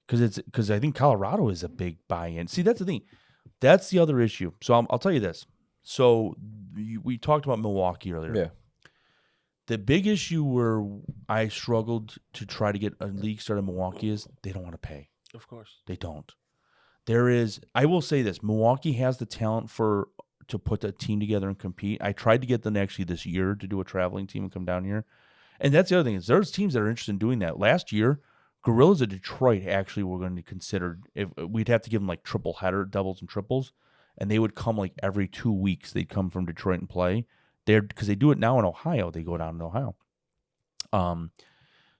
Speaker 2: because I think Colorado is a big buy-in. See, that's the thing. That's the other issue. So I'll tell you this. So we talked about Milwaukee earlier.
Speaker 1: Yeah.
Speaker 2: The big issue where I struggled to try to get a league started in Milwaukee is they don't want to pay.
Speaker 3: Of course.
Speaker 2: They don't. I will say this, Milwaukee has the talent to put a team together and compete. I tried to get them actually this year to do a traveling team and come down here. And that's the other thing is there's teams that are interested in doing that. Last year, Gorillas of Detroit actually were going to consider, if we'd have to give them like triple header, doubles and triples, and they would come like every 2 weeks. They'd come from Detroit and play. Because they do it now in Ohio. They go down in Ohio.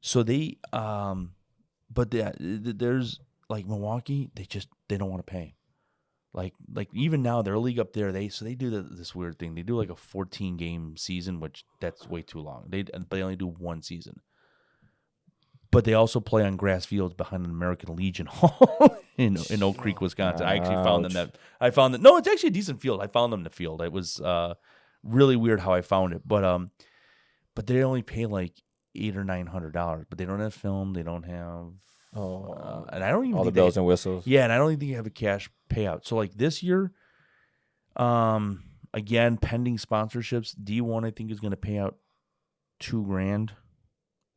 Speaker 2: So they, but there's like Milwaukee. They don't want to pay. Like even now their league up there. They do this weird thing. They do like a 14-game season, which that's way too long. They only do one season. But they also play on grass fields behind an American Legion Hall in Oak Creek, Wisconsin. I actually found them that. No, it's actually a decent field. I found them in the field. It was really weird how I found it, but they only pay like $800 or $900, but they don't have film, they don't have and I don't even
Speaker 1: all
Speaker 2: think
Speaker 1: the bells and whistles.
Speaker 2: Yeah, and I don't even think you have a cash payout. So like this year, again pending sponsorships, D1 I think is going to pay out $2,000,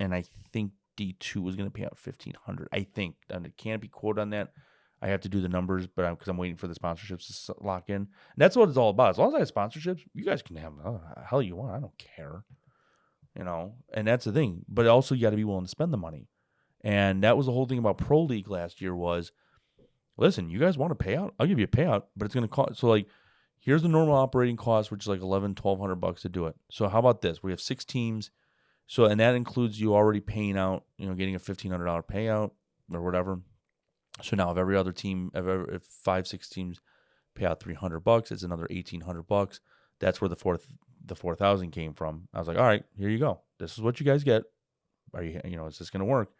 Speaker 2: and I think D2 is going to pay out $1,500. I think, and it can't be quoted on that. I have to do the numbers, but because I'm waiting for the sponsorships to lock in. And that's what it's all about. As long as I have sponsorships, you guys can have hell you want. I don't care, And that's the thing. But also, you got to be willing to spend the money. And that was the whole thing about Pro League last year was, listen, you guys want a payout? I'll give you a payout, but it's going to cost. So like, here's the normal operating cost, which is like $1,100-$1,200 to do it. So how about this? We have 6 teams. So and that includes you already paying out, getting a $1,500 payout or whatever. So now if every other team, if 5-6 teams pay out $300, it's another $1,800. That's where the 4,000 came from. I was like, all right, here you go. This is what you guys get. Are you, is this going to work?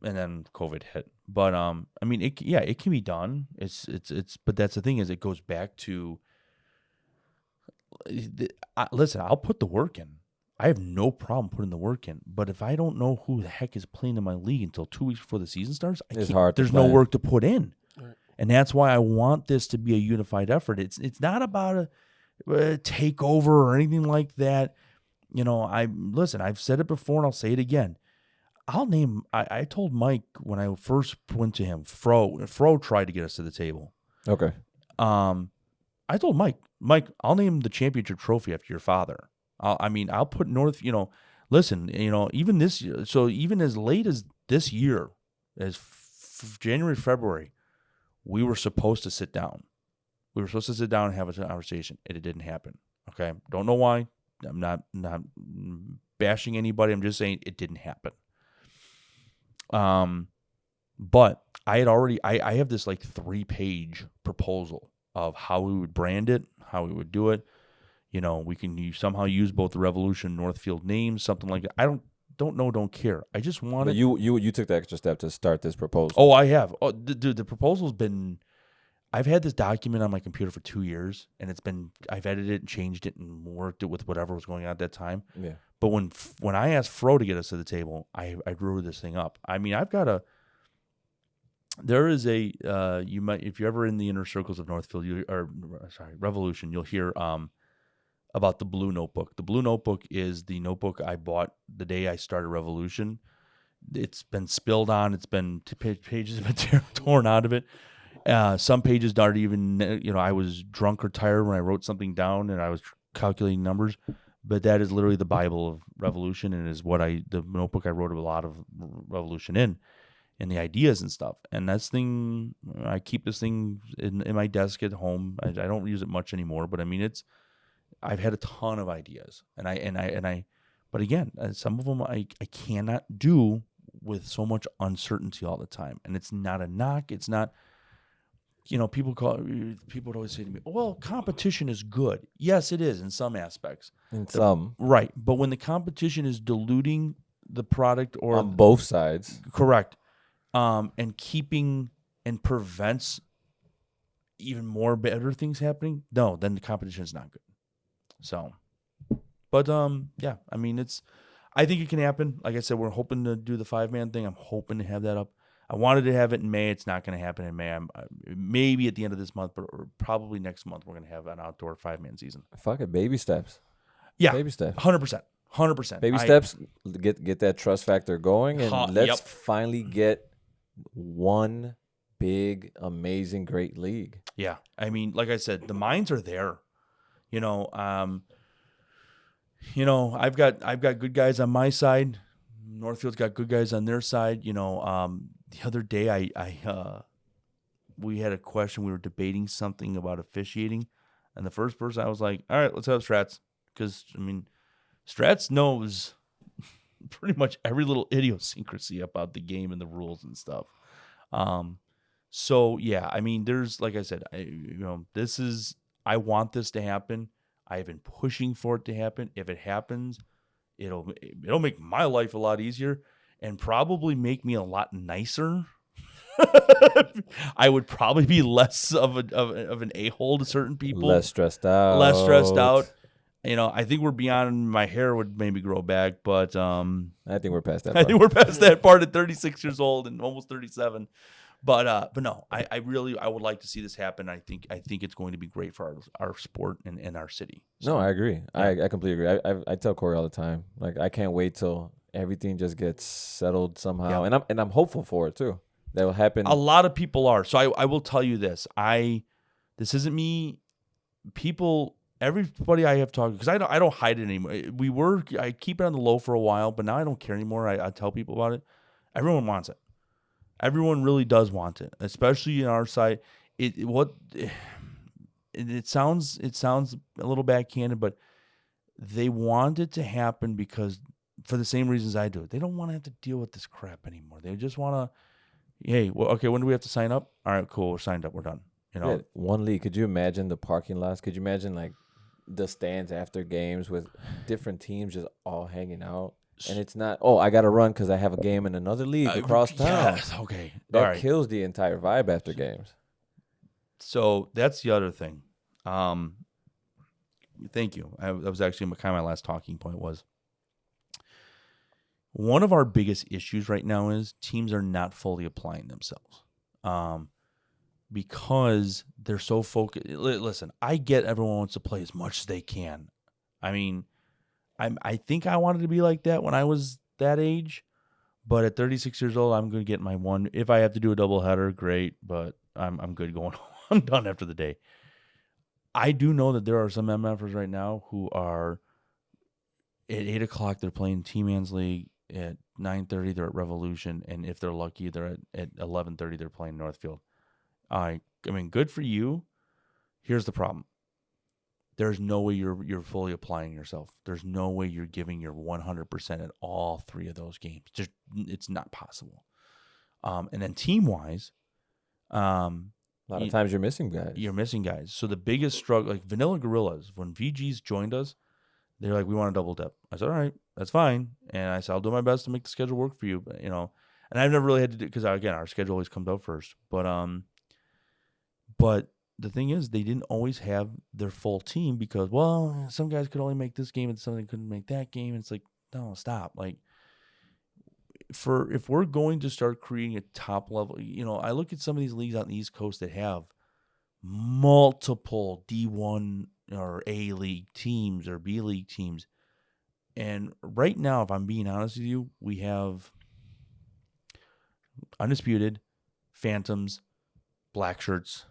Speaker 2: And then COVID hit. But I mean, it can be done. It's but that's the thing is it goes back to. Listen, I'll put the work in. I have no problem putting the work in, but if I don't know who the heck is playing in my league until 2 weeks before the season starts, there's no work to put in. Right. And that's why I want this to be a unified effort. It's not about a takeover or anything like that. I've said it before and I'll say it again. I told Mike when I first went to him, Fro tried to get us to the table.
Speaker 1: Okay.
Speaker 2: I told Mike, I'll name the championship trophy after your father. I'll put North, listen, even this year, so even as late as this year, as January, February, we were supposed to sit down We were supposed to sit down and have a conversation. It didn't happen. Okay, don't know why. I'm not bashing anybody. I'm just saying it didn't happen. But I had already. I have this like 3-page proposal of how we would brand it, how we would do it. We can somehow use both the Revolution Northfield names, something like that. I don't care. I just wanted.
Speaker 1: But you took the extra step to start this proposal.
Speaker 2: Oh, I have. Oh, the proposal's been. I've had this document on my computer for 2 years, and I've edited it and changed it and worked it with whatever was going on at that time.
Speaker 1: Yeah.
Speaker 2: But when I asked Fro to get us to the table, I drew this thing up. I mean, there is a you might, if you're ever in the inner circles of Northfield, Revolution, you'll hear about the Blue Notebook. The Blue Notebook is the notebook I bought the day I started Revolution. It's been spilled on. It's been pages have been torn out of it. Some pages aren't even, I was drunk or tired when I wrote something down and I was calculating numbers, but that is literally the Bible of Revolution and is the notebook I wrote a lot of Revolution in and the ideas and stuff. And I keep this thing in my desk at home. I don't use it much anymore, but I mean, I've had a ton of ideas but again, some of them I cannot do with so much uncertainty all the time. And it's not a knock. It's not, people would always say to me, well, competition is good. Yes, it is in some aspects. Right. But when the competition is diluting the product or
Speaker 1: on both sides.
Speaker 2: Correct. And keeping and prevents even more better things happening, no, then the competition is not good. So, but yeah, I mean, I think it can happen. Like I said, we're hoping to do the 5-man thing. I'm hoping to have that up. I wanted to have it in May. It's not going to happen in May. Maybe at the end of this month, but probably next month, we're going to have an outdoor 5-man season.
Speaker 1: Fuck it, baby steps.
Speaker 2: Yeah,
Speaker 1: baby steps.
Speaker 2: 100%.
Speaker 1: Baby steps. Get that trust factor going, and let's finally get one big, amazing, great league.
Speaker 2: Yeah, I mean, like I said, the minds are there. I've got good guys on my side. Northfield's got good guys on their side. The other day we had a question. We were debating something about officiating, and the first person I was like, all right, let's have Strats. Because, I mean, Strats knows pretty much every little idiosyncrasy about the game and the rules and stuff. So, yeah, I mean, there's, like I said, I want this to happen. I have been pushing for it to happen. If it happens, it'll make my life a lot easier and probably make me a lot nicer. I would probably be less of an a-hole to certain people.
Speaker 1: Less stressed out.
Speaker 2: I think we're beyond my hair would maybe grow back, but
Speaker 1: I think we're past that
Speaker 2: part. I think we're past that part at 36 years old and almost 37. But no, I would like to see this happen. I think it's going to be great for our sport and our city. So,
Speaker 1: no, I agree.
Speaker 2: Yeah.
Speaker 1: I completely agree. I tell Corey all the time, like, I can't wait till everything just gets settled somehow. Yeah. And I'm hopeful for it too. That will happen.
Speaker 2: A lot of people are. So I will tell you this. This isn't me. Everybody I have talked, because I don't hide it anymore. I keep it on the low for a while, but now I don't care anymore. I tell people about it. Everyone wants it. Everyone really does want it, especially in our side. It sounds a little backhanded, but they want it to happen because for the same reasons I do. They don't want to have to deal with this crap anymore. They just want to, hey, well, okay, when do we have to sign up? All right, cool, we're signed up, we're done.
Speaker 1: Yeah, one league. Could you imagine the parking lots? Could you imagine like the stands after games with different teams just all hanging out? And it's not, I got to run because I have a game in another league across town.
Speaker 2: Yes, okay.
Speaker 1: That kills the entire vibe after games.
Speaker 2: So that's the other thing. Thank you. That was actually kind of my last talking point was one of our biggest issues right now is teams are not fully applying themselves because they're so focused. Listen, I get everyone wants to play as much as they can. I mean, I think I wanted to be like that when I was that age, but at 36 years old, I'm going to get my one. If I have to do a doubleheader, great, but I'm good going home. I'm done after the day. I do know that there are some MFers right now who are at 8 o'clock, they're playing T-Man's League. At 9:30, they're at Revolution, and if they're lucky, they're at 11:30, they're playing Northfield. I mean, good for you. Here's the problem. There's no way you're fully applying yourself. There's no way you're giving your 100% at all 3 of those games. It's not possible. And then team-wise,
Speaker 1: a lot of times you're missing guys.
Speaker 2: You're missing guys. So the biggest struggle, like Vanilla Gorillas, when VGs joined us, they're like, we want to double dip. I said, all right, that's fine. And I said, I'll do my best to make the schedule work for you. But, and I've never really had to do, because again, our schedule always comes out first. But the thing is, they didn't always have their full team because, well, some guys could only make this game and some couldn't make that game. And it's like, no, stop. Like, if we're going to start creating a top level, I look at some of these leagues out in the East Coast that have multiple D1 or A League teams or B League teams. And right now, if I'm being honest with you, we have Undisputed, Phantoms, Black Shirts,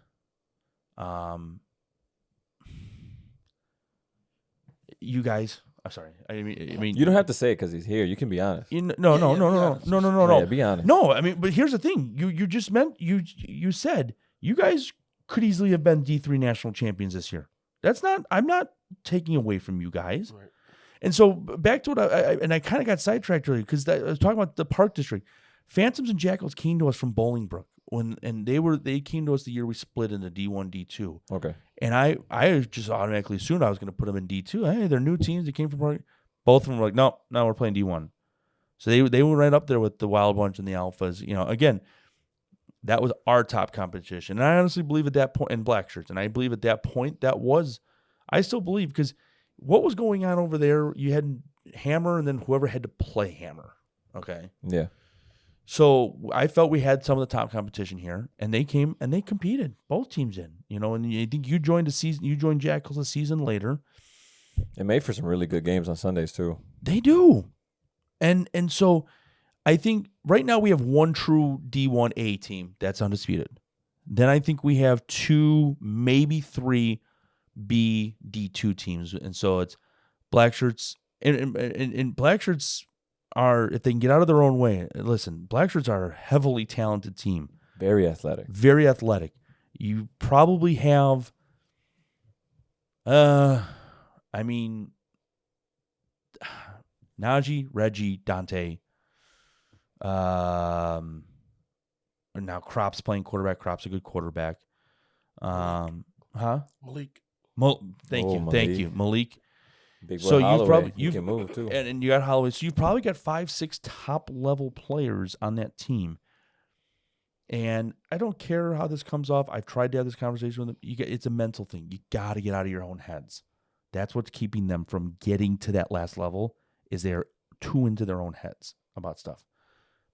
Speaker 2: you guys. I'm sorry. I mean,
Speaker 1: you don't have to say it because he's here. You can be honest.
Speaker 2: No.
Speaker 1: Yeah, be honest.
Speaker 2: No, I mean, but here's the thing. You just meant you said you guys could easily have been D3 national champions this year. I'm not taking away from you guys. Right. And so back to what I kind of got sidetracked earlier because I was talking about the Park District. Phantoms and Jackals came to us from Bolingbrook and they came to us the year we split into D1, D2.
Speaker 1: Okay.
Speaker 2: And I just automatically assumed I was going to put them in D2. Hey, they're new teams. They came from Park. Both of them were like, no, we're playing D1. So they went right up there with the Wild Bunch and the Alphas. Again, that was our top competition. And I honestly believe at that point, and Black Shirts, and I believe at that point I still believe, because what was going on over there, you had Hammer and then whoever had to play Hammer. Okay.
Speaker 1: Yeah.
Speaker 2: So I felt we had some of the top competition here, and they came and they competed. Both teams in, and I think you joined Jackals a season later.
Speaker 1: It made for some really good games on Sundays too.
Speaker 2: They do. And so I think right now we have one true D1A team that's undisputed. Then I think we have 2, maybe 3 B D2 teams. And so it's Black Shirts and Black Shirts are, if they can get out of their own way, listen, Black Shirts are a heavily talented team.
Speaker 1: Very athletic.
Speaker 2: Very athletic. You probably have, Najee, Reggie, Dante. Now Crop's playing quarterback. Crop's a good quarterback.
Speaker 3: Malik.
Speaker 2: Thank you, Malik.
Speaker 1: Big boy Holloway. You can move too,
Speaker 2: and you got Holloway. So you've probably got 5, 6 top level players on that team. And I don't care how this comes off. I've tried to have this conversation with them. It's a mental thing. You got to get out of your own heads. That's what's keeping them from getting to that last level. Is they're too into their own heads about stuff.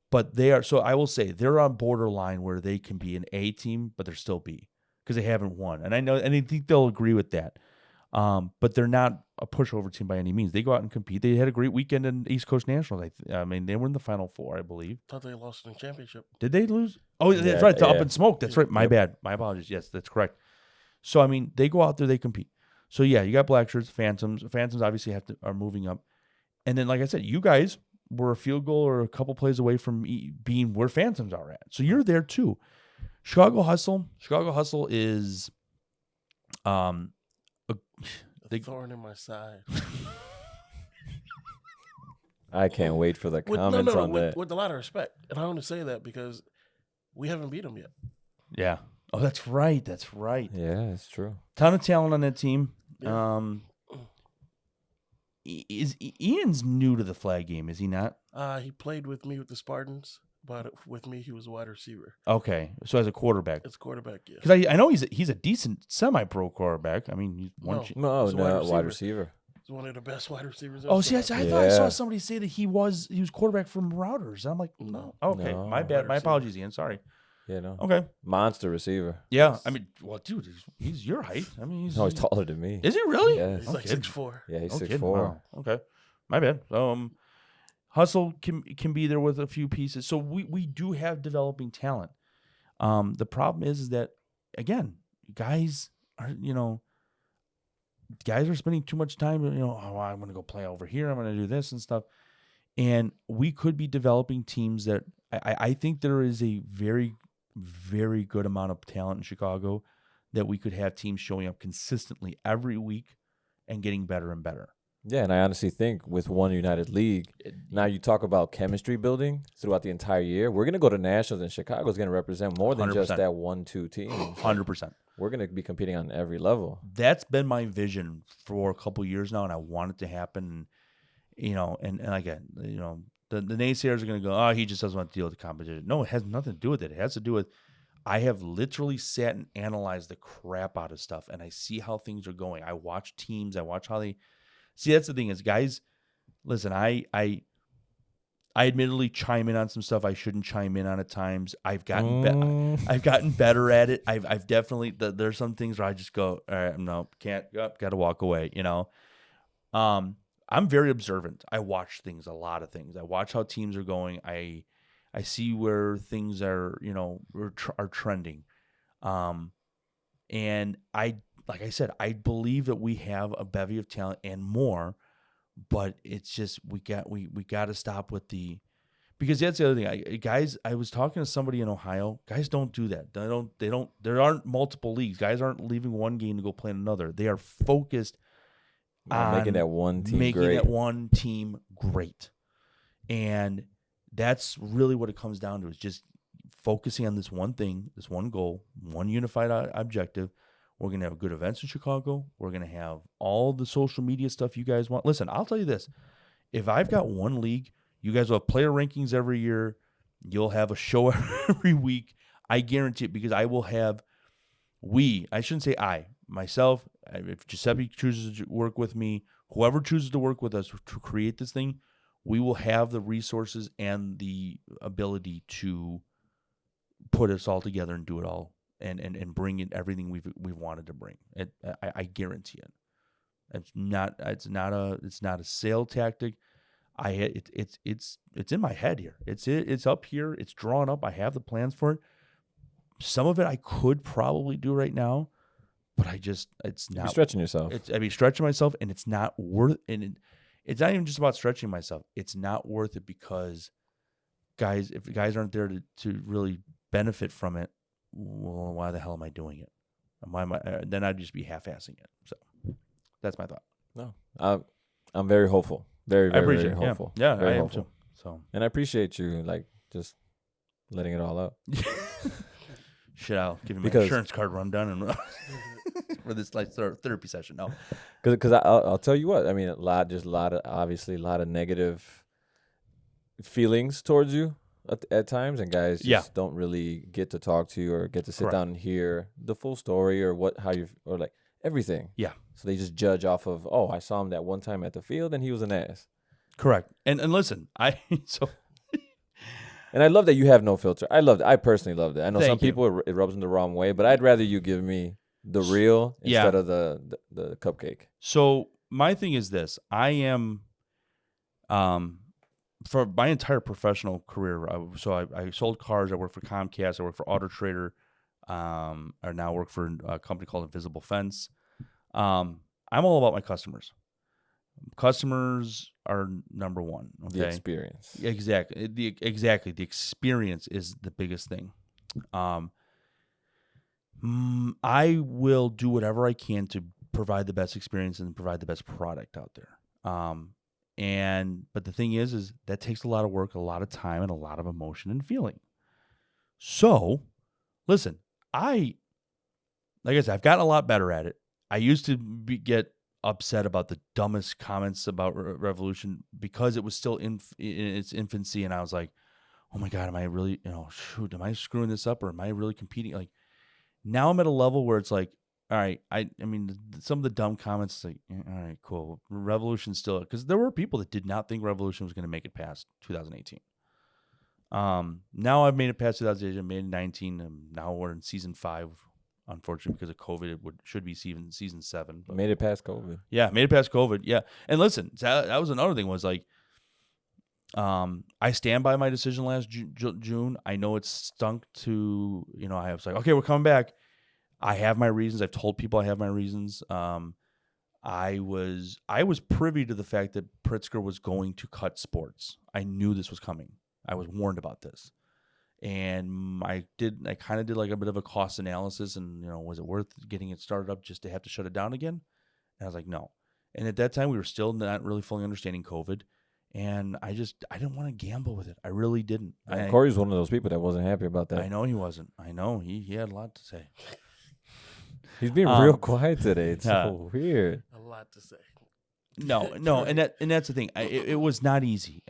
Speaker 2: But they are. So I will say they're on borderline where they can be an A team, but they're still B because they haven't won. And I know, and I think they'll agree with that. But they're not a pushover team by any means. They go out and compete. They had a great weekend in East Coast Nationals. I mean, they were in the Final Four, I believe.
Speaker 3: Thought they lost in the championship.
Speaker 2: Did they lose? Oh, yeah, that's right. To Up in Smoke. That's right. My bad. My apologies. Yes, that's correct. So I mean, they go out there, they compete. So yeah, you got Black Shirts, Phantoms. Phantoms obviously are moving up, and then like I said, you guys were a field goal or a couple plays away from being where Phantoms are at. So you're there too. Chicago Hustle is,
Speaker 3: a thorn in my side.
Speaker 1: I can't wait for the comments on that.
Speaker 3: With a lot of respect, and I only say that because we haven't beat them yet.
Speaker 2: Yeah. Oh, that's right.
Speaker 1: Yeah, it's true.
Speaker 2: Ton of talent on that team.
Speaker 3: Yeah.
Speaker 2: Is Ian's new to the flag game? Is he not?
Speaker 3: He played with me with the Spartans, but with me he was a wide receiver.
Speaker 2: Okay, so as a quarterback.
Speaker 3: As a quarterback, yeah.
Speaker 2: Because I know he's a decent semi-pro quarterback. I mean, he's
Speaker 1: wide receiver.
Speaker 3: He's one of the best wide receivers.
Speaker 2: Oh, see, I thought I saw somebody say that he was quarterback from Routers. I'm like, no. Okay,
Speaker 1: no,
Speaker 2: my bad. My apologies, Ian. Sorry.
Speaker 1: Yeah, no.
Speaker 2: Okay.
Speaker 1: Monster receiver.
Speaker 2: Yeah, I mean, well, dude, he's your height. I mean, he's
Speaker 1: taller than me.
Speaker 2: Is he really?
Speaker 1: Yeah,
Speaker 3: he's like 6'4".
Speaker 1: Yeah, he's 6'4".
Speaker 2: Wow. Okay, my bad. Hustle can be there with a few pieces. So we do have developing talent. The problem is that again, guys are spending too much time. I'm going to go play over here. I'm going to do this and stuff. And we could be developing teams that I think there is a very, very good amount of talent in Chicago that we could have teams showing up consistently every week and getting better and better.
Speaker 1: Yeah, and I honestly think with one United League, now you talk about chemistry building throughout the entire year. We're going to go to Nationals, and Chicago's going to represent more than
Speaker 2: 100%.
Speaker 1: just that 1-2 team.
Speaker 2: 100%.
Speaker 1: We're going to be competing on every level.
Speaker 2: That's been my vision for a couple years now, and I want it to happen. And again, the naysayers are going to go, oh, he just doesn't want to deal with the competition. No, it has nothing to do with it. It has to do with I have literally sat and analyzed the crap out of stuff, and I see how things are going. I watch teams. I watch how they – see, that's the thing is, guys, listen, I admittedly chime in on some stuff I shouldn't chime in on at times. I've gotten better at it. I've definitely there's some things where I just go, all right, no, can't, got to walk away, I'm very observant. I watch things, a lot of things. I watch how teams are going. I see where things are, are trending. And like I said, I believe that we have a bevy of talent and more, but it's just we got to stop with because that's the other thing. Guys, I was talking to somebody in Ohio. Guys don't do that. They don't. There aren't multiple leagues. Guys aren't leaving one game to go play in another. They are focused on
Speaker 1: making that one team great. And that's really what it comes down to, is just focusing on this one thing, this one goal, one unified objective. We're going to have good events in Chicago. We're going to have all the social media stuff you guys want. Listen, I'll tell you this. If I've got one league, you guys will have player rankings every year. You'll have a show every week. I guarantee it, because I will have I shouldn't say myself, if Giuseppe chooses to work with me, whoever chooses to work with us to create this thing, we will have the resources and the ability to put us all together and do it all and bring in everything we've wanted to bring. I guarantee it. It's not a sale tactic. It's in my head here. It's up here. It's drawn up. I have the plans for it. Some of it I could probably do right now, but it's not. You're stretching yourself.
Speaker 2: I'd be stretching myself, and it's not worth. And it's not even just about stretching myself. It's not worth it, because if guys aren't there to really benefit from it, well, why the hell am I doing it? Then I'd just be half-assing it. So that's my thought.
Speaker 1: No, I'm very hopeful. Very, very, very hopeful.
Speaker 2: Yeah,
Speaker 1: very
Speaker 2: I am
Speaker 1: hopeful.
Speaker 2: too. So,
Speaker 1: and I appreciate you just letting it all out.
Speaker 2: Shit, I'll give you my insurance card rundown and for this therapy session. No,
Speaker 1: because I'll tell you what. I mean, a lot of negative feelings towards you at times, and guys just don't really get to talk to you or get to sit down and hear the full story or like everything.
Speaker 2: Yeah.
Speaker 1: So they just judge off of, oh, I saw him that one time at the field and he was an ass.
Speaker 2: Correct. And listen,
Speaker 1: and I love that you have no filter. I personally loved it. I know some people it rubs them the wrong way, but I'd rather you give me the real instead of the cupcake.
Speaker 2: So my thing is this: I am, for my entire professional career. I sold cars. I worked for Comcast. I worked for Auto Trader. I now work for a company called Invisible Fence. I'm all about my customers. Customers are number one. Okay?
Speaker 1: The experience.
Speaker 2: Exactly. The experience is the biggest thing. I will do whatever I can to provide the best experience and provide the best product out there. But the thing is that takes a lot of work, a lot of time, and a lot of emotion and feeling. So, listen, like I said, I've gotten a lot better at it. I used to get upset about the dumbest comments about Revolution because it was still in its infancy, and I was like, oh my God, am I really, am I screwing this up, or am I really competing? Like, now I'm at a level where it's like, all right, I mean, some of the dumb comments, like, all right, cool. Revolution still, because there were people that did not think Revolution was going to make it past 2018. Now I've made it past 2018, made it 19, and now we're in season 5. Unfortunately, because of COVID, it should be season 7. But
Speaker 1: made it past COVID.
Speaker 2: Yeah, made it past COVID. Yeah, and listen, that was another thing. Was like, I stand by my decision last June. I know it stunk to, I was like, okay, we're coming back. I have my reasons. I've told people I have my reasons. I was privy to the fact that Pritzker was going to cut sports. I knew this was coming. I was warned about this. And I kind of did like a bit of a cost analysis, and was it worth getting it started up just to have to shut it down again? And I was like, no. And at that time, we were still not really fully understanding COVID, and I didn't want to gamble with it. I really didn't.
Speaker 1: Corey's one of those people that wasn't happy about that.
Speaker 2: I know he wasn't. I know he had a lot to say.
Speaker 1: He's being real quiet today. It's so weird.
Speaker 3: A lot to say.
Speaker 2: No, and that's the thing. It was not easy,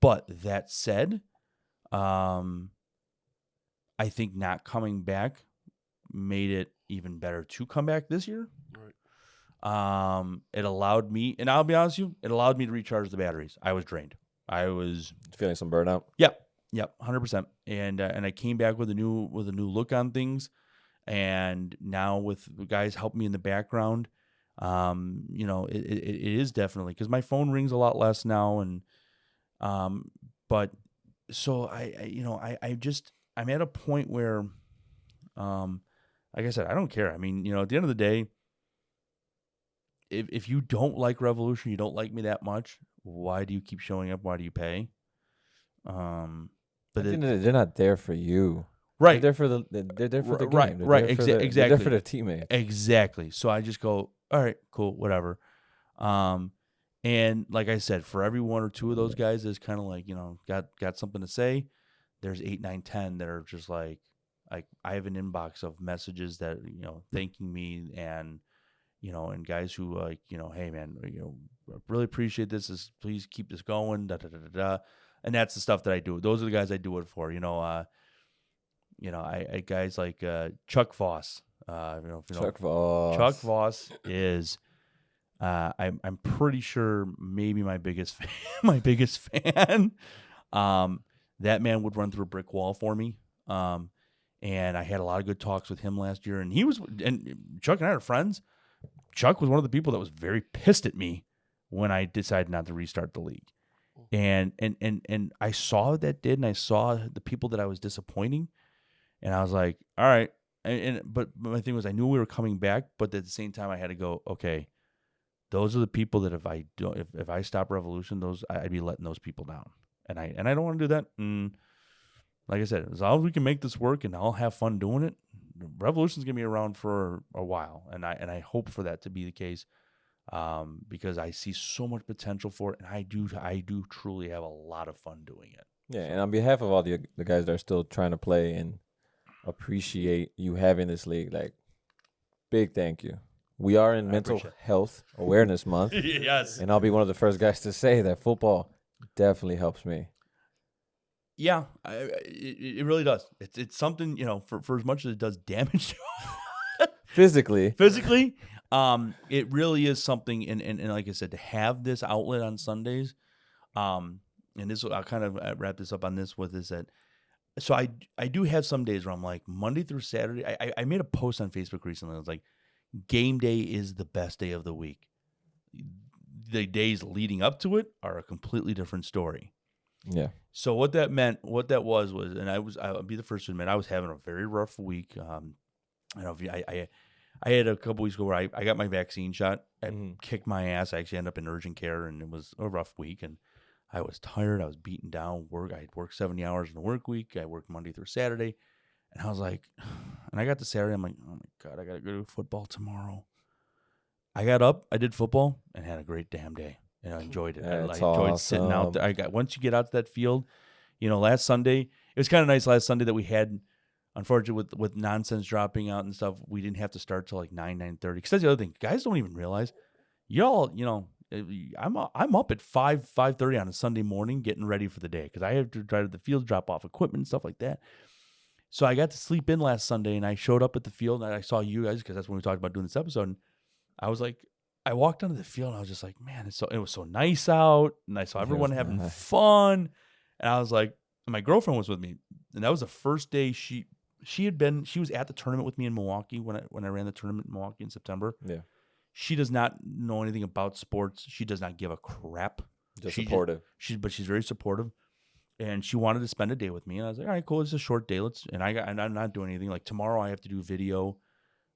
Speaker 2: but that said, I think not coming back made it even better to come back this year. Right. It allowed me, and I'll be honest with you, it allowed me to recharge the batteries. I was drained. I was
Speaker 1: feeling some burnout.
Speaker 2: Yep, 100%. And I came back with a new look on things, and now with the guys helping me in the background, it is definitely, because my phone rings a lot less now, and but so I'm at a point where, like I said, I don't care. I mean, at the end of the day, if you don't like Revolution, you don't like me that much, why do you keep showing up? Why do you pay? But
Speaker 1: they're not there for you.
Speaker 2: Right.
Speaker 1: They're there for the game.
Speaker 2: Right. Exactly.
Speaker 1: They're there for their teammates.
Speaker 2: Exactly. So I just go, all right, cool, whatever. And like I said, for every one or two of those guys that's kind of like, got something to say, there's 8, 9, 10 that are just like I have an inbox of messages that, thanking me, and, and guys who like, hey man, really appreciate this. Please keep this going. Da, da, da, da, da. And that's the stuff that I do. Those are the guys I do it for. I guys like Chuck Voss.
Speaker 1: Chuck Voss.
Speaker 2: Chuck Voss is, I'm pretty sure maybe my biggest fan. My biggest fan. That man would run through a brick wall for me. And I had a lot of good talks with him last year. And Chuck and I are friends. Chuck was one of the people that was very pissed at me when I decided not to restart the league. And I saw what that did, and I saw the people that I was disappointing, and I was like, all right. But my thing was, I knew we were coming back, but at the same time, I had to go, okay, those are the people that if I stop Revolution, I'd be letting those people down, and I don't want to do that. And like I said, as long as we can make this work and I'll have fun doing it, Revolution's gonna be around for a while, and I hope for that to be the case. Because I see so much potential for it, and I do truly have a lot of fun doing it.
Speaker 1: Yeah, and on behalf of all the guys that are still trying to play and appreciate you having this league, like, big thank you. We are in Mental Health Awareness Month.
Speaker 2: Yes.
Speaker 1: And I'll be one of the first guys to say that football definitely helps me.
Speaker 2: Yeah, it really does. It's something, for as much as it does damage
Speaker 1: physically.
Speaker 2: It really is something, and like I said, to have this outlet on Sundays, and this, I'll kind of wrap this up on this with, is that, so I do have some days where I'm like, Monday through Saturday, I made a post on Facebook recently. I was like, game day is the best day of the week. The days leading up to it are a completely different story.
Speaker 1: Yeah.
Speaker 2: So what that was, and I'll be the first to admit, I was having a very rough week. I had a couple weeks ago where I got my vaccine shot and kicked my ass. I actually ended up in urgent care, and it was a rough week. And I was tired. I was beaten down. I had worked 70 hours in the work week. I worked Monday through Saturday. And I was like, and I got to Saturday, I'm like, oh my God, I got to go to football tomorrow. I got up, I did football, and had a great damn day. And I enjoyed it. I enjoyed sitting out there. Once you get out to that field, last Sunday, it was kind of nice last Sunday that we had. Unfortunately, with nonsense dropping out and stuff, we didn't have to start till like 9:30. Because that's the other thing. Guys don't even realize. Y'all, I'm up at 5:30 on a Sunday morning getting ready for the day. Because I have to drive to the field, drop off equipment and stuff like that. So I got to sleep in last Sunday, and I showed up at the field, and I saw you guys, because that's when we talked about doing this episode. And I was like, I walked onto the field, and I was just like, man, it was so nice out. And I saw everyone having fun. And I was like, and my girlfriend was with me. And that was the first day she was at the tournament with me in Milwaukee when I ran the tournament in Milwaukee in September.
Speaker 1: Yeah.
Speaker 2: She does not know anything about sports. She does not give a crap.
Speaker 1: Just supportive.
Speaker 2: But she's very supportive. And she wanted to spend a day with me. And I was like, all right, cool. It's a short day. I'm not doing anything. Like tomorrow I have to do video.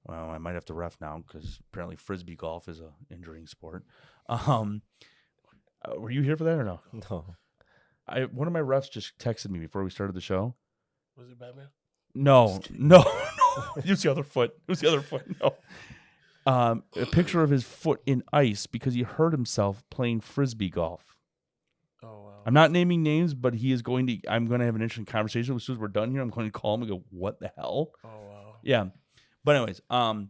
Speaker 2: Well, I might have to ref now because apparently Frisbee golf is a injuring sport. Were you here for that or no?
Speaker 1: No.
Speaker 2: one of my refs just texted me before we started the show.
Speaker 3: Was it Batman?
Speaker 2: No. It was the other foot. No. A picture of his foot in ice because he hurt himself playing frisbee golf.
Speaker 3: Oh wow!
Speaker 2: I'm not naming names, but I'm going to have an interesting conversation as soon as we're done here. I'm going to call him and go, "What the hell?"
Speaker 3: Oh wow!
Speaker 2: Yeah, but anyways, but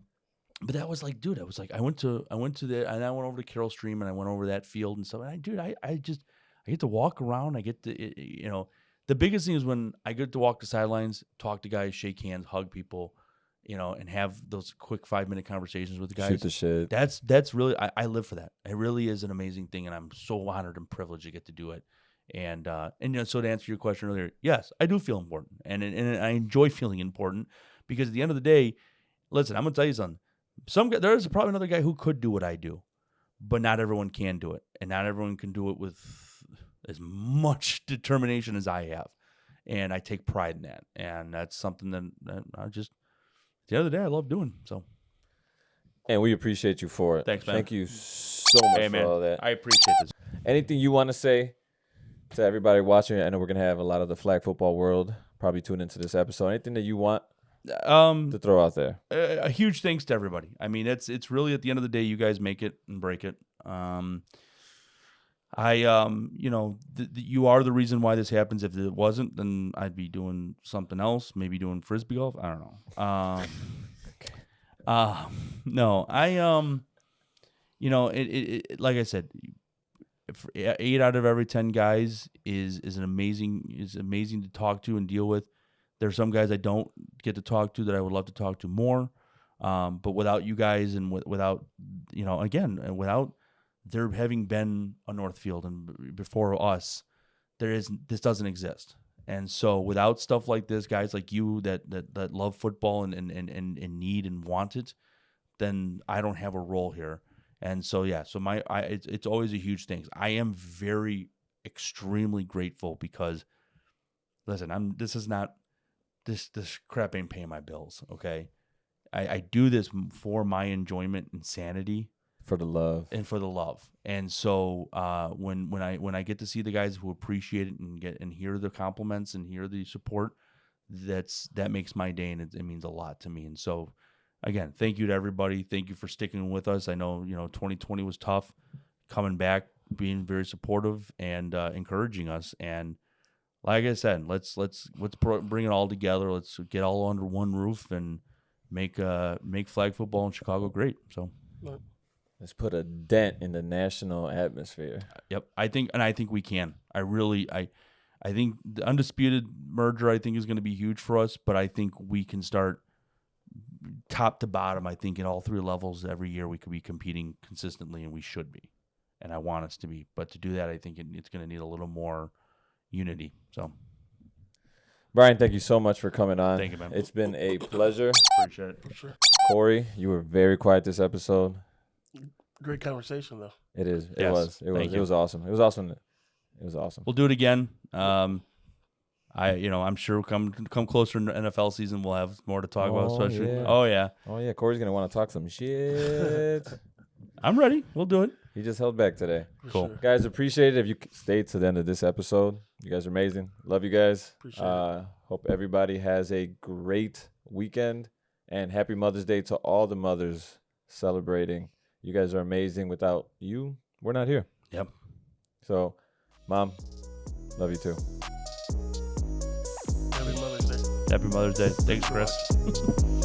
Speaker 2: that was like, dude, I was like, I went over to Carroll Stream and I went over that field and stuff. And I get to walk around. I get to, the biggest thing is when I get to walk the sidelines, talk to guys, shake hands, hug people. And have those quick 5-minute conversations with the guys.
Speaker 1: Shoot the shit.
Speaker 2: That's really, I live for that. It really is an amazing thing, and I'm so honored and privileged to get to do it. And so to answer your question earlier, yes, I do feel important, and I enjoy feeling important because at the end of the day, listen, I'm gonna tell you something. There's probably another guy who could do what I do, but not everyone can do it, and not everyone can do it with as much determination as I have, and I take pride in that, and that's something that I just. At the end of the day, I love doing so.
Speaker 1: And we appreciate you for it.
Speaker 2: Thanks, man.
Speaker 1: Thank you so much for all that.
Speaker 2: I appreciate this.
Speaker 1: Anything you want to say to everybody watching? I know we're going to have a lot of the flag football world probably tune into this episode. Anything that you want to throw out there?
Speaker 2: A huge thanks to everybody. I mean, it's really at the end of the day, you guys make it and break it. You are the reason why this happens. If it wasn't, then I'd be doing something else, maybe doing frisbee golf. I don't know. No, like I said, 8 out of every 10 guys is amazing to talk to and deal with. There's some guys I don't get to talk to that I would love to talk to more. But without you guys and without there having been a Northfield and before us, this doesn't exist. And so without stuff like this, guys like you that love football and need and want it, then I don't have a role here. And so it's always a huge thing. I am very extremely grateful because listen, this crap ain't paying my bills, okay? I do this for my enjoyment and sanity.
Speaker 1: For the love.
Speaker 2: And so when I get to see the guys who appreciate it and hear the compliments and hear the support, that makes my day, and it means a lot to me. And so again, thank you to everybody. Thank you for sticking with us. I know 2020 was tough, coming back, being very supportive and encouraging us. And like I said, let's bring it all together. Let's get all under one roof and make flag football in Chicago great. So.
Speaker 1: Let's put a dent in the national atmosphere.
Speaker 2: Yep, I think we can. I think the undisputed merger is going to be huge for us, but I think we can start top to bottom. I think in all 3 levels every year we could be competing consistently, and we should be, and I want us to be. But to do that, I think it's going to need a little more unity. So,
Speaker 1: Brian, thank you so much for coming on.
Speaker 2: Thank you, man.
Speaker 1: It's been a pleasure.
Speaker 2: Appreciate it. For sure.
Speaker 1: Corey, you were very quiet this episode.
Speaker 3: Great conversation, though.
Speaker 1: It is. It
Speaker 2: Yes.
Speaker 1: was. It was.
Speaker 2: Thank
Speaker 1: It
Speaker 2: you.
Speaker 1: was awesome. It was awesome. It was awesome.
Speaker 2: We'll do it again. I'm sure come closer to NFL season, we'll have more to talk about. Especially,
Speaker 1: yeah.
Speaker 2: Oh yeah,
Speaker 1: Corey's gonna want to talk some shit.
Speaker 2: I'm ready. We'll do it.
Speaker 1: He just held back today.
Speaker 2: Cool.
Speaker 3: Sure.
Speaker 1: Guys, appreciate it if you stayed to the end of this episode. You guys are amazing. Love you guys.
Speaker 3: Appreciate it.
Speaker 1: Hope everybody has a great weekend, and happy Mother's Day to all the mothers celebrating. You guys are amazing. Without you, we're not here.
Speaker 2: Yep.
Speaker 1: So, Mom, love you too.
Speaker 3: Happy Mother's Day.
Speaker 2: Happy Mother's Day. Thanks, Chris.